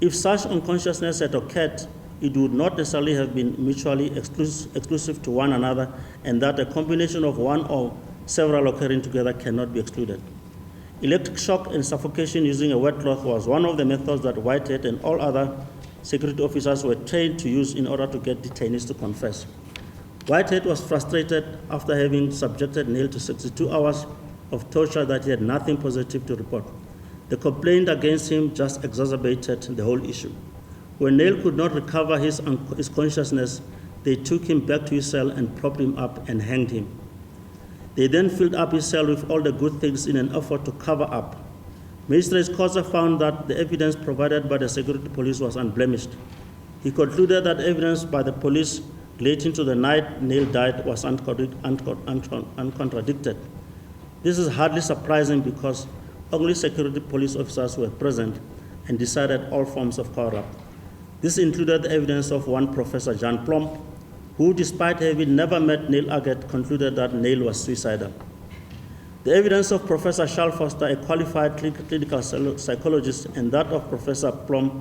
If such unconsciousness had occurred, it would not necessarily have been mutually exclusive to one another, and that a combination of one or several occurring together cannot be excluded. Electric shock and suffocation using a wet cloth was one of the methods that Whitehead and all other security officers were trained to use in order to get detainees to confess. Whitehead was frustrated after having subjected Neil to 62 hours of torture that he had nothing positive to report. The complaint against him just exacerbated the whole issue. When Neil could not recover his consciousness, they took him back to his cell and propped him up and hanged him. They then filled up his cell with all the good things in an effort to cover up. Magistrate Koza found that the evidence provided by the security police was unblemished. He concluded that evidence by the police relating to the night Neil died was uncontradicted. This is hardly surprising because only security police officers were present and decided all forms of cover-up. This included the evidence of one Professor Jan Plomp, who, despite having never met Neil AGGETT, concluded that Neil was suicidal. The evidence of Professor Charles Foster, a qualified clinical psychologist, and that of Professor Plomp,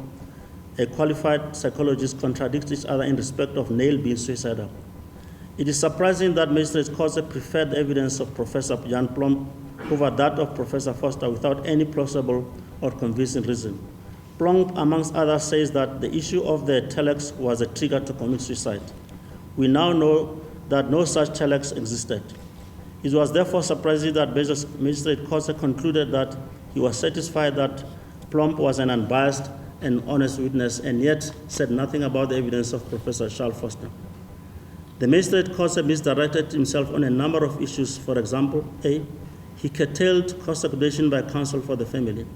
a qualified psychologist, contradict each other in respect of Neil being suicidal. It is surprising that Magistrate Koza preferred the evidence of Professor Jan Plomp over that of Professor Foster without any plausible or convincing reason. Plomp, amongst others, says that the issue of the telex was a trigger to commit suicide. We now know that no such telex existed. It was therefore surprising that Magistrate Koza concluded that he was satisfied that Plomp was an unbiased and honest witness, and yet said nothing about the evidence of Professor Charles Foster. The Magistrate Koza misdirected himself on a number of issues. For example, A, he curtailed cross-examination by counsel for the family.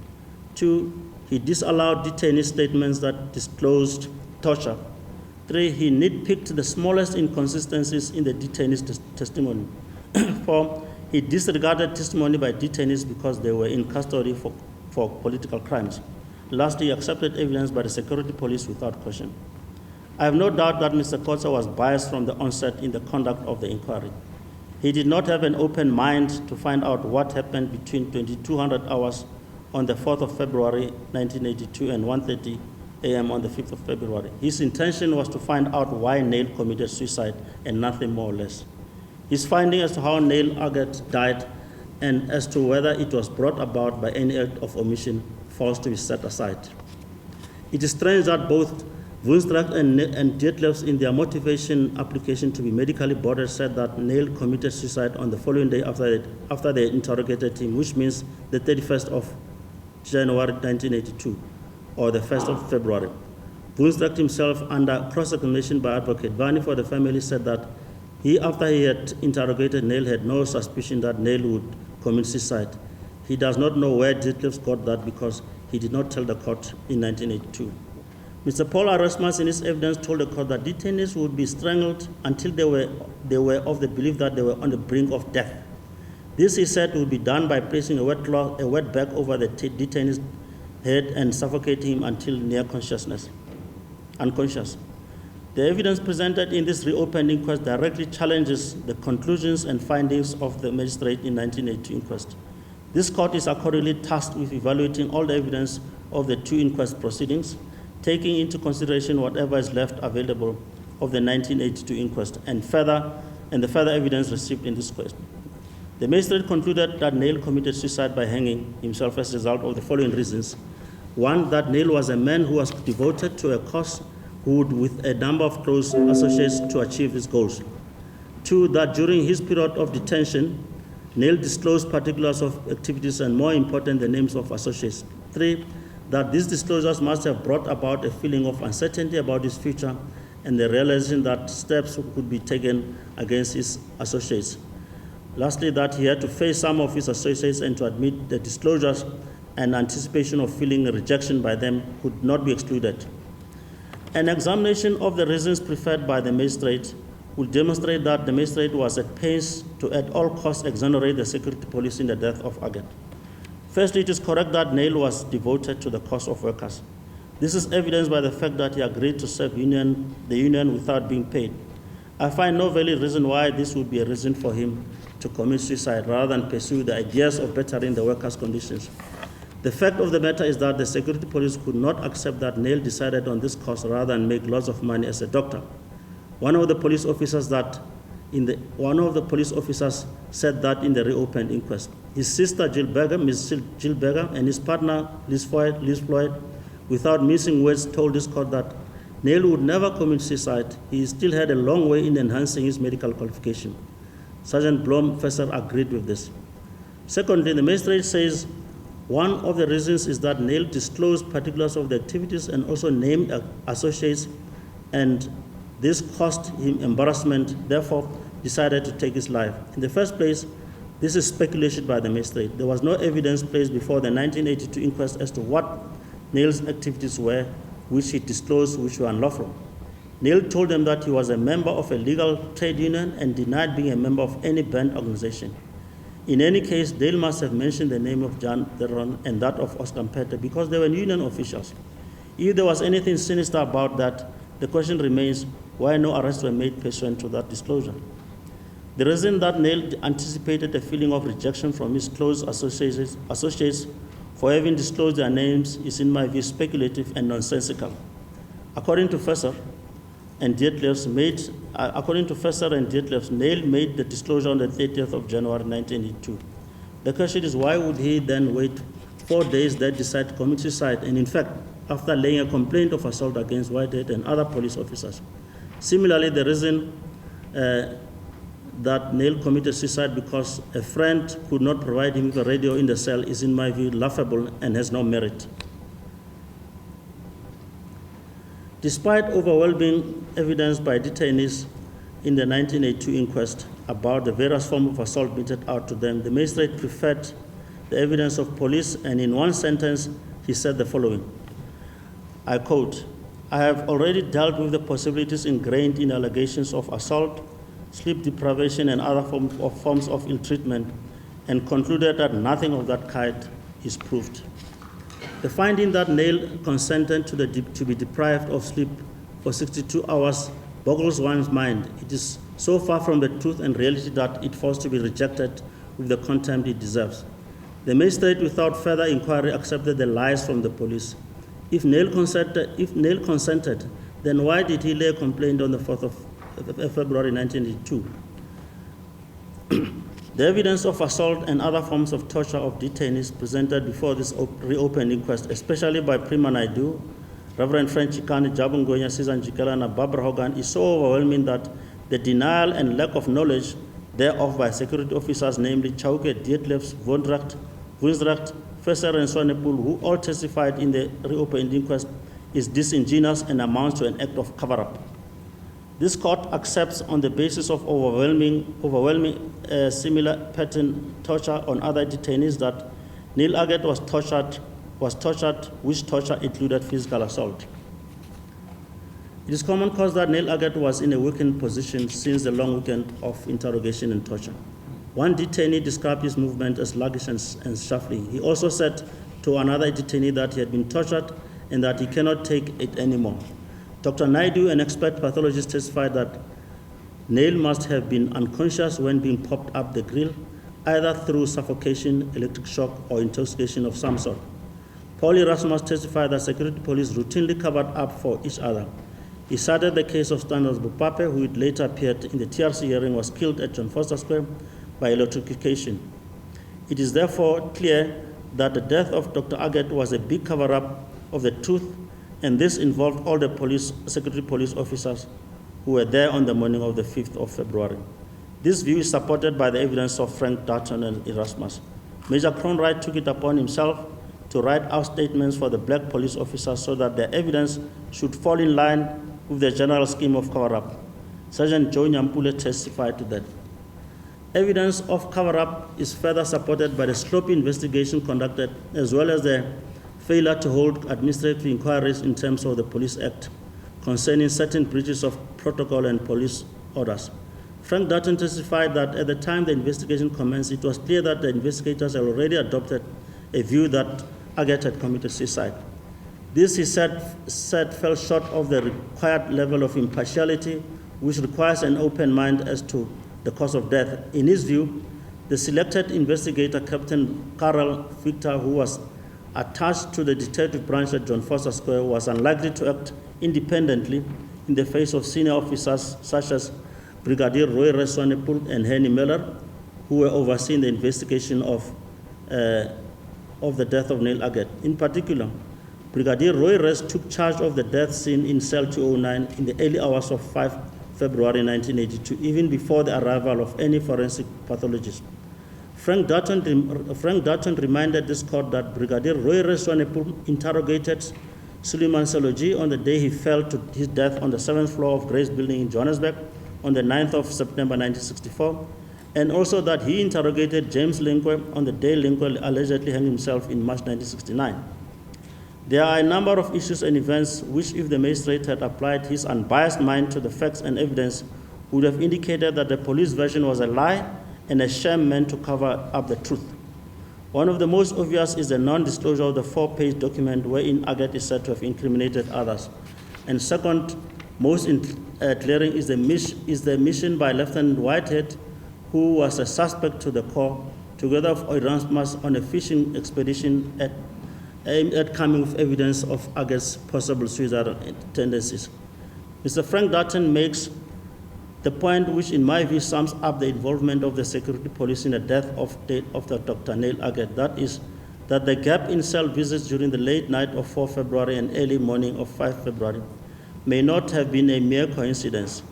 2, he disallowed detainee statements that disclosed torture. 3, he nitpicked the smallest inconsistencies in the detainee's testimony. 4, he disregarded testimony by detainees because they were in custody for political crimes. Lastly, he accepted evidence by the security police without question. I have no doubt that Mr. Koza was biased from the onset in the conduct of the inquiry. He did not have an open mind to find out what happened between 2200 hours on the 4th of February 1982 and 1:30 a.m. on the 5th of February. His intention was to find out why Neil committed suicide and nothing more or less. His finding as to how Neil AGGETT died and as to whether it was brought about by any act of omission falls to be set aside. It is strange that both Woensdracht and Dietlefs in their motivation application to be medically boarded said that Neil committed suicide on the following day after they interrogated him, which means the 31st of January 1982 or the 1st of February. Woensdracht himself, under cross-examination by Advocate Vani for the family, said that he, after he had interrogated Neil, had no suspicion that Neil would commit suicide. He does not know where Dietlefs got that because he did not tell the court in 1982. Mr. Paul Erasmus, in his evidence, told the court that detainees would be strangled until they were of the belief that they were on the brink of death. This, he said, would be done by placing a wet bag over the detainee's head and suffocating him until near unconscious. The evidence presented in this reopened inquest directly challenges the conclusions and findings of the magistrate in 1982 inquest. This court is accordingly tasked with evaluating all the evidence of the 2 inquest proceedings, taking into consideration whatever is left available of the 1982 inquest and the further evidence received in this quest. The magistrate concluded that NIEL committed suicide by hanging himself as a result of the following reasons. One, that NIEL was a man who was devoted to a cause who would, with a number of close associates, to achieve his goals. Two, that during his period of detention, NIEL disclosed particulars of activities and, more important, the names of associates. Three, that these disclosures must have brought about a feeling of uncertainty about his future and the realization that steps could be taken against his associates. Lastly, that he had to face some of his associates and to admit the disclosures and anticipation of feeling rejection by them could not be excluded. An examination of the reasons preferred by the magistrate will demonstrate that the magistrate was at pains to at all costs exonerate the security police in the death of AGGETT. Firstly, it is correct that NIEL was devoted to the cause of workers. This is evidenced by the fact that he agreed to serve the union without being paid. I find no valid reason why this would be a reason for him to commit suicide rather than pursue the ideas of bettering the workers' conditions. The fact of the matter is that the security police could not accept that NIEL decided on this cause rather than make lots of money as a doctor. One of the police officers said that in the reopened inquest. His sister Ms. Jill Berger, and his partner Liz Floyd, without missing words, told this court that NIEL would never commit suicide. He still had a long way in enhancing his medical qualification. Sergeant Blom-Fesser agreed with this. Secondly, the magistrate says one of the reasons is that NIEL disclosed particulars of the activities and also named associates, and this caused him embarrassment, therefore decided to take his life. In the first place, this is speculation by the magistrate. There was no evidence placed before the 1982 inquest as to what NIEL's activities were, which he disclosed, which were unlawful. NIEL told them that he was a member of a legal trade union and denied being a member of any banned organization. In any case, NIEL must have mentioned the name of John Theron and that of Oscar Mpete because they were union officials. If there was anything sinister about that, the question remains why no arrests were made pursuant to that disclosure. The reason that NIEL anticipated a feeling of rejection from his close associates for having disclosed their names is, in my view, speculative and nonsensical. According to Fesser and Dietlefs, NIEL made the disclosure on the 30th of January 1982. The question is, why would he then wait 4 days, then decide to commit suicide, and in fact, after laying a complaint of assault against Whitehead and other police officers? Similarly, the reason that NIEL committed suicide because a friend could not provide him with a radio in the cell is, in my view, laughable and has no merit. Despite overwhelming evidence by detainees in the 1982 inquest about the various forms of assault meted out to them, the magistrate preferred the evidence of police, and in one sentence, he said the following, I quote, I have already dealt with the possibilities ingrained in allegations of assault, sleep deprivation, and other forms of ill-treatment, and concluded that nothing of that kind is proved. The finding that NIEL consented to be deprived of sleep for 62 hours boggles one's mind. It is so far from the truth and reality that it falls to be rejected with the contempt it deserves. The magistrate, without further inquiry, accepted the lies from the police. If NIEL consented, then why did he lay a complaint on the 4th of February 1982? The evidence of assault and other forms of torture of detainees presented before this reopened inquest, especially by Prima Naidu, Reverend French Chikane, Jabu Ngonya, Susan Jikela, and Barbara Hogan, is so overwhelming that the denial and lack of knowledge thereof by security officers, namely Chauke, Dietlefs, Wunsdracht, Fesser, and Swanepoel, who all testified in the reopened inquest, is disingenuous and amounts to an act of cover-up. This court accepts on the basis of overwhelming similar pattern torture on other detainees that NIEL AGGETT was tortured, which torture included physical assault. It is common cause that NIEL AGGETT was in a weakened position since the long weekend of interrogation and torture. One detainee described his movement as sluggish and shuffling. He also said to another detainee that he had been tortured and that he cannot take it anymore. Dr. Naidu, an expert pathologist, testified that NIEL must have been unconscious when being popped up the grill, either through suffocation, electric shock, or intoxication of some sort. Paul Erasmus testified that security police routinely covered up for each other. He cited the case of Standards Bupape, who it later appeared in the TRC hearing was killed at John Foster Square by electrocution. It is therefore clear that the death of Dr. Aggett was a big cover-up of the truth, and this involved all the security police officers who were there on the morning of the 5th of February. This view is supported by the evidence of Frank Dutton and Erasmus. Major Cronwright took it upon himself to write out statements for the black police officers so that their evidence should fall in line with the general scheme of cover-up. Sergeant Joe Nyampule testified to that. Evidence of cover-up is further supported by the sloppy investigation conducted, as well as the failure to hold administrative inquiries in terms of the Police Act concerning certain breaches of protocol and police orders. Frank Dutton testified that at the time the investigation commenced, it was clear that the investigators had already adopted a view that Aggett had committed suicide. This, he said fell short of the required level of impartiality, which requires an open mind as to the cause of death. In his view, the selected investigator, Captain Carl Victor, who was attached to the detective branch at John Foster Square, was unlikely to act independently in the face of senior officers such as Brigadier Roy Reswanepul and Henny Miller, who were overseeing the investigation of the death of NIEL Aggett. In particular, Brigadier Roy Res took charge of the death scene in cell 209 in the early hours of 5 February 1982, even before the arrival of any forensic pathologist. Frank Dutton reminded this court that Brigadier Roy Reswanepul interrogated Suleiman Saloji on the day he fell to his death on the 7th floor of Grace Building in Johannesburg on the 9th of September 1964, and also that he interrogated James Linkwe on the day Linkwe allegedly hanged himself in March 1969. There are a number of issues and events which, if the magistrate had applied his unbiased mind to the facts and evidence, would have indicated that the police version was a lie and a sham meant to cover up the truth. One of the most obvious is the non-disclosure of the 4-page document wherein Aggett is said to have incriminated others. And second, most glaring is the mission by Lieutenant Whitehead, who was a suspect to the Corps, together with Erasmus on a fishing expedition aimed at coming with evidence of Aggett's possible suicidal tendencies. Mr. Frank Dutton makes the point which, in my view, sums up the involvement of the security police in the death of Dr. NIEL Aggett. That is, that the gap in cell visits during the late night of 4 February and early morning of 5 February may not have been a mere coincidence.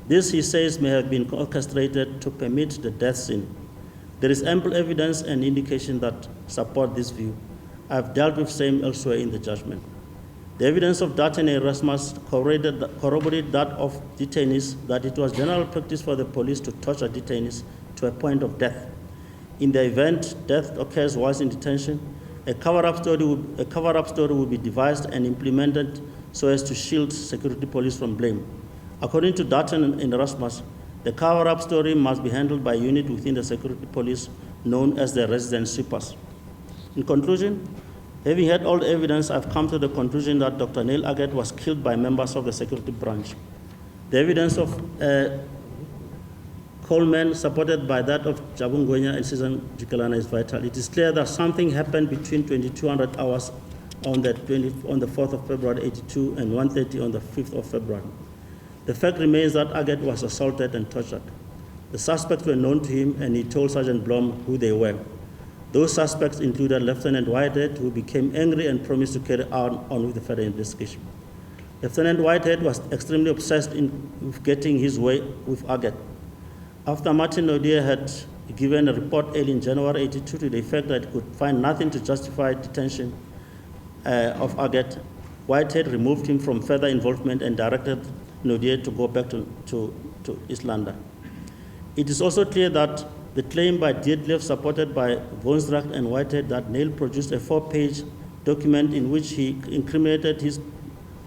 This, he says, may have been orchestrated to permit the death scene. There is ample evidence and indication that support this view. I have dealt with same elsewhere in the judgment. The evidence of Dutton and Erasmus corroborated that of detainees that it was general practice for the police to torture detainees to a point of death. In the event death occurs whilst in detention, a cover-up story would be devised and implemented so as to shield security police from blame. According to Dutton and Erasmus, the cover-up story must be handled by a unit within the security police known as the resident sweepers. In conclusion, having heard all the evidence, I've come to the conclusion that Dr. NIEL Aggett was killed by members of the security branch. The evidence of Coleman, supported by that of Jabu Ngwenya and Susan Jikelana, is vital. It is clear that something happened between 2200 hours on the 4th of February 82 and 1:30 on the 5th of February. The fact remains that Aggett was assaulted and tortured. The suspects were known to him, and he told Sergeant Blom who they were. Those suspects included Lieutenant Whitehead, who became angry and promised to carry on with the further investigation. Lieutenant Whitehead was extremely obsessed with getting his way with Aggett. After Martin Odier had given a report early in January 82 to the effect that he could find nothing to justify detention of Aggett, Whitehead removed him from further involvement and directed Nodier to go back to East London. It is also clear that the claim by Dietleff, supported by Vonsdracht and Whitehead, that NIEL produced a 4-page document in which he incriminated his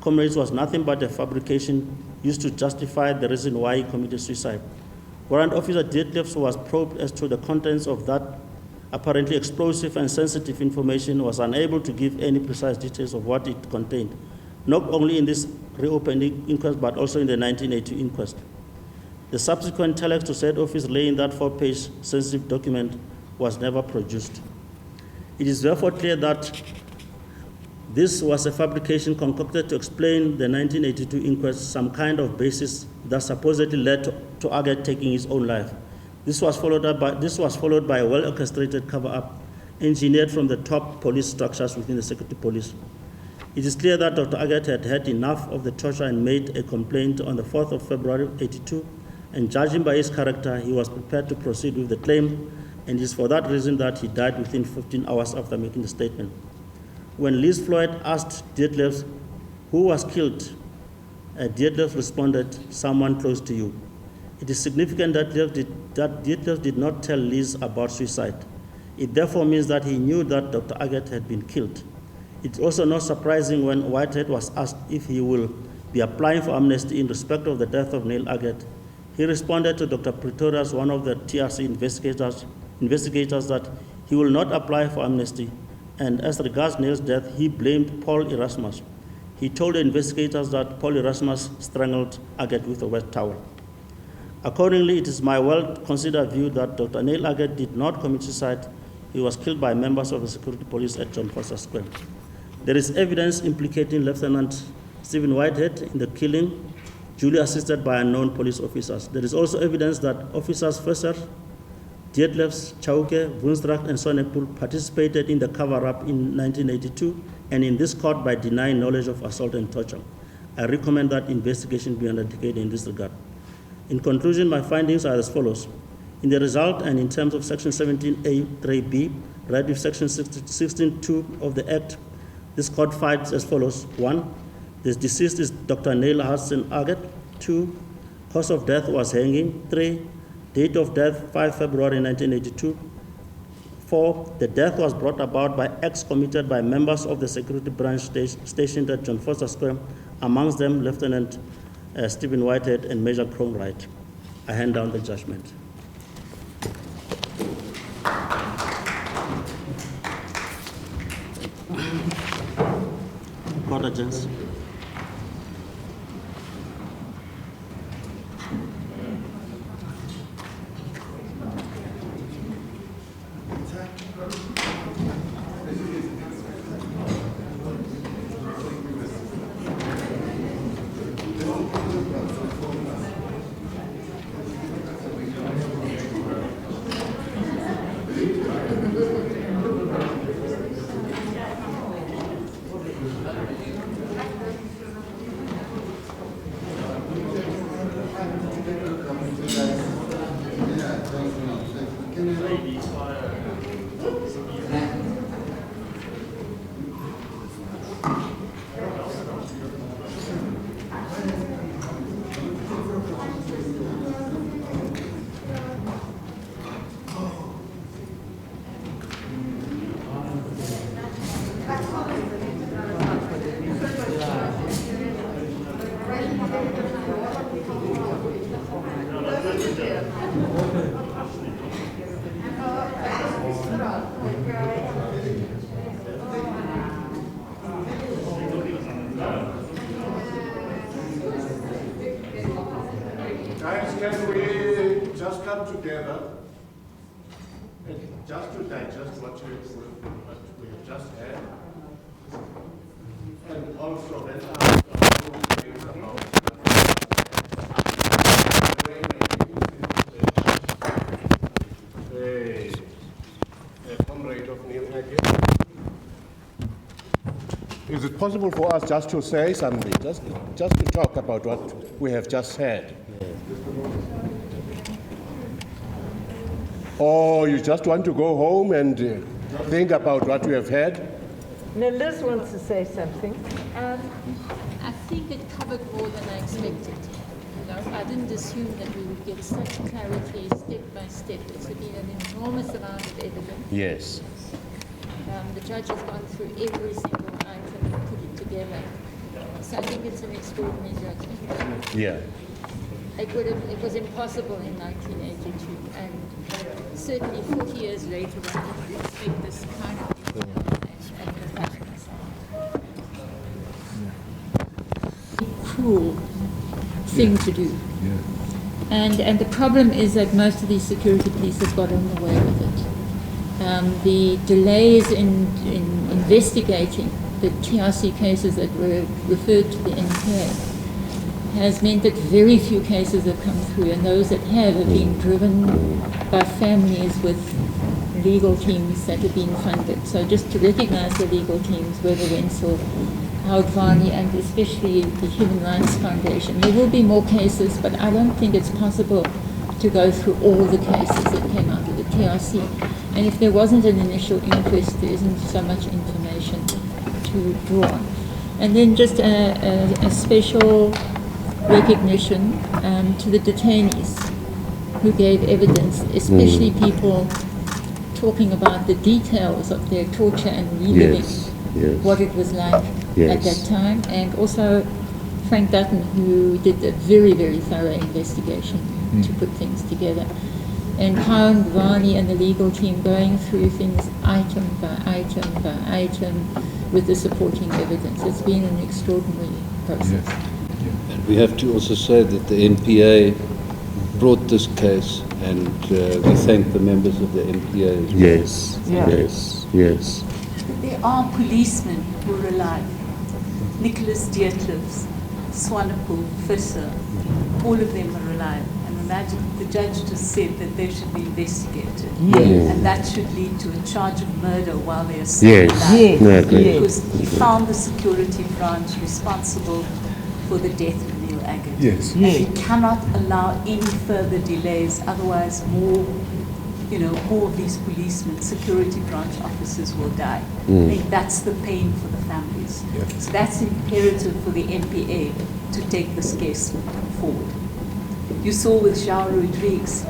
comrades was nothing but a fabrication used to justify the reason why he committed suicide. Warrant Officer Dietleff was probed as to the contents of that apparently explosive and sensitive information, was unable to give any precise details of what it contained, not only in this reopening inquest, but also in the 1982 inquest. The subsequent telex to said office laying that 4-page sensitive document was never produced. It is therefore clear that This was a fabrication concocted to explain the 1982 inquest, some kind of basis that supposedly led to AGGETT taking his own life. This was followed by a well-orchestrated cover-up engineered from the top police structures within the security police. It is clear that Dr. AGGETT had had enough of the torture and made a complaint on the 4th of February 82, and judging by his character, he was prepared to proceed with the claim, and it is for that reason that he died within 15 hours after making the statement. When Liz Floyd asked Dietlefs who was killed, Dietlefs responded, "Someone close to you." It is significant that Dietlefs did not tell Liz about suicide. It therefore means that he knew that Dr. AGGETT had been killed. It's also not surprising when Whitehead was asked if he will be applying for amnesty in respect of the death of NIEL AGGETT. He responded to Dr. Pretorius, one of the TRC investigators, that he will not apply for amnesty, and as regards NIEL's death, he blamed Paul Erasmus. He told the investigators that Paul Erasmus strangled AGGETT with a wet towel. Accordingly, it is my well-considered view that Dr. NIEL AGGETT did not commit suicide. He was killed by members of the security police at John Foster Square. There is evidence implicating Lieutenant Stephen Whitehead in the killing, duly assisted by unknown police officers. There is also evidence that officers Fesser, Dietlefs, Chauke, Woensdracht, and Sonnenpoel participated in the cover-up in 1982 and in this court by denying knowledge of assault and torture. I recommend that investigation be undertaken in this regard. In conclusion, my findings are as follows. In the result and in terms of Section 17A(3)(b), read with Section 16(2) of the Act, this court finds as follows. 1. The deceased is Dr. NIEL Hudson AGGETT. 2. Cause of death was hanging. 3. Date of death, 5 February 1982. 4. The death was brought about by acts committed by members of the security branch stationed at John Foster Square, amongst them Lieutenant Stephen Whitehead and Major Kronwright. I hand down the judgment. Court adjourns. Guys, can we just come together and just to digest what we have just had, and also let us about a comrade of NIEL AGGETT. Is it possible for us just to say something, just to talk about what we have just said? Or you just want to go home and think about what we have had? Now Liz wants to say something. I think it covered more than I expected. You know, I didn't assume that we would get such clarity step by step. It's been an enormous amount of evidence. Yes. The judge has gone through every single item and put it together. So I think it's an extraordinary judgment. Yeah. It was impossible in 1982, and certainly 40 years later, one didn't expect this kind of cruel thing to do. And the problem is that most of these security police have gotten away with it. The delays in investigating the TRC cases that were referred to the NPA has meant that very few cases have come through, and those that have been driven by families with legal teams that have been funded. So just to recognize the legal teams, Weber Wenzel, Howard Varney, and especially the Human Rights Foundation. There will be more cases, but I don't think it's possible to go through all the cases that came out of the TRC. And if there wasn't an initial inquest, there isn't so much information to draw on. And then just a special recognition to the detainees who gave evidence, especially people talking about the details of their torture and reliving what it was like at that time, and also Frank Dutton, who did a very, very thorough investigation to put things together, and Howard Varney and the legal team going through things item by item by item with the supporting evidence. It's been an extraordinary process. And we have to also say that the NPA brought this case, and we thank the members of the NPA as well. Yes, Yeah. yes, yes. There are policemen who are alive. Nicholas Dietlefs, Swanepoel, Visser, all of them are alive. And imagine the judge just said that they should be investigated. Yes. And that should lead to a charge of murder while they are still Yes. alive. Yes. No, I agree. Yes. Because he found the security branch responsible for the death of Neil Aggett. Yes. And he cannot allow any further delays, otherwise more of these policemen, security branch officers will die. I think that's the pain for the families. Yeah. So that's imperative for the NPA to take this case forward. You saw with João Rodrigues,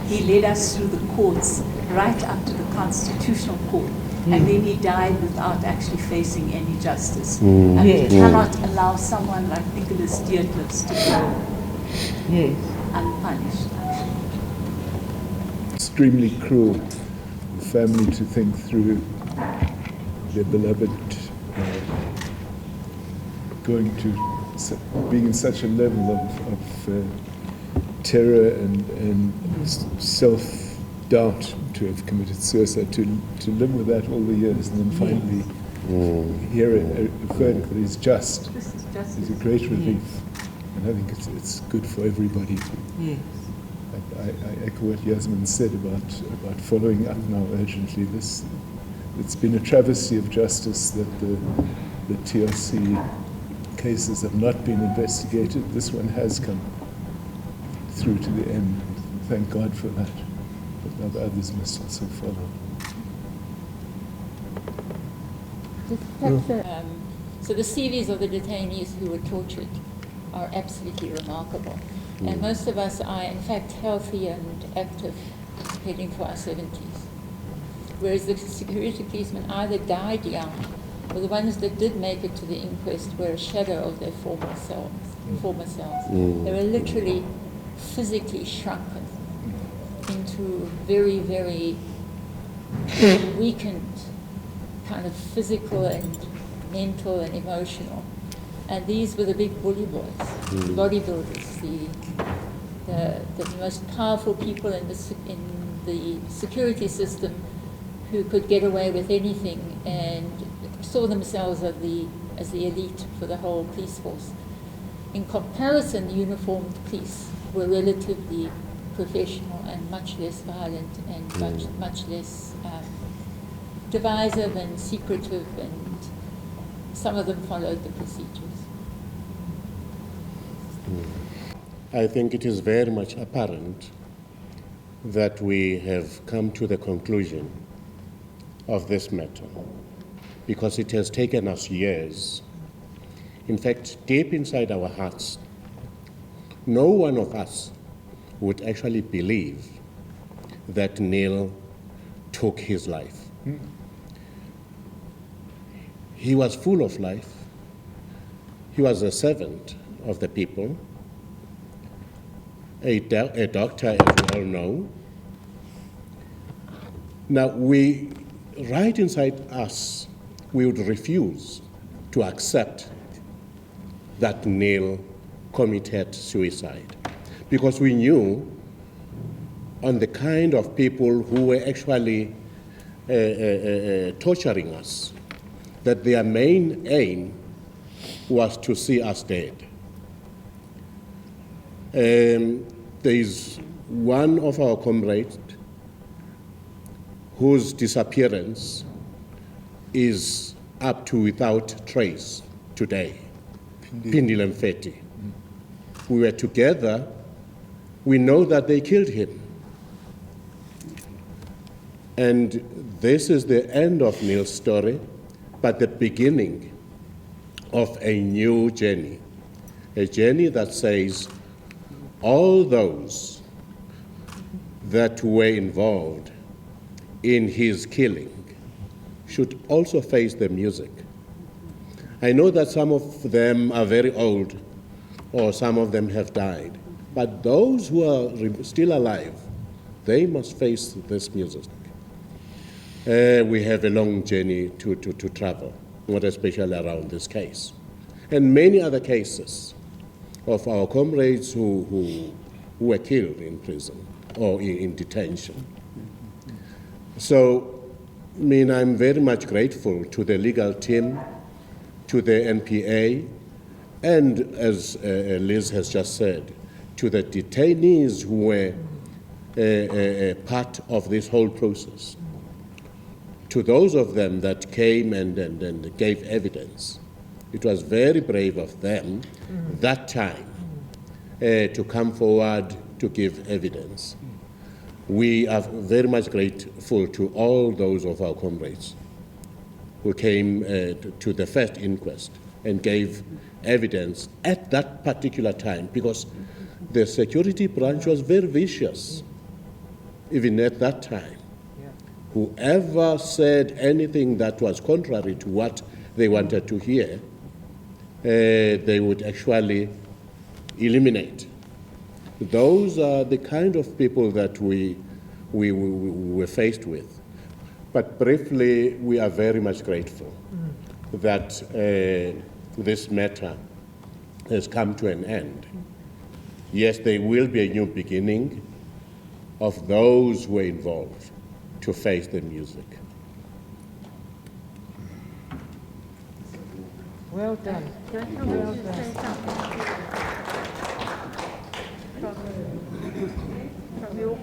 he led us through the courts right up to the Constitutional Court, and then he died without actually facing any justice. And we cannot allow someone like Nicholas Dietlefs to go Yes. unpunished. Extremely cruel family to think through their beloved going to being in such a level of terror and self-doubt to have committed suicide, to live with that all the years, and then finally hear a verdict that is just This is justice. is a great relief. And I think it's good for everybody. Yes. I echo what Yasmin said about following up now urgently. It's been a travesty of justice that the TRC cases have not been investigated. This one has come through to the end. Thank God for that. But now the others must also follow. So the CVs of the detainees who were tortured are absolutely remarkable. And most of us are, in fact, healthy and active, heading for our 70s. Whereas the security policemen either died young, or the ones that did make it to the inquest were a shadow of their former selves. They were literally physically shrunken into very, very weakened kind of physical and mental and emotional. And these were the big bully boys, the bodybuilders, the most powerful people in the security system, who could get away with anything and saw themselves as the elite for the whole police force. In comparison, the uniformed police were relatively professional and much less violent and much less divisive and secretive, and some of them followed the procedures. I think it is very much apparent that we have come to the conclusion of this matter, because it has taken us years. In fact, deep inside our hearts, no one of us would actually believe that Neil took his life. He was full of life. He was a servant of the people, a doctor, as we all know. Now, right inside us, we would refuse to accept that Neil committed suicide, because we knew on the kind of people who were actually torturing us, that their main aim was to see us dead. There is one of our comrades whose disappearance is up to without trace today, Pindile Mfeti. We were together. We know that they killed him. And this is the end of NIEL's story, but the beginning of a new journey, a journey that says all those that were involved in his killing should also face the music. I know that some of them are very old, or some of them have died, but those who are still alive, they must face this music. We have a long journey to travel, not especially around this case. And many other cases of our comrades who were killed in prison or in detention. So, I mean, I'm very much grateful to the legal team, to the NPA, and as Liz has just said, to the detainees who were part of this whole process. To those of them that came and gave evidence, it was very brave of them that time to come forward to give evidence. We are very much grateful to all those of our comrades who came to the first inquest and gave evidence at that particular time, because the security branch was very vicious, even at that time. Whoever said anything that was contrary to what they wanted to hear, they would actually eliminate. Those are the kind of people that we were faced with. But briefly, we are very much grateful that this matter has come to an end. Yes, there will be a new beginning of those who were involved to face the music. Well done. Well done. From your